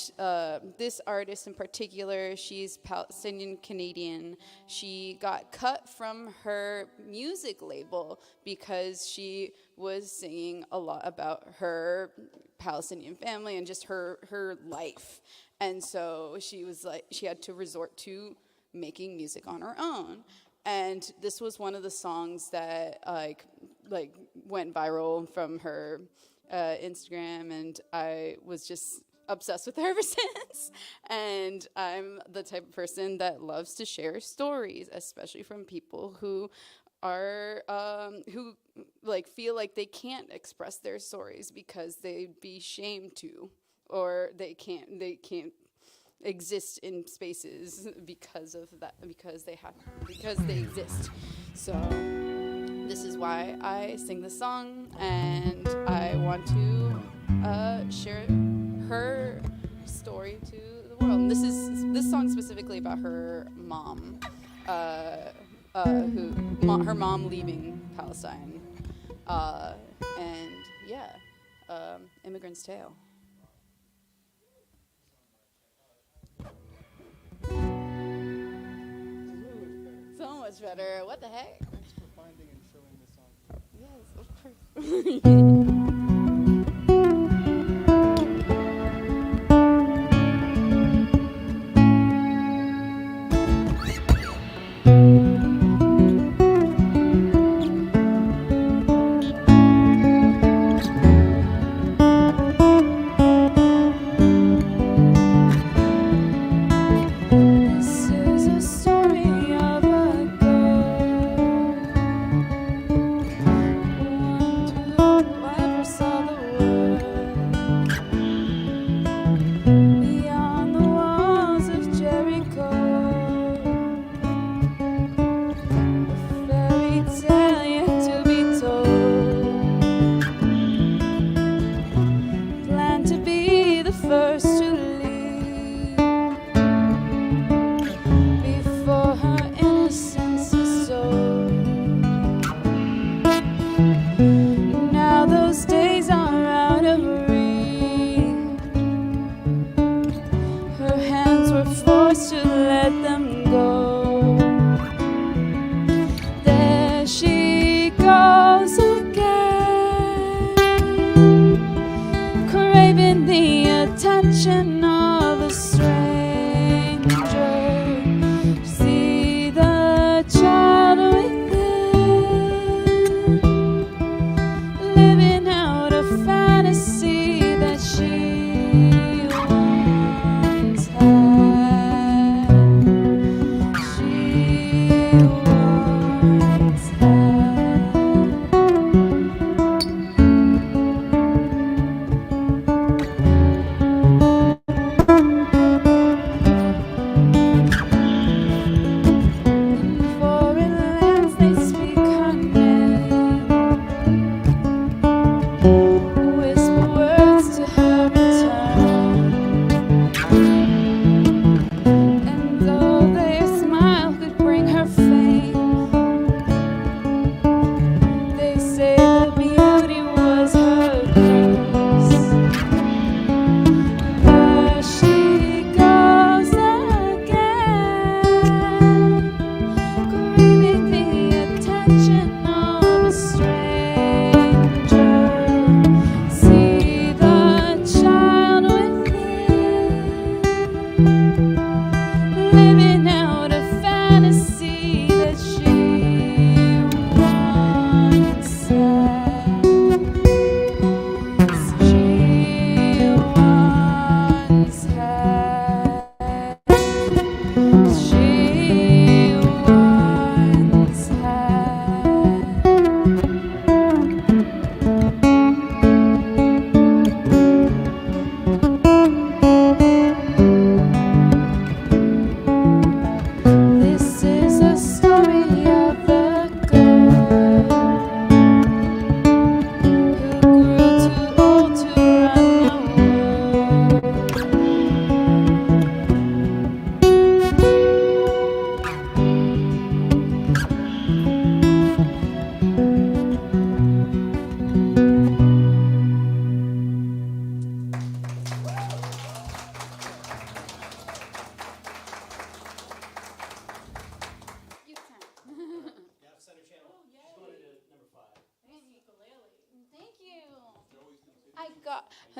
this artist in particular, she's Palestinian Canadian. She got cut from her music label because she was singing a lot about her Palestinian family and just her life. And so she had to resort to making music on her own. And this was one of the songs that like went viral from her Instagram, and I was just obsessed with her ever since. And I'm the type of person that loves to share stories, especially from people who are who like feel like they can't express their stories because they'd be shamed to, or they can't exist in spaces because of that, because they exist. So this is why I sing this song, and I want to share her story to the world. And this song specifically about her mom, her mom leaving Palestine, and Immigrant's Tale. So much better. What the heck? Thanks for finding and showing this song. Yes, of course. Why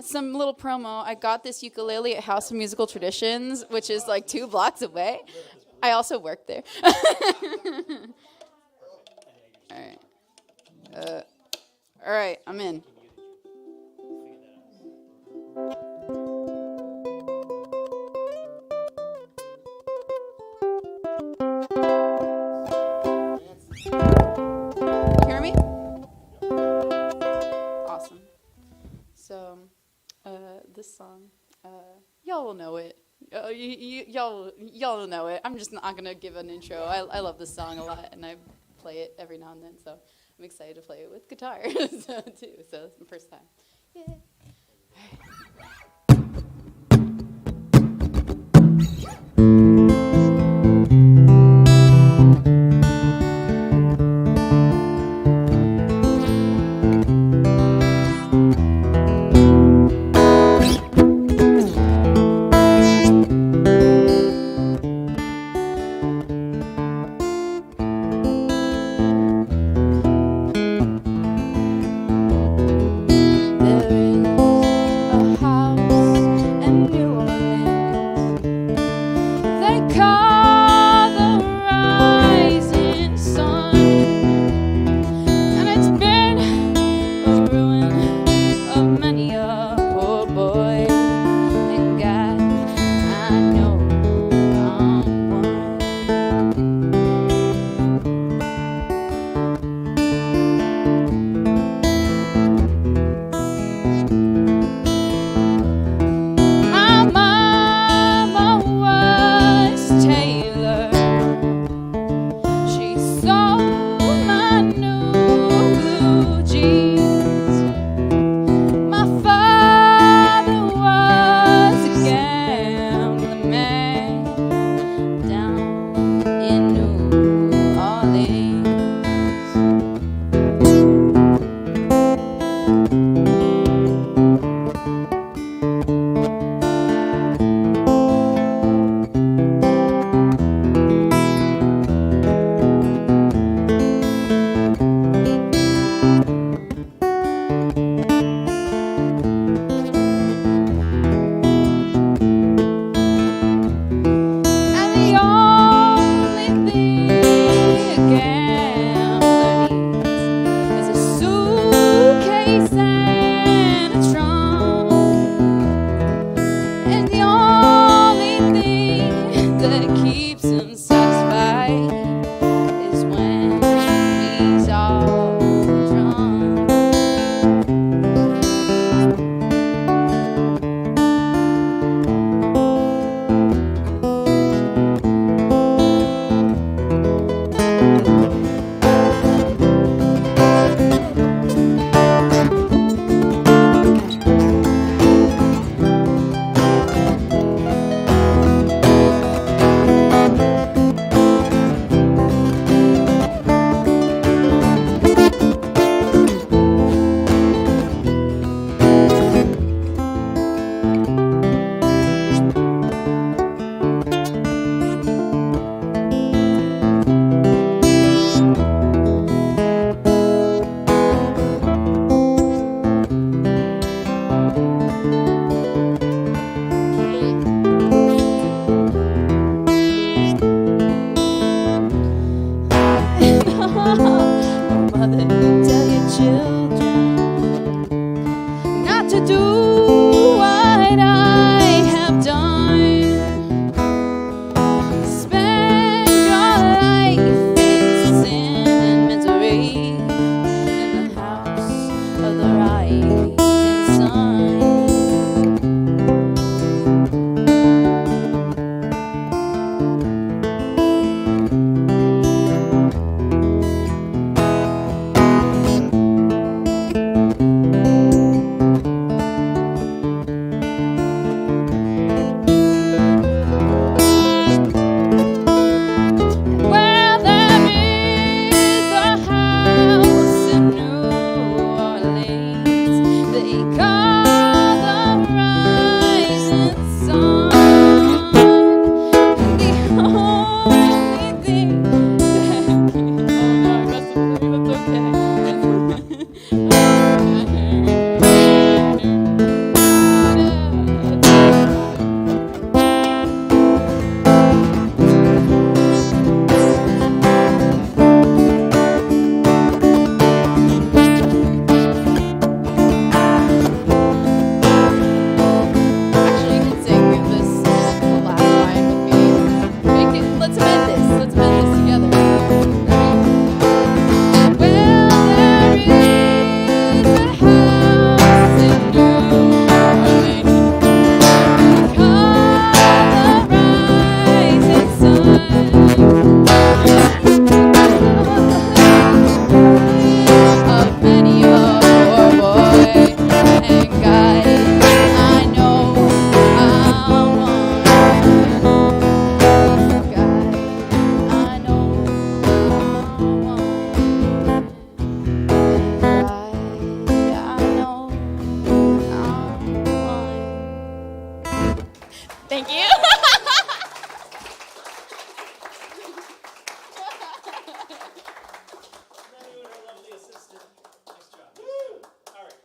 some little promo. I got this ukulele at House of Musical Traditions, which is like 2 blocks away. I also work there. All right, I'm in. You hear me? Awesome. So, this song, y'all will know it. Y'all will know it. I'm just not gonna give an intro. I love this song a lot, and I play it every now and then. So I'm excited to play it with guitar too. So it's my first time. Yeah. Thank you.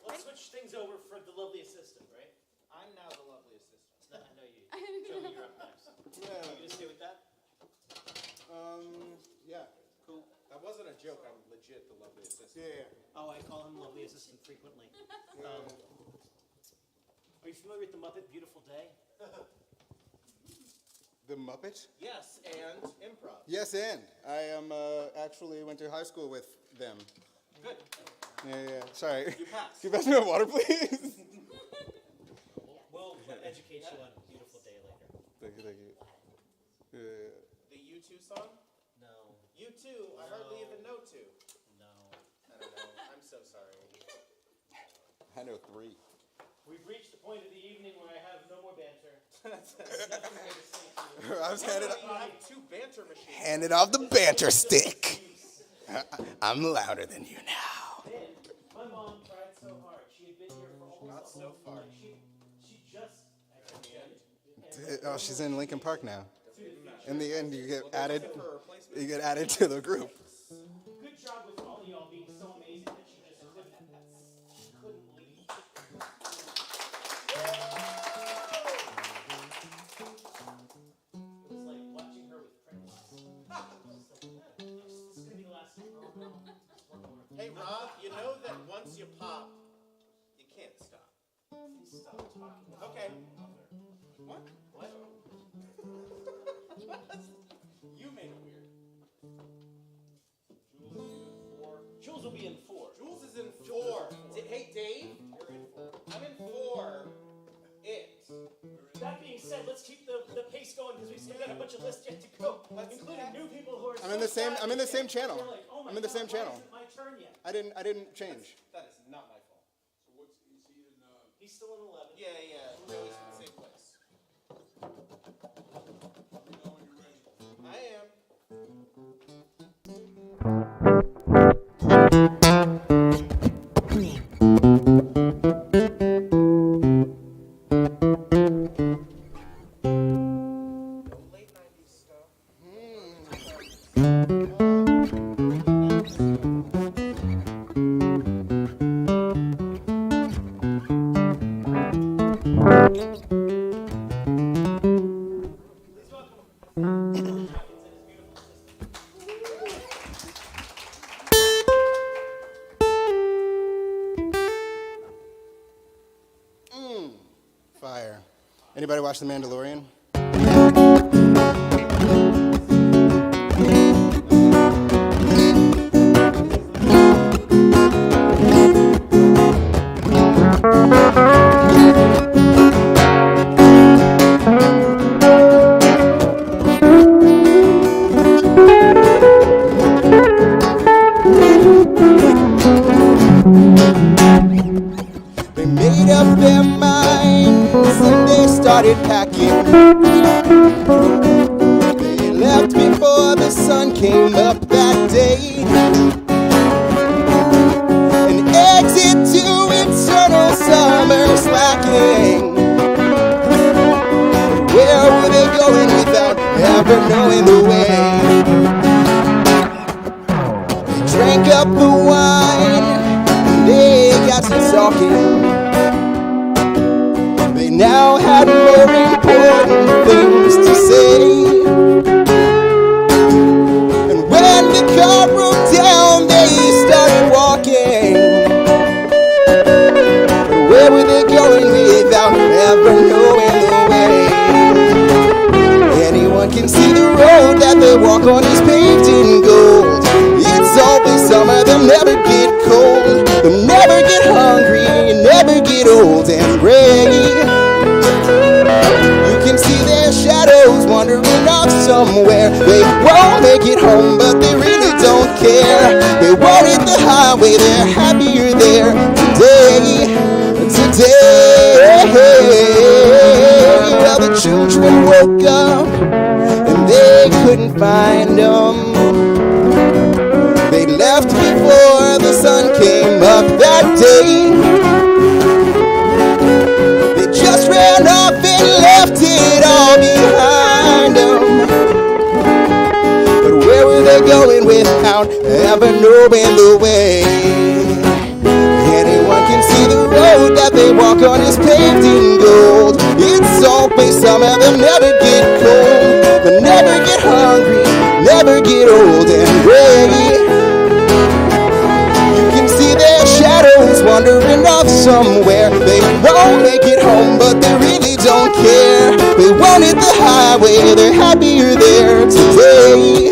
Let's switch things over for the lovely assistant, right? I'm now the lovely assistant. I know you. Joey, you're up next. You gonna stay with that? Yeah, cool. That wasn't a joke. I'm legit the lovely assistant. Yeah. Oh, I call him lovely assistant frequently. Are you familiar with the Muppet Beautiful Day? The Muppet? Yes, and improv. Yes, and I actually went to high school with them. Good. Yeah. Sorry. You passed. Can you pass me a water, please? We'll educate you on Beautiful Day later. Thank you. Yeah. The U2 song? No. U2, I hardly even know two. No. I don't know. I'm so sorry. I know 3. We've reached the point of the evening where I have no more banter. Nothing more to say to you. I was handed You have 2 banter machines. handed off the banter stick. I'm louder than you now. My mom tried so hard. She had been here for almost so far. She just Oh, she's in Lincoln Park now. In the end, you get added. You get added to the group. Good job with all of y'all being so amazing that she just couldn't leave. It was like watching her with Prince. This is gonna be the last one. Oh, no. Just one more. Hey, Rob, you know that once you pop, you can't stop. Please stop talking. Okay. What? What? You made it weird. Jules will be in 4. Jules is in 4. Hey, Dave. You're in 4. I'm in 4. That being said, let's keep the pace going because we still got a bunch of lists yet to go, including new people who are. I'm in the same channel. They're like, oh my I'm in the same God, why channel. isn't my turn yet? I didn't change. That is not my fault. So what's is he in? He's still in 11. Yeah. Joey's in the same place. I am. Late 90s stuff. Fire. Anybody watch The Mandalorian? They made up their minds and they started packing. They left before the sun came up that day. An exit to eternal summer slacking. Where were they going without ever knowing the way? They drank up the wine and they got to talking. They now had more important things to say. And when the car broke down, they started walking. But where were they going without ever knowing the way? Anyone can see the road that they walk on is paved in gold. It's always summer, they'll never get cold. They'll never get hungry, never get old and gray. You can see their shadows wandering off somewhere. They won't make it home, but they really don't care. They wanted the highway, they're happier there today. Well, the children woke up and they couldn't find them. They left before the sun came up that day. They just ran off and left it all without ever knowing the way. Anyone can see the road that they walk on is paved in gold. It's always summer, they'll never get cold. They'll never get hungry, never get old and gray. You can see their shadows wandering off somewhere. They won't make it home, but they really don't care. They wanted the highway, they're happier there today.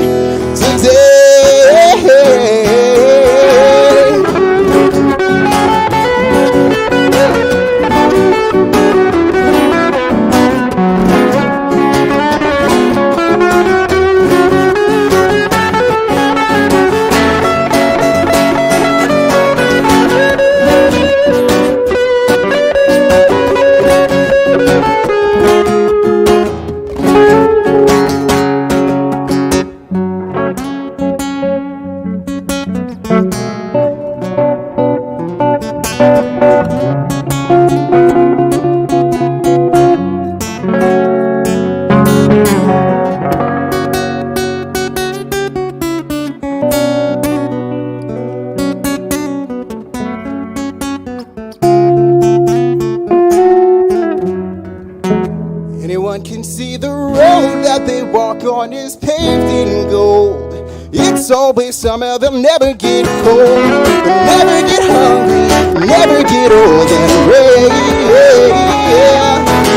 Anyone can see the road that they walk on is paved in gold. It's always summer, they'll never get cold. They'll never get hungry, never get old and gray.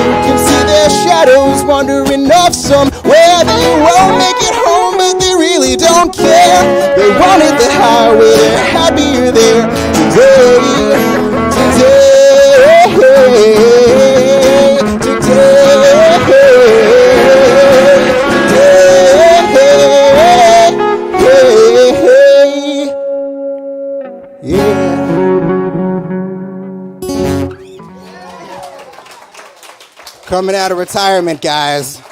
You can see their shadows wandering off somewhere. They won't make it home, but they really don't care. They wanted the highway, they're happier there today. Coming out of retirement, guys. You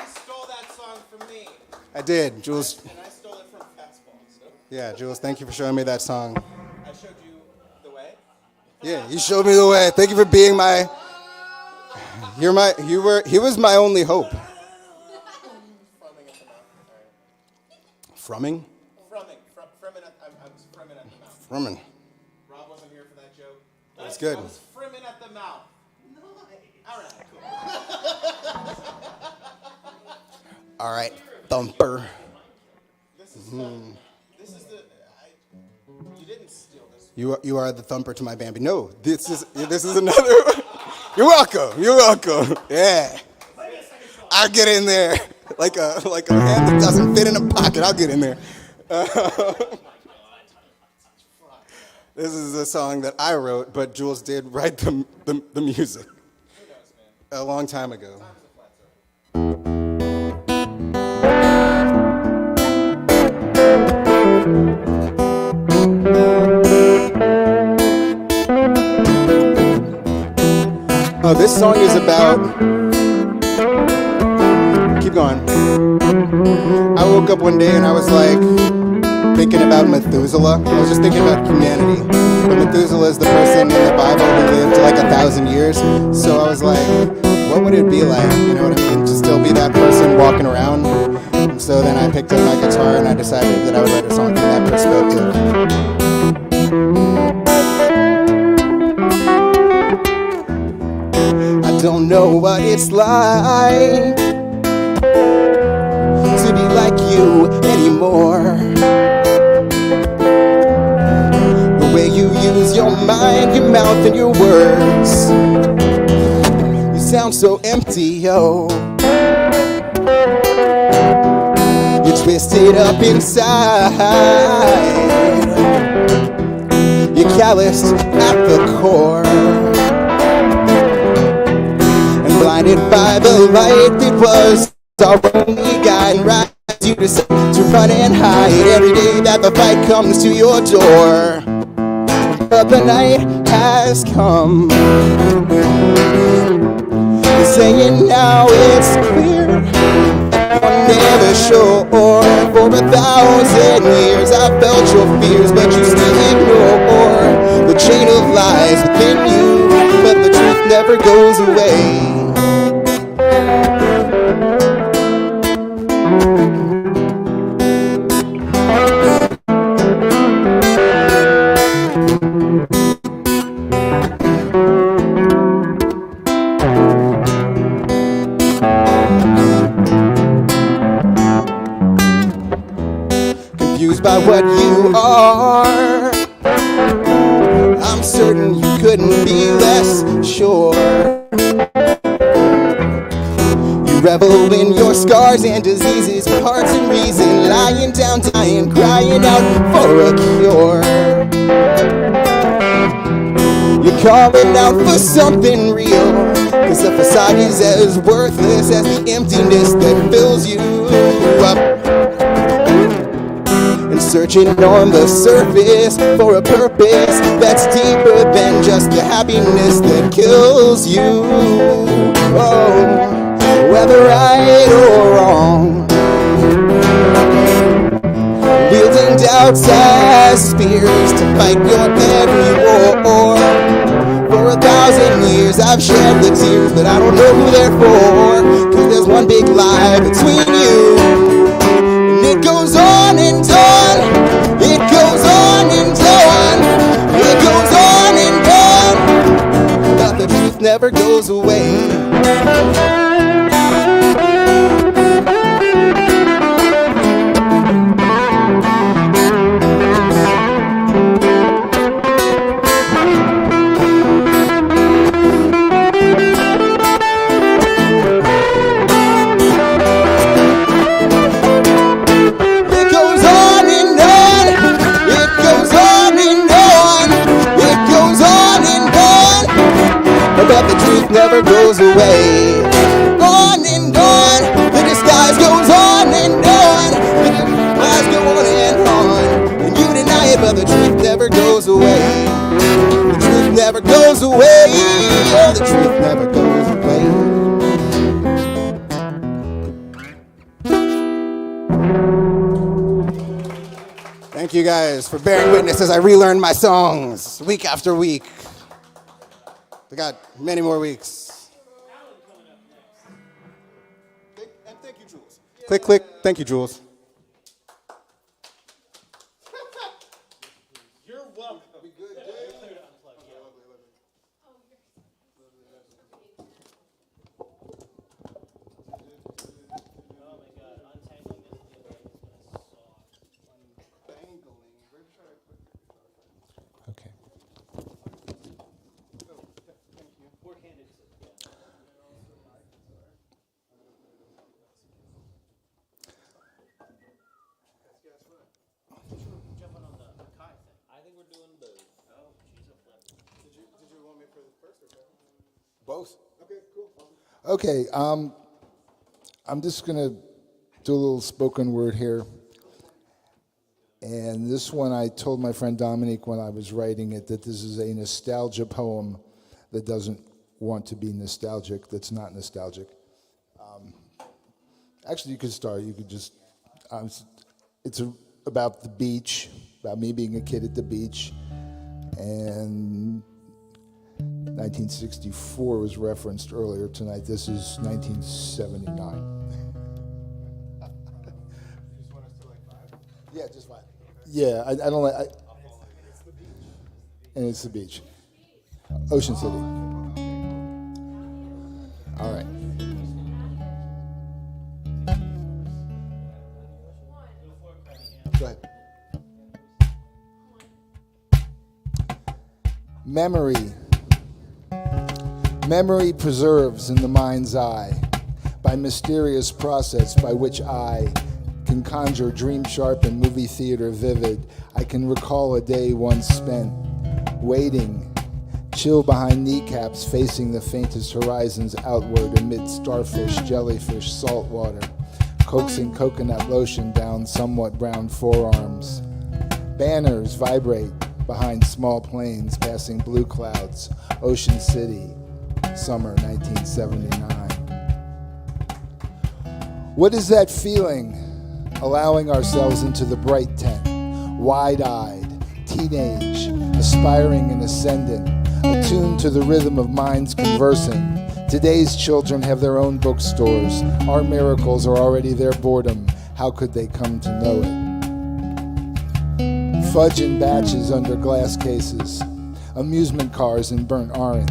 stole that song from me. I did, Jules. And I stole it from Fastball. So. Yeah, Jules, thank you for showing me that song. I showed you the way. Yeah, you showed me the way. Thank you for being my. He was my only hope. Frumming? Frumming at the mouth. Frumming. Rob wasn't here for that joke. That's good. I was frimming at the mouth. All right, cool. All right, thumper. This is the. You didn't steal this. You are the thumper to my Bambi. No, this is another. You're welcome. You're welcome. Yeah. I'll get in there like a hand that doesn't fit in a pocket. I'll get in there. This is a song that I wrote, but Jules did write the music a long time ago. Oh, this song is about. Keep going. I woke up one day and I was like thinking about Methuselah. I was just thinking about humanity. But Methuselah is the person in the Bible who lived like 1,000 years. So I was like, what would it be like? You know what I mean? To still be that person walking around. And so then I picked up my guitar and I decided that I would write a song from that perspective. I don't know what it's like to be like you anymore. The way you use your mind, your mouth, and your words, you sound so empty, oh. You're twisted up inside, you're calloused at the core, and blinded by the light that was our only guide, and rides you to run and hide every day that the fight comes to your door. But the night has come, you're saying now it's clear. I'm never sure. For 1,000 years I felt your fears, but you still ignore the chain of lies within you. But the truth never goes away. by what you are. I'm certain you couldn't be less sure. You revel in your scars and diseases, parts and reason, lying down, dying, crying out for a cure. You're calling out for something real, 'cause the facade is as worthless as the emptiness that fills you up. And searching on the surface for a purpose that's deeper than just the happiness that kills you. Oh, whether right or wrong, wielding doubts as spears to fight your every war. For 1,000 years I've shed the tears, but I don't know who they're for, 'cause there's one big lie between you. And it goes on and on, it goes on and on, it goes on and on, but the truth never goes away. But the truth never goes away. On and on, the disguise goes on and on, the disguise go on and on, and you deny it, but the truth never goes away. The truth never goes away. Oh, the truth never goes away. Thank you guys for bearing witness as I relearn my songs week after week. I got many more weeks. And thank you, Jules. Click, click. Thank you, Jules. You're welcome. We good, Okay. Both? Okay, cool. Okay, I'm just going to do a little spoken word here. And this one, I told my friend Dominique when I was writing it that this is a nostalgia poem that doesn't want to be nostalgic, that's not nostalgic. Actually, you could start. You could just, it's about the beach, about me being a kid at the beach. And 1964 was referenced earlier tonight. This is 1979. Yeah, just fine. Yeah, I don't like. And it's the beach. Ocean City. All right. Go ahead. Memory preserves in the mind's eye by mysterious process by which I can conjure dream sharp and movie theater vivid. I can recall a day once spent waiting, chill behind kneecaps facing the faintest horizons outward amid starfish, jellyfish, salt water, coaxing coconut lotion down somewhat brown forearms. Banners vibrate behind small planes passing blue clouds, Ocean City, summer 1979. What is that feeling? Allowing ourselves into the bright tent, wide-eyed, teenage, aspiring and ascendant, attuned to the rhythm of minds conversing. Today's children have their own bookstores. Our miracles are already their boredom. How could they come to know it? Fudge in batches under glass cases, amusement cars in burnt orange,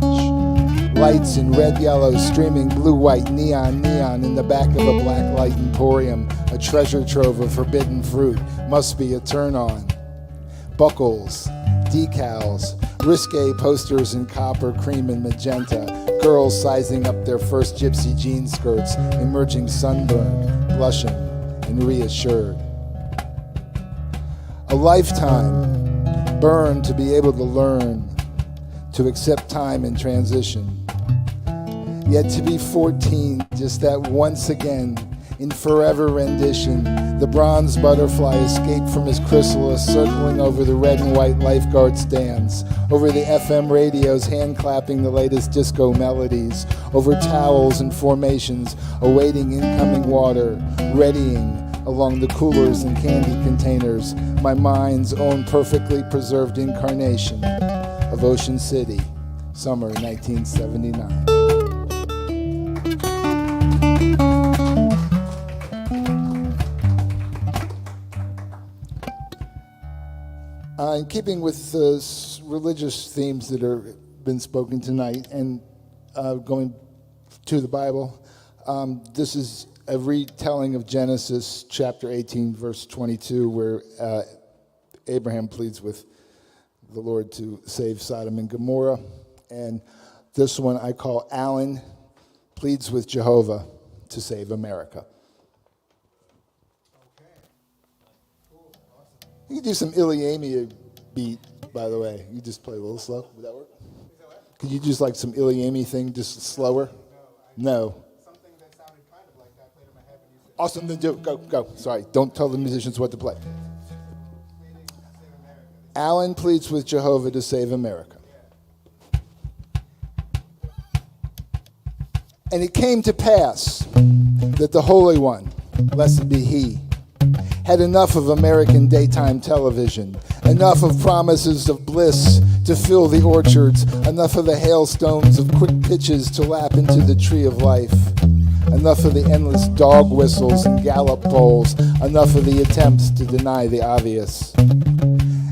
Lights in red, yellow, streaming blue, white, neon in the back of a black light emporium. A treasure trove of forbidden fruit must be a turn on. Buckles, decals, risque posters in copper, cream, and magenta. Girls sizing up their first gypsy jean skirts, emerging sunburned, blushing, and reassured. A lifetime burned to be able to learn, to accept time and transition. Yet to be 14, just that once again, in forever rendition, the bronze butterfly escaped from his chrysalis, circling over the red and white lifeguard stands, over the FM radios, hand clapping the latest disco melodies, over towels and formations, awaiting incoming water, readying along the coolers and candy containers, my mind's own perfectly preserved incarnation of Ocean City, summer 1979. In keeping with the religious themes that are been spoken tonight and going to the Bible, this is a retelling of Genesis chapter 18, verse 22, where Abraham pleads with the Lord to save Sodom and Gomorrah. And this one I call Alan pleads with Jehovah to save America. You can do some Iliamia beat, by the way. You just play a little slow. Would that work? Could you just like some Iliamia thing, just slower? No. Something that sounded kind of like that played in my head when you said. Awesome, then do it. Go. Sorry, don't tell the musicians what to play. Alan pleads with Jehovah to save America. And it came to pass that the Holy One, blessed be He, had enough of American daytime television, enough of promises of bliss to fill the orchards, enough of the hailstones of quick pitches to lap into the tree of life, enough of the endless dog whistles and gallop poles, enough of the attempts to deny the obvious.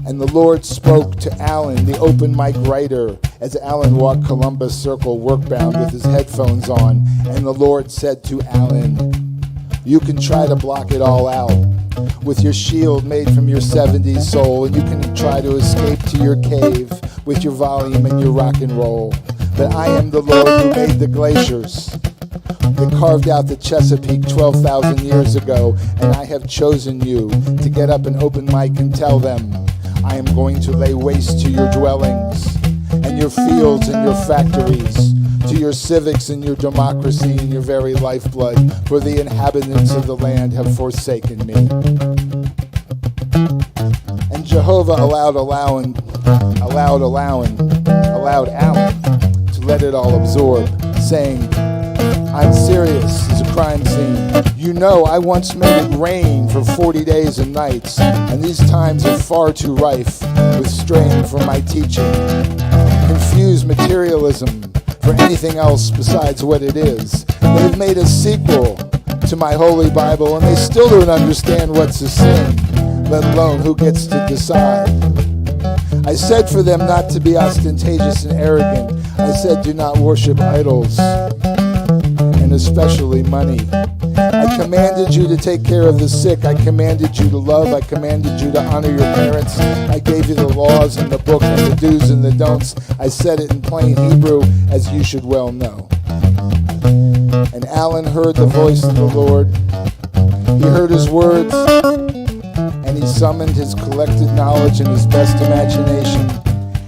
And the Lord spoke to Alan, the open mic writer, as Alan walked Columbus Circle workbound with his headphones on. And the Lord said to Alan, you can try to block it all out with your shield made from your 70s soul, and you can try to escape to your cave with your volume and your rock and roll. But I am the Lord who made the glaciers, that carved out the Chesapeake 12,000 years ago, and I have chosen you to get up an open mic and tell them, I am going to lay waste to your dwellings, and your fields and your factories, to your civics and your democracy and your very lifeblood, for the inhabitants of the land have forsaken me. And Jehovah allowed Alan to let it all absorb, saying, I'm serious, it's a crime scene. You know, I once made it rain for 40 days and nights, and these times are far too rife with strain from my teaching. Confuse materialism for anything else besides what it is. They've made a sequel to my holy Bible, and they still don't understand what's a sin, let alone who gets to decide. I said for them not to be ostentatious and arrogant. I said do not worship idols, and especially money. I commanded you to take care of the sick. I commanded you to love. I commanded you to honor your parents. I gave you the laws and the book and the do's and the don'ts. I said it in plain Hebrew, as you should well know. And Alan heard the voice of the Lord. He heard his words, and he summoned his collected knowledge and his best imagination.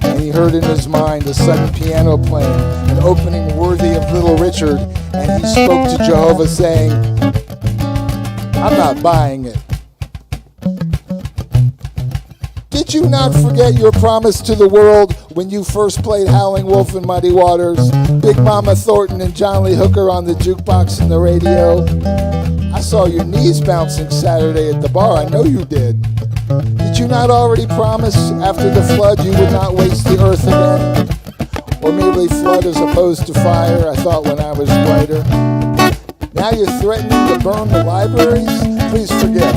And he heard in his mind a sudden piano playing, an opening worthy of Little Richard, and he spoke to Jehovah saying, I'm not buying it. Did you not forget your promise to the world when you first played Howling Wolf and Muddy Waters, Big Mama Thornton and John Lee Hooker on the jukebox and the radio? I saw your knees bouncing Saturday at the bar, I know you did. Did you not already promise after the flood you would not waste the earth again? Or merely flood as opposed to fire, I thought when I was brighter. Now you're threatening to burn the libraries? Please forgive.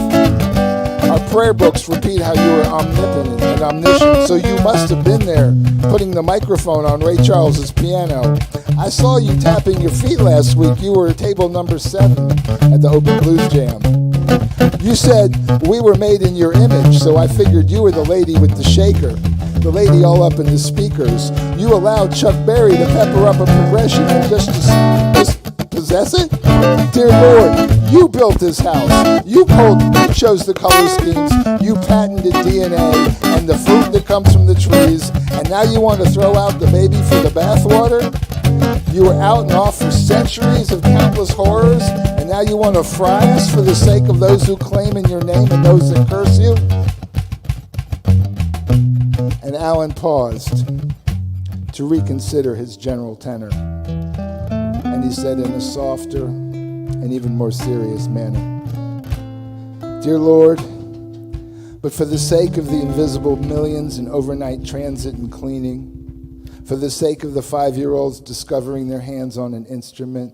Our prayer books repeat how you are omnipotent and omniscient, so you must have been there, putting the microphone on Ray Charles's piano. I saw you tapping your feet last week. You were table number 7 at the Open Blues Jam. You said we were made in your image, so I figured you were the lady with the shaker, the lady all up in the speakers. You allowed Chuck Berry to pepper up a progression and just possess it? Dear Lord, you built this house. You chose the color schemes. You patented DNA and the fruit that comes from the trees. And now you want to throw out the baby for the bathwater? You were out and off for centuries of countless horrors, and now you want to fry us for the sake of those who claim in your name and those that curse you? And Alan paused to reconsider his general tenor. And he said in a softer and even more serious manner, Dear Lord, but for the sake of the invisible millions in overnight transit and cleaning, for the sake of the 5-year-olds discovering their hands on an instrument,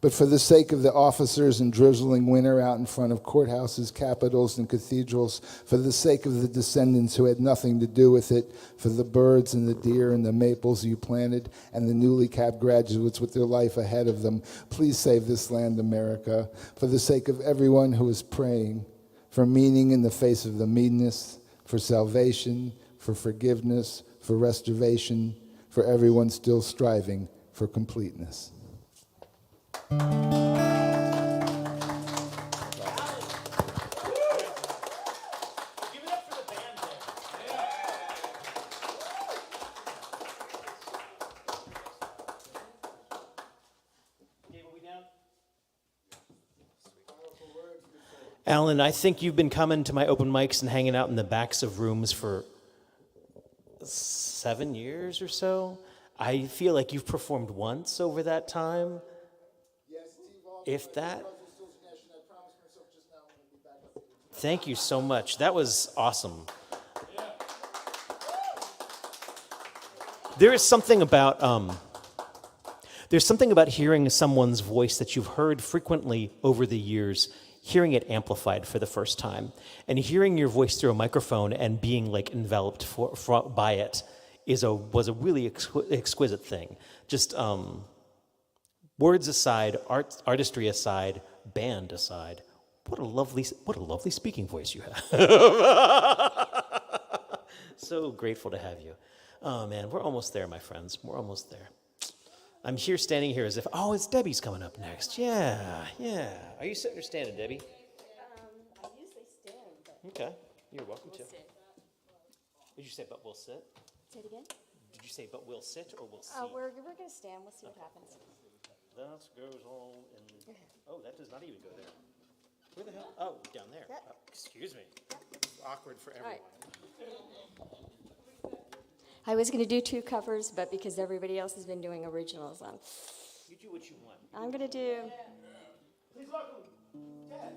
but for the sake of the officers in drizzling winter out in front of courthouses, capitals, and cathedrals, for the sake of the descendants who had nothing to do with it, for the birds and the deer and the maples you planted, and the newly capped graduates with their life ahead of them, please save this land, America, for the sake of everyone who is praying, for meaning in the face of the meanness, for salvation, for forgiveness, for restoration, for everyone still striving for completeness. Alan, I think you've been coming to my open mics and hanging out in the backs of rooms for 7 years or so. I feel like you've performed once over that time. If that. Thank you so much. That was awesome. There's something about hearing someone's voice that you've heard frequently over the years, hearing it amplified for the first time, and hearing your voice through a microphone and being like enveloped by it was a really exquisite thing. Just words aside, artistry aside, band aside, what a lovely speaking voice you have. So grateful to have you. Oh man, we're almost there, my friends. We're almost there. I'm standing here as if, it's Debbie's coming up next. Yeah. Are you sitting or standing, Debbie? I usually stand. But okay, you're welcome to. Sit. Did you say, but we'll sit? Say it again? Did you say, but we'll sit or we'll see? We're going to stand. We'll see what happens. That goes all in. Oh, that does not even go there. Where the hell? Oh, down there. Yep. Excuse me. It's awkward for everyone. I was going to do 2 covers, but because everybody else has been doing originals, You do what you want. I'm going to do. Please welcome Dad.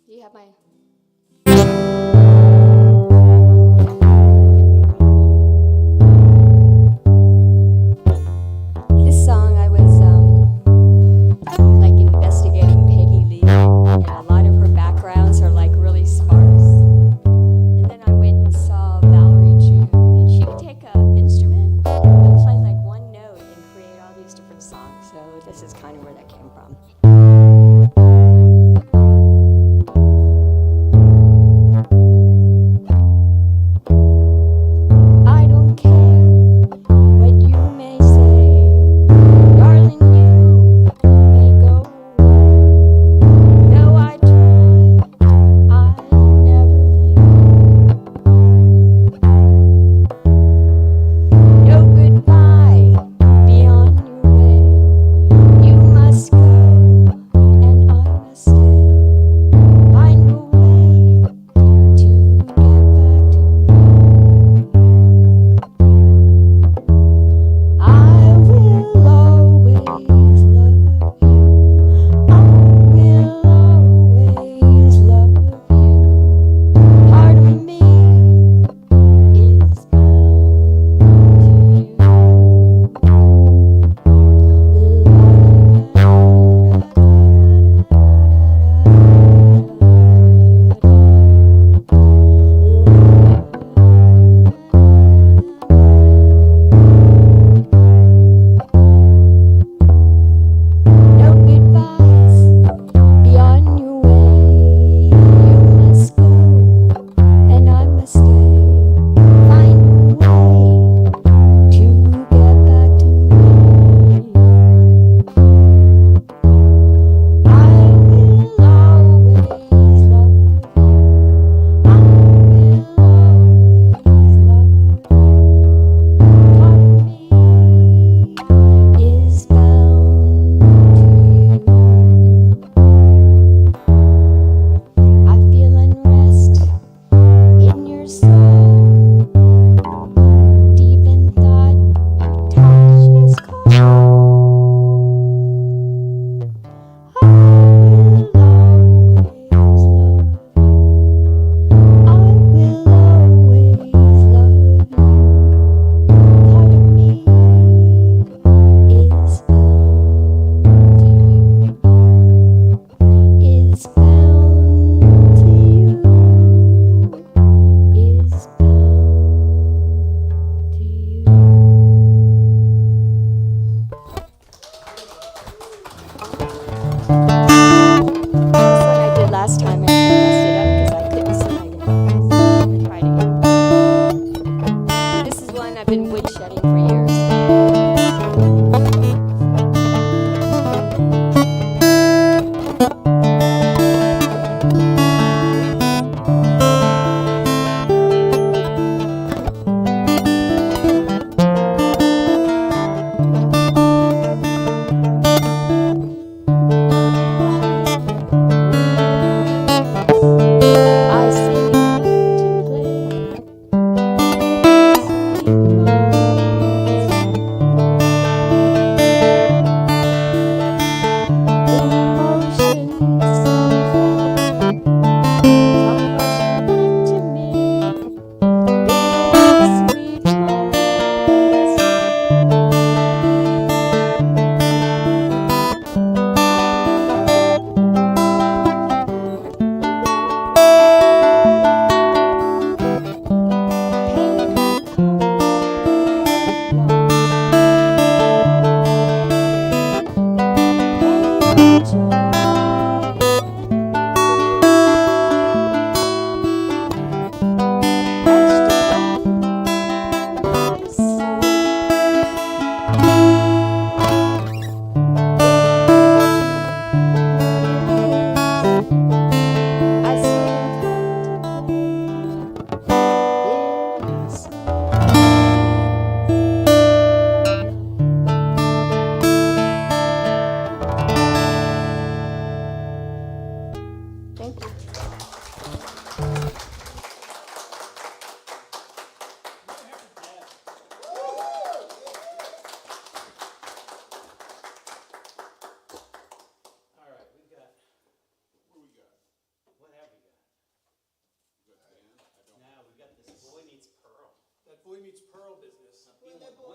You have my. This song I was like investigating Peggy Lee, and a lot of her backgrounds are like really sparse. And then I went and saw Valerie June, and she would take an instrument and play like one note and create all these different songs. So this is kind of where that came from.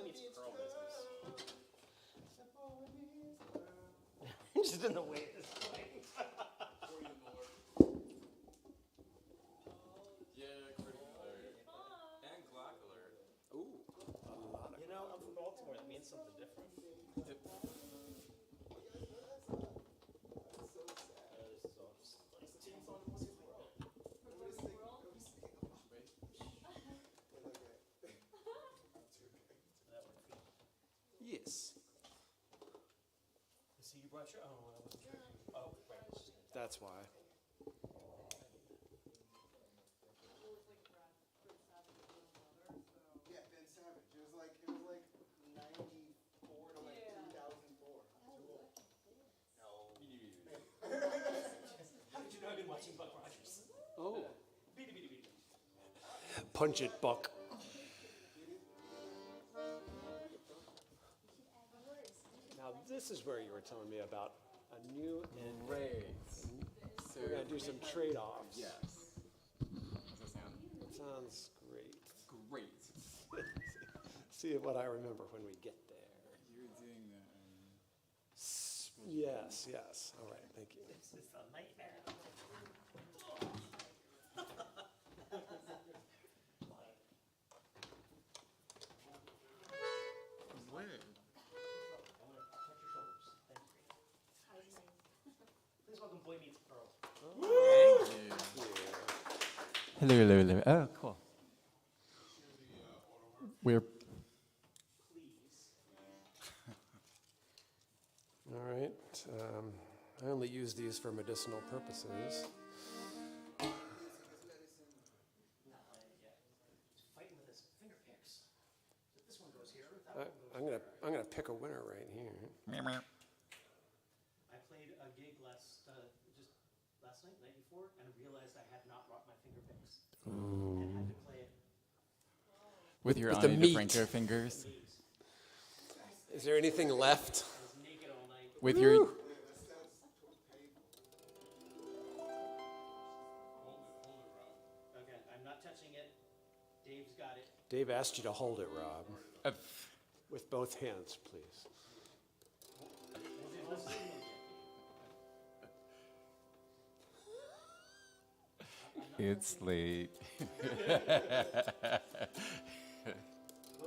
meets pearl business. Just in the way of this thing. You know, I'm from Baltimore. That means something different. Yes. See, you brought your own. I wasn't sure. Oh, right. That's why. Yeah, Ben Savage. It was like 94 to like 2004. No. How did you know I've been watching Buck Rogers? Oh. Beat it. Punch it, Buck. Now this is where you were telling me about a new and So we're gonna do some trade-offs. Yes. How's that sound? Sounds great. Great. See what I remember when we get there. You're doing the. Yes. All right, thank you. It's just a nightmare. Where? Please welcome Boy Meets Pearl. Thank you. Hello. Oh, cool. We're. All right. I only use these for medicinal purposes. Fighting with his finger picks. This one goes here. That one goes I'm gonna pick a winner right here. I played a gig just last night before, and realized I had not brought my finger picks. And had to play it. With your the Ani meat. DeFranco fingers. Is there anything left? I was naked all night. With your. Okay, I'm not touching it. Dave's got it. Dave asked you to hold it, Rob. With both hands, please. It's late. What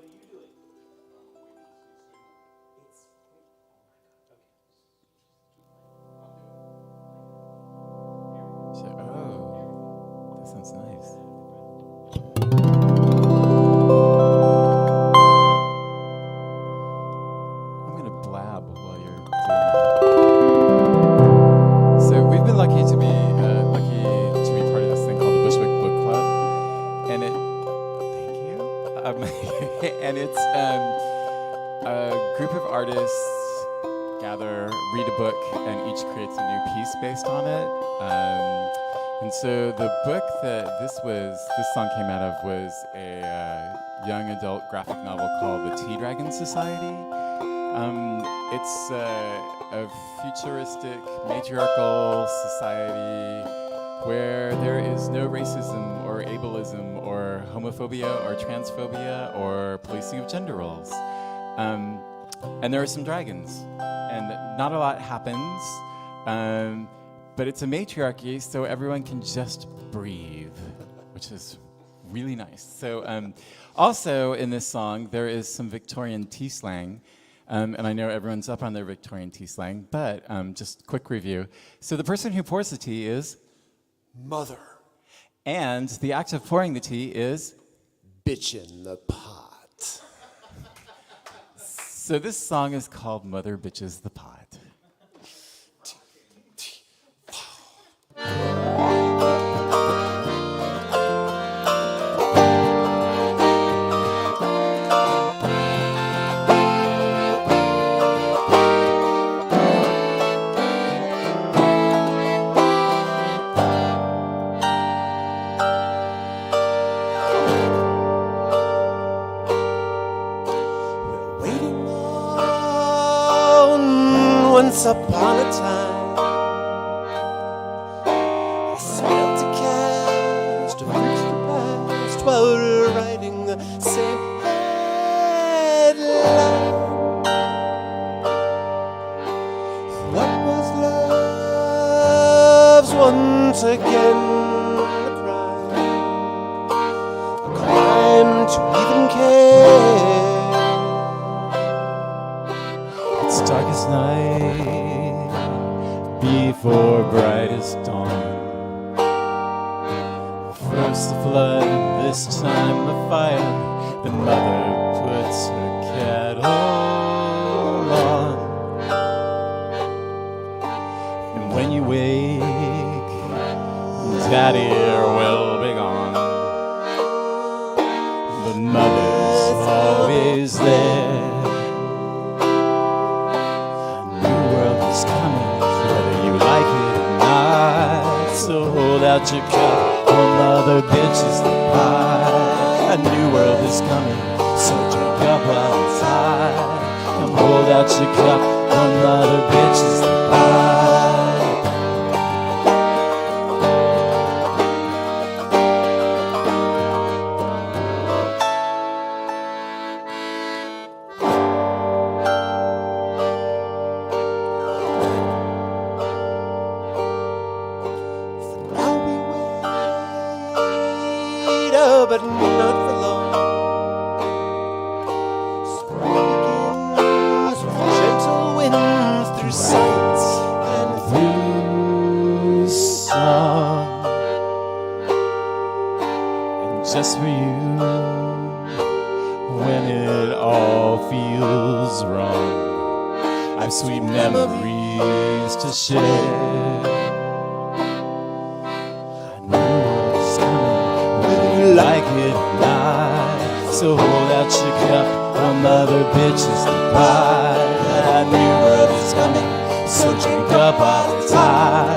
are you doing? It's. Oh, that sounds nice. I'm gonna blab while you're doing that. So we've been lucky to be part of this thing called the Bushwick Book Club, and and it's a group of artists gather, read a book, and each creates a new piece based on it. And so the book that this song came out of was a young adult graphic novel called The Tea Dragon Society. It's a futuristic matriarchal society where there is no racism or ableism or homophobia or transphobia or policing of gender roles. And there are some dragons, and not a lot happens, but it's a matriarchy, so everyone can just breathe, which is really nice. So also in this song, there is some Victorian tea slang, and I know everyone's up on their Victorian tea slang, but just quick review. So the person who pours the tea is Mother. And the act of pouring the tea is bitchin' the pot. So this song is called Mother Bitches the Pot. Once upon a time, I smelled a cast of future past while writing the same headline. once again a crime to even care. It's darkest night before brightest dawn. First the flood, this time the fire. The mother puts her kettle on. And when you wake, Daddy will be gone. But Mother's always there. A new world is coming, whether you like it or not. So hold out your cup, oh Mother bitches the pie. A new world is coming, so drink up while it's high. Come hold out your cup, oh Mother bitches the pie. But not for long. Spring begins with gentle winds through sights and through song. And just for you, when it all feels wrong, I've sweet memories to share. Like it or not, so hold out your cup, oh Mother bitches the pie. A new world is coming, so drink up while it's high.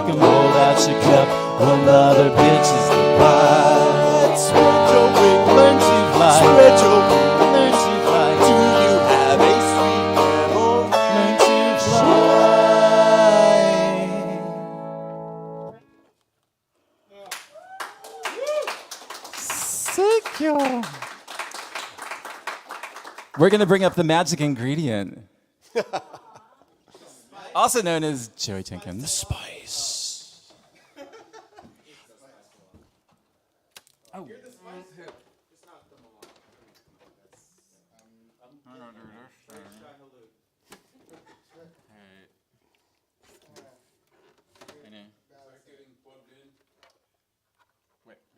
Come hold out your cup, oh Mother bitches the pie. Spread your wings, learn to fly. Spread your wings, learn to fly. Do you have a sweet memory? Learn to fly. We're going to bring up the magic ingredient, also known as Joey Jenkins. The spice. Oh.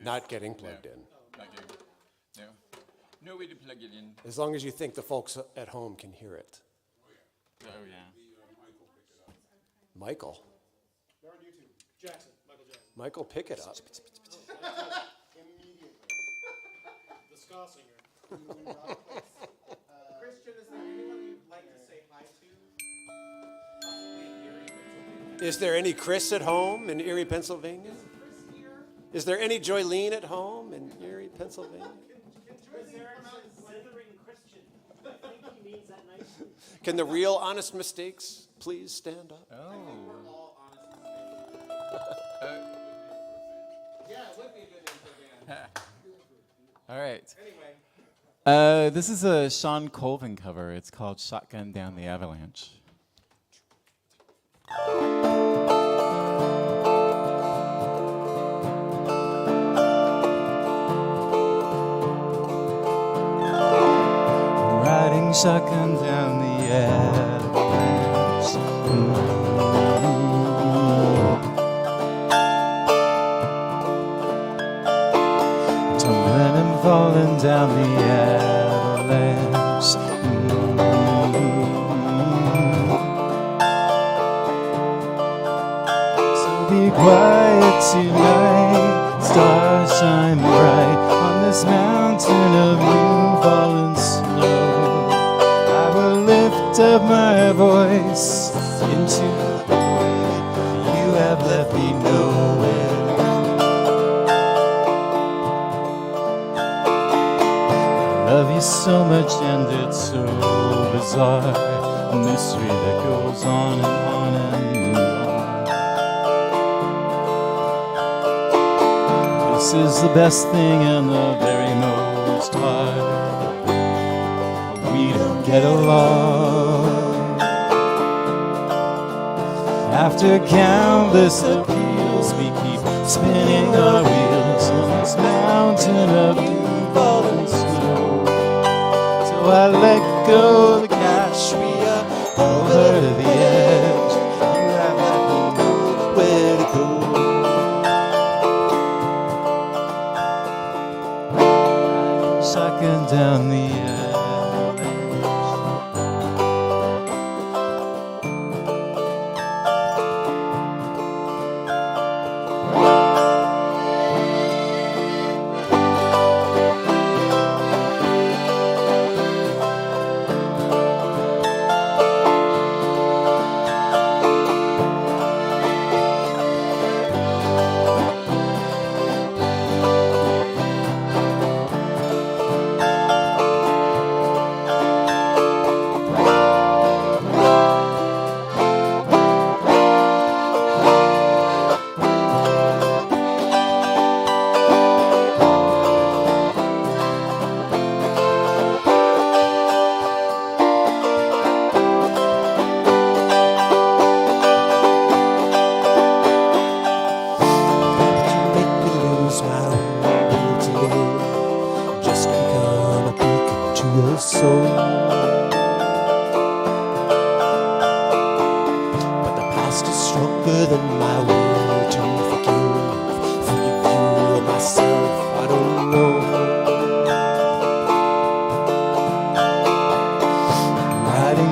Not getting plugged in. No way to plug it in. As long as you think the folks at home can hear it. Oh, yeah. Michael. They're on YouTube. Jackson. Michael Jackson. Michael, pick it up. Immediately. The ska singer. Christian, is there anyone you'd like to say hi to? Is there any Chris at home in Erie, Pennsylvania? Is there any Joylene at home in Erie, Pennsylvania? Can the real honest mistakes please stand up? Oh. Yeah, it would be a good intro band. All right. This is a Sean Colvin cover. It's called Shotgun Down the Avalanche. Riding shotgun down the avalanche. Tumbling and falling down the avalanche. So be quiet tonight, stars shine bright on this mountain of new fallen snow. Lift up my voice into the void. You have left me nowhere. I love you so much and it's so bizarre. A mystery that goes on and on and on. This is the best thing and the very most hard. We don't get along. After countless appeals, we keep spinning our wheels on this mountain of falling snow. So I let go the cash, we are over the edge. You have nowhere to go. Sucking down the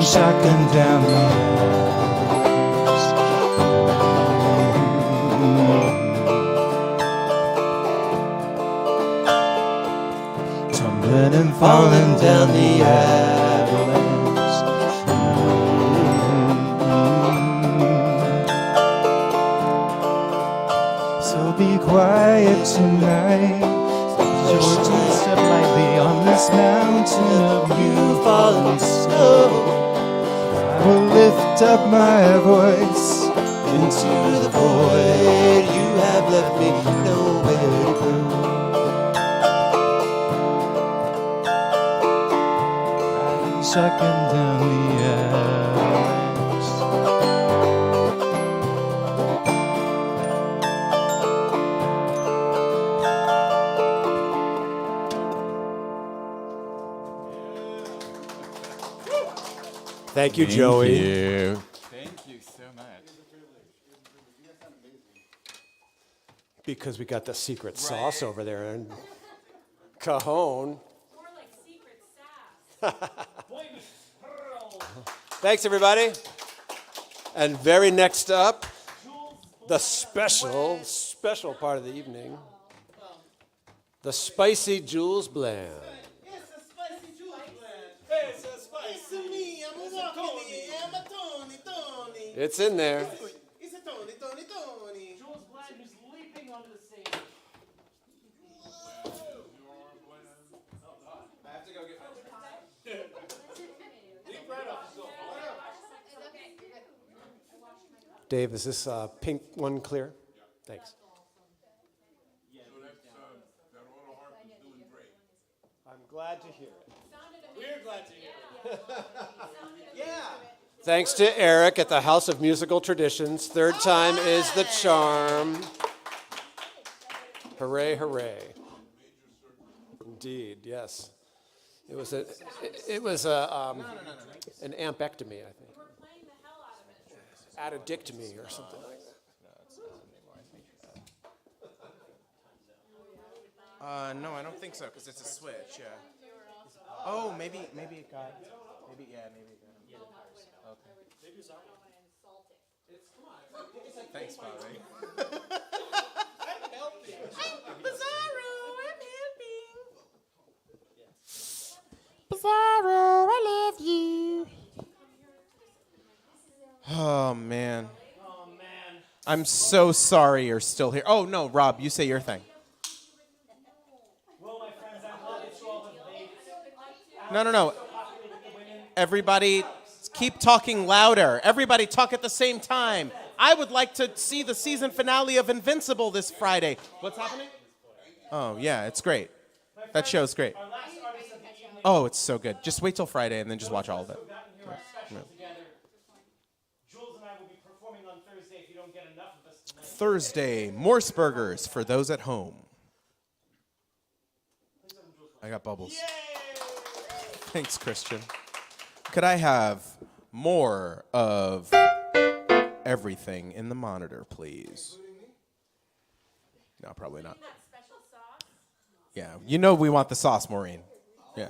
shotgun down the alleys. Tumbling and falling down the avalanche. So be quiet tonight. Step lightly on this mountain of you falling snow. I will lift up my voice into the void. You have left me nowhere to go. I'm sucking down the alleys. Thank you, Joey. Thank you. Thank you so much. Because we got the secret sauce over there and cajon. More like secret sass. Thanks, everybody. And very next up, the special part of the evening, the spicy Jules Bland. It's in there. It's a Tony. Jules Bland who's leaping onto the stage. I have to go get my leap right off. Dave, is this pink one clear? Thanks. I'm glad to hear it. We're glad to hear it. Yeah. Thanks to Eric at the House of Musical Traditions. Third time is the charm. Hooray, hooray. Indeed, yes. It was an ampectomy, I think. Addictomy or something like that. No, I don't think so, because it's a switch, yeah. Oh, maybe it got, maybe it got. Okay. Thanks, Bobby. I'm helping. Bizarro, I'm helping. Bizarro, I love you. Oh, man. I'm so sorry you're still here. Oh, no, Rob, you say your thing. Well, my friends, I'm glad that you all have made No. Everybody, keep talking louder. Everybody talk at the same time. I would like to see the season finale of Invincible this Friday. What's happening? Oh, yeah, it's great. That show's great. Oh, it's so good. Just wait till Friday and then just watch all of it. Jules and I will be performing on Thursday if you don't get enough of us tonight. Thursday, Morse burgers for those at home. I got bubbles. Thanks, Christian. Could I have more of everything in the monitor, please? No, probably not. Yeah, you know we want the sauce, Maureen. Yeah.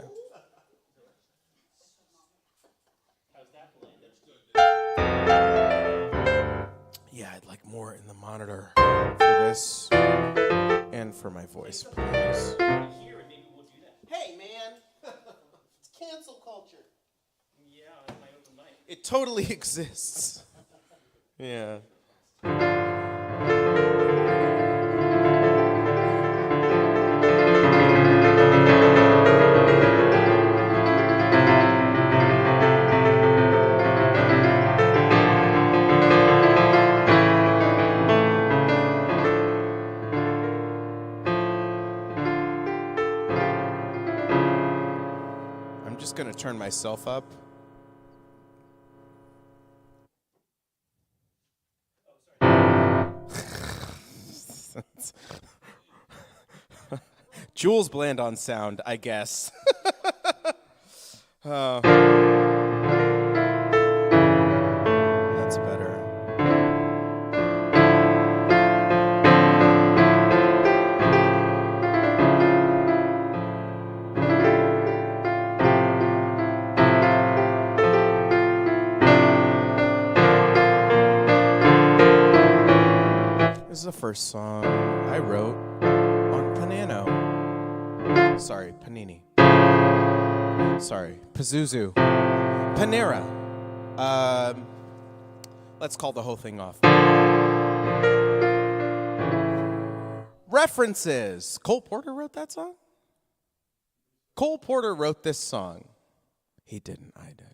Yeah, I'd like more in the monitor for this and for my voice, please. Hey, man. It's cancel culture. Yeah, my open mic. It totally exists. Yeah. I'm just going to turn myself up. Jules Bland on sound, I guess. That's better. This is the first song I wrote on piano. Sorry, Panini. Sorry, Pazuzu. Panera. Let's call the whole thing off. References. Cole Porter wrote that song? Cole Porter wrote this song. He didn't, I did.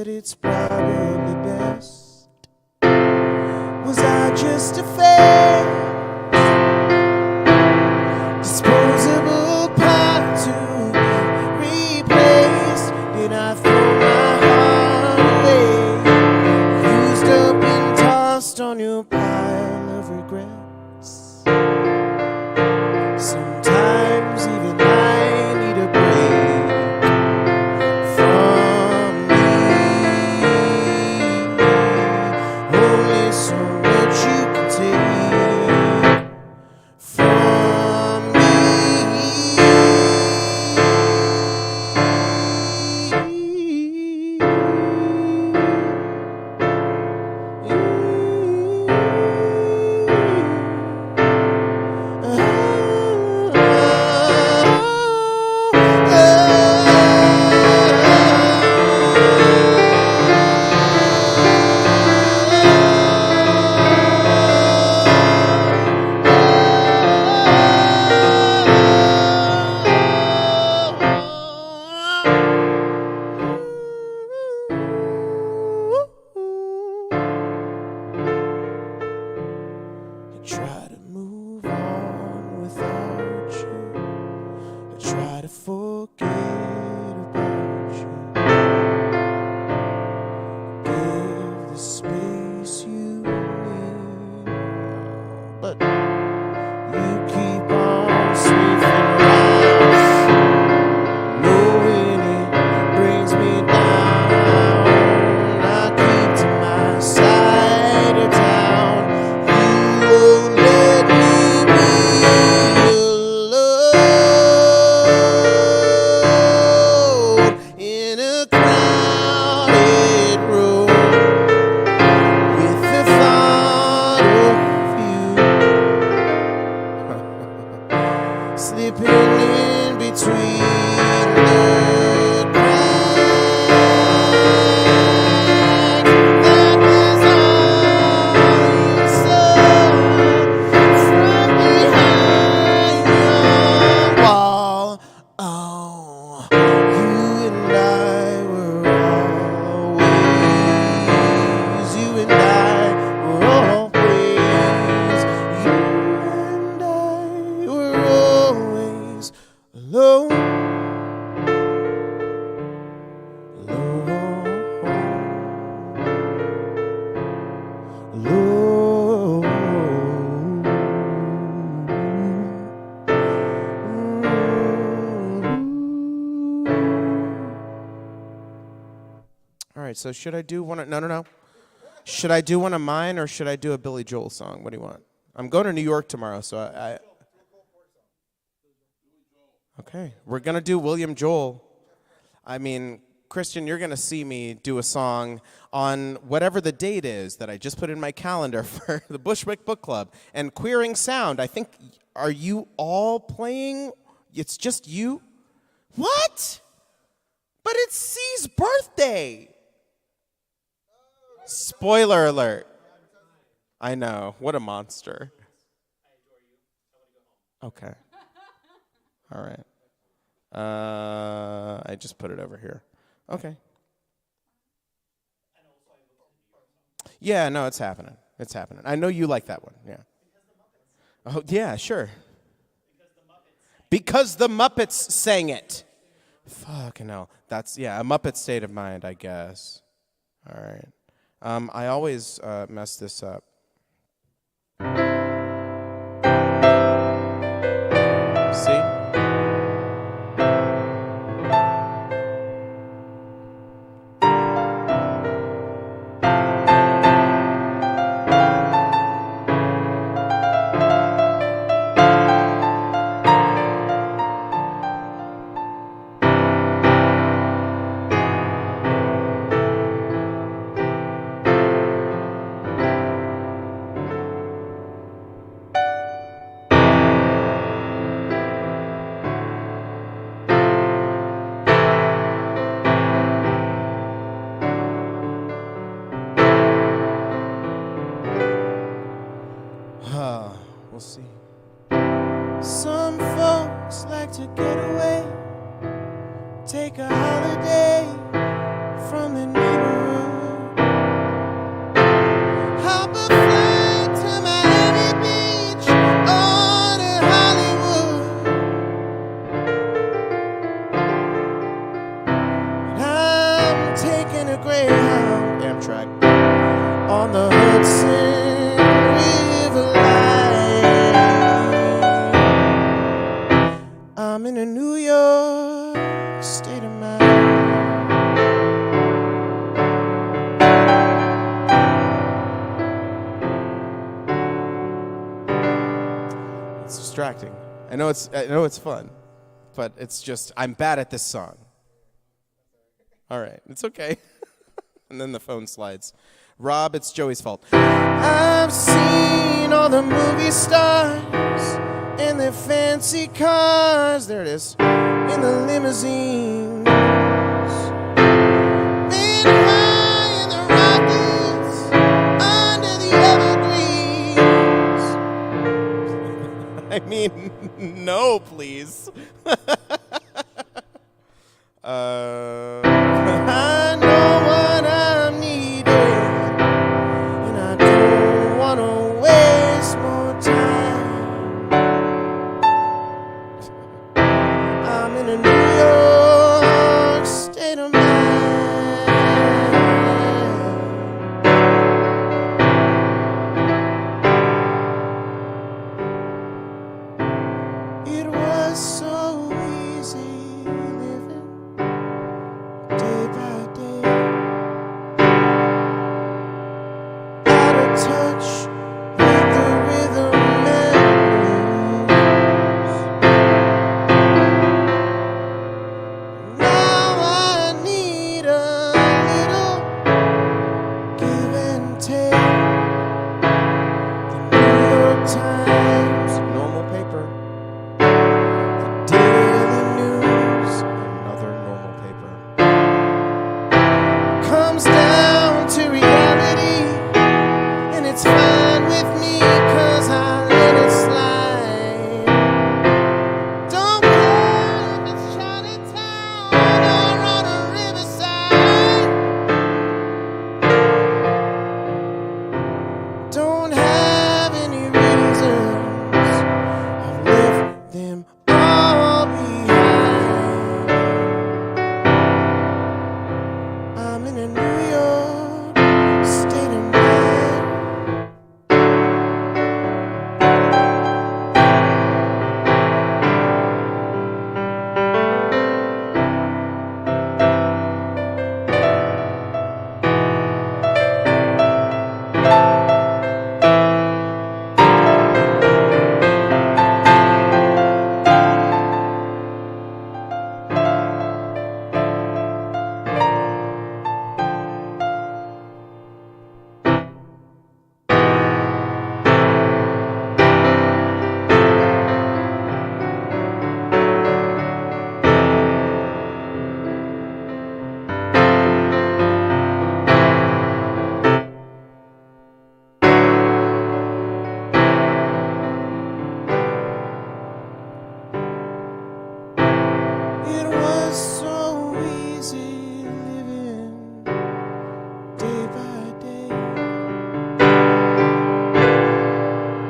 said it's probably best. Was I just a face? Disposable part to be replaced? Did I throw my heart away? Used up and tossed on your pile of regrets. Sometimes even I need a break from me. Only so much you can take from try to move on without you. I try to forget about you. Give the space you need, but you keep on sniffing around, knowing it brings me down. I keep to my side of town. Won't let me be alone in a crowded room with the thought of you slipping in between the cracks. That was all you saw from behind your wall. Oh, you and I were always, you and I were always, you and I were always alone. All right, so should I do one? No. Should I do one of mine or should I do a Billy Joel song? What do you want? I'm going to New York tomorrow, so I okay, we're going to do William Joel. I mean, Christian, you're going to see me do a song on whatever the date is that I just put in my calendar for the Bushwick Book Club. And Queering Sound, I think, are you all playing? It's just you? What? But it's C's birthday. Spoiler alert. I know. What a monster. Okay. All right. I just put it over here. Okay. Yeah, no, it's happening. It's happening. I know you like that one. Yeah. Oh, yeah, sure. Because the Muppets sang it. Fucking hell. That's, yeah, a Muppet state of mind, I guess. All right. I always mess this up. See? We'll see. Some folks like to get away, take a holiday from the neighborhood. Greyhound Amtrak on the Hudson River line. I'm in a New York state of mind. It's distracting. I know it's fun, but it's just I'm bad at this song. All right, it's okay. And then the phone slides. Rob, it's Joey's fault. I've seen all the movie stars in their fancy cars. There it is. In the limousines. Been high in the Rockies, under the evergreens. I mean, no, please. I know what I'm needing, and I don't want to waste more time. I'm in a New York state of mind. It was so easy living day by day, out of touch with the rhythm and blues. Now I need a little give and take. The New York Times, normal paper. The Daily News, another normal paper. Comes down to reality, and it's fine with me, 'cause I let it slide. Don't care if it's Chinatown or on a riverside. Don't have any reasons, I've left them all behind. I'm in a New York state of mind. It was so easy living day by day,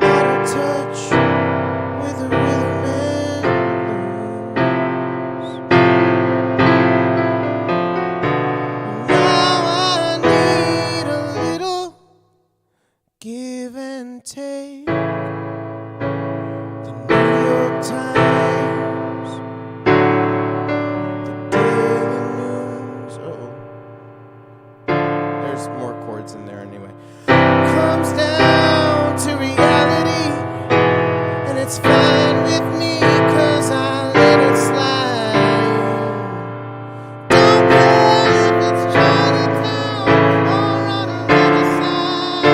out of touch with the rhythm and blues. Now I need a little give and take. The New York Times, Daily News. Uh-oh. There's more chords in there anyway. Comes down to reality, and it's fine with me, 'cause I let it slide. Don't care if it's Chinatown or on a riverside.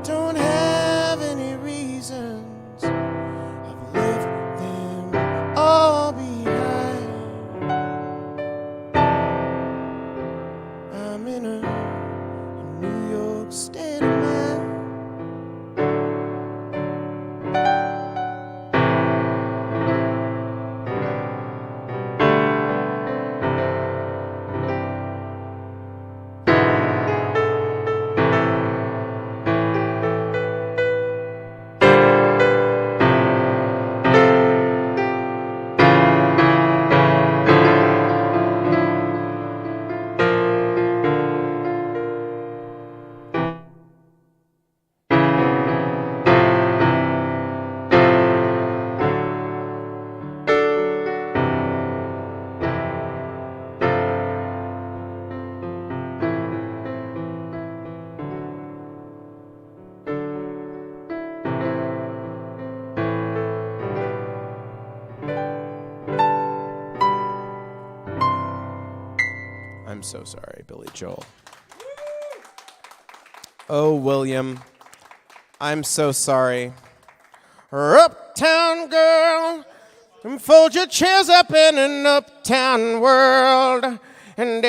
Don't have any reasons, I've left them all behind. I'm in a I'm so sorry, Billy Joel. Oh, William, I'm so sorry. Uptown girl, fold your chairs up in an uptown world, and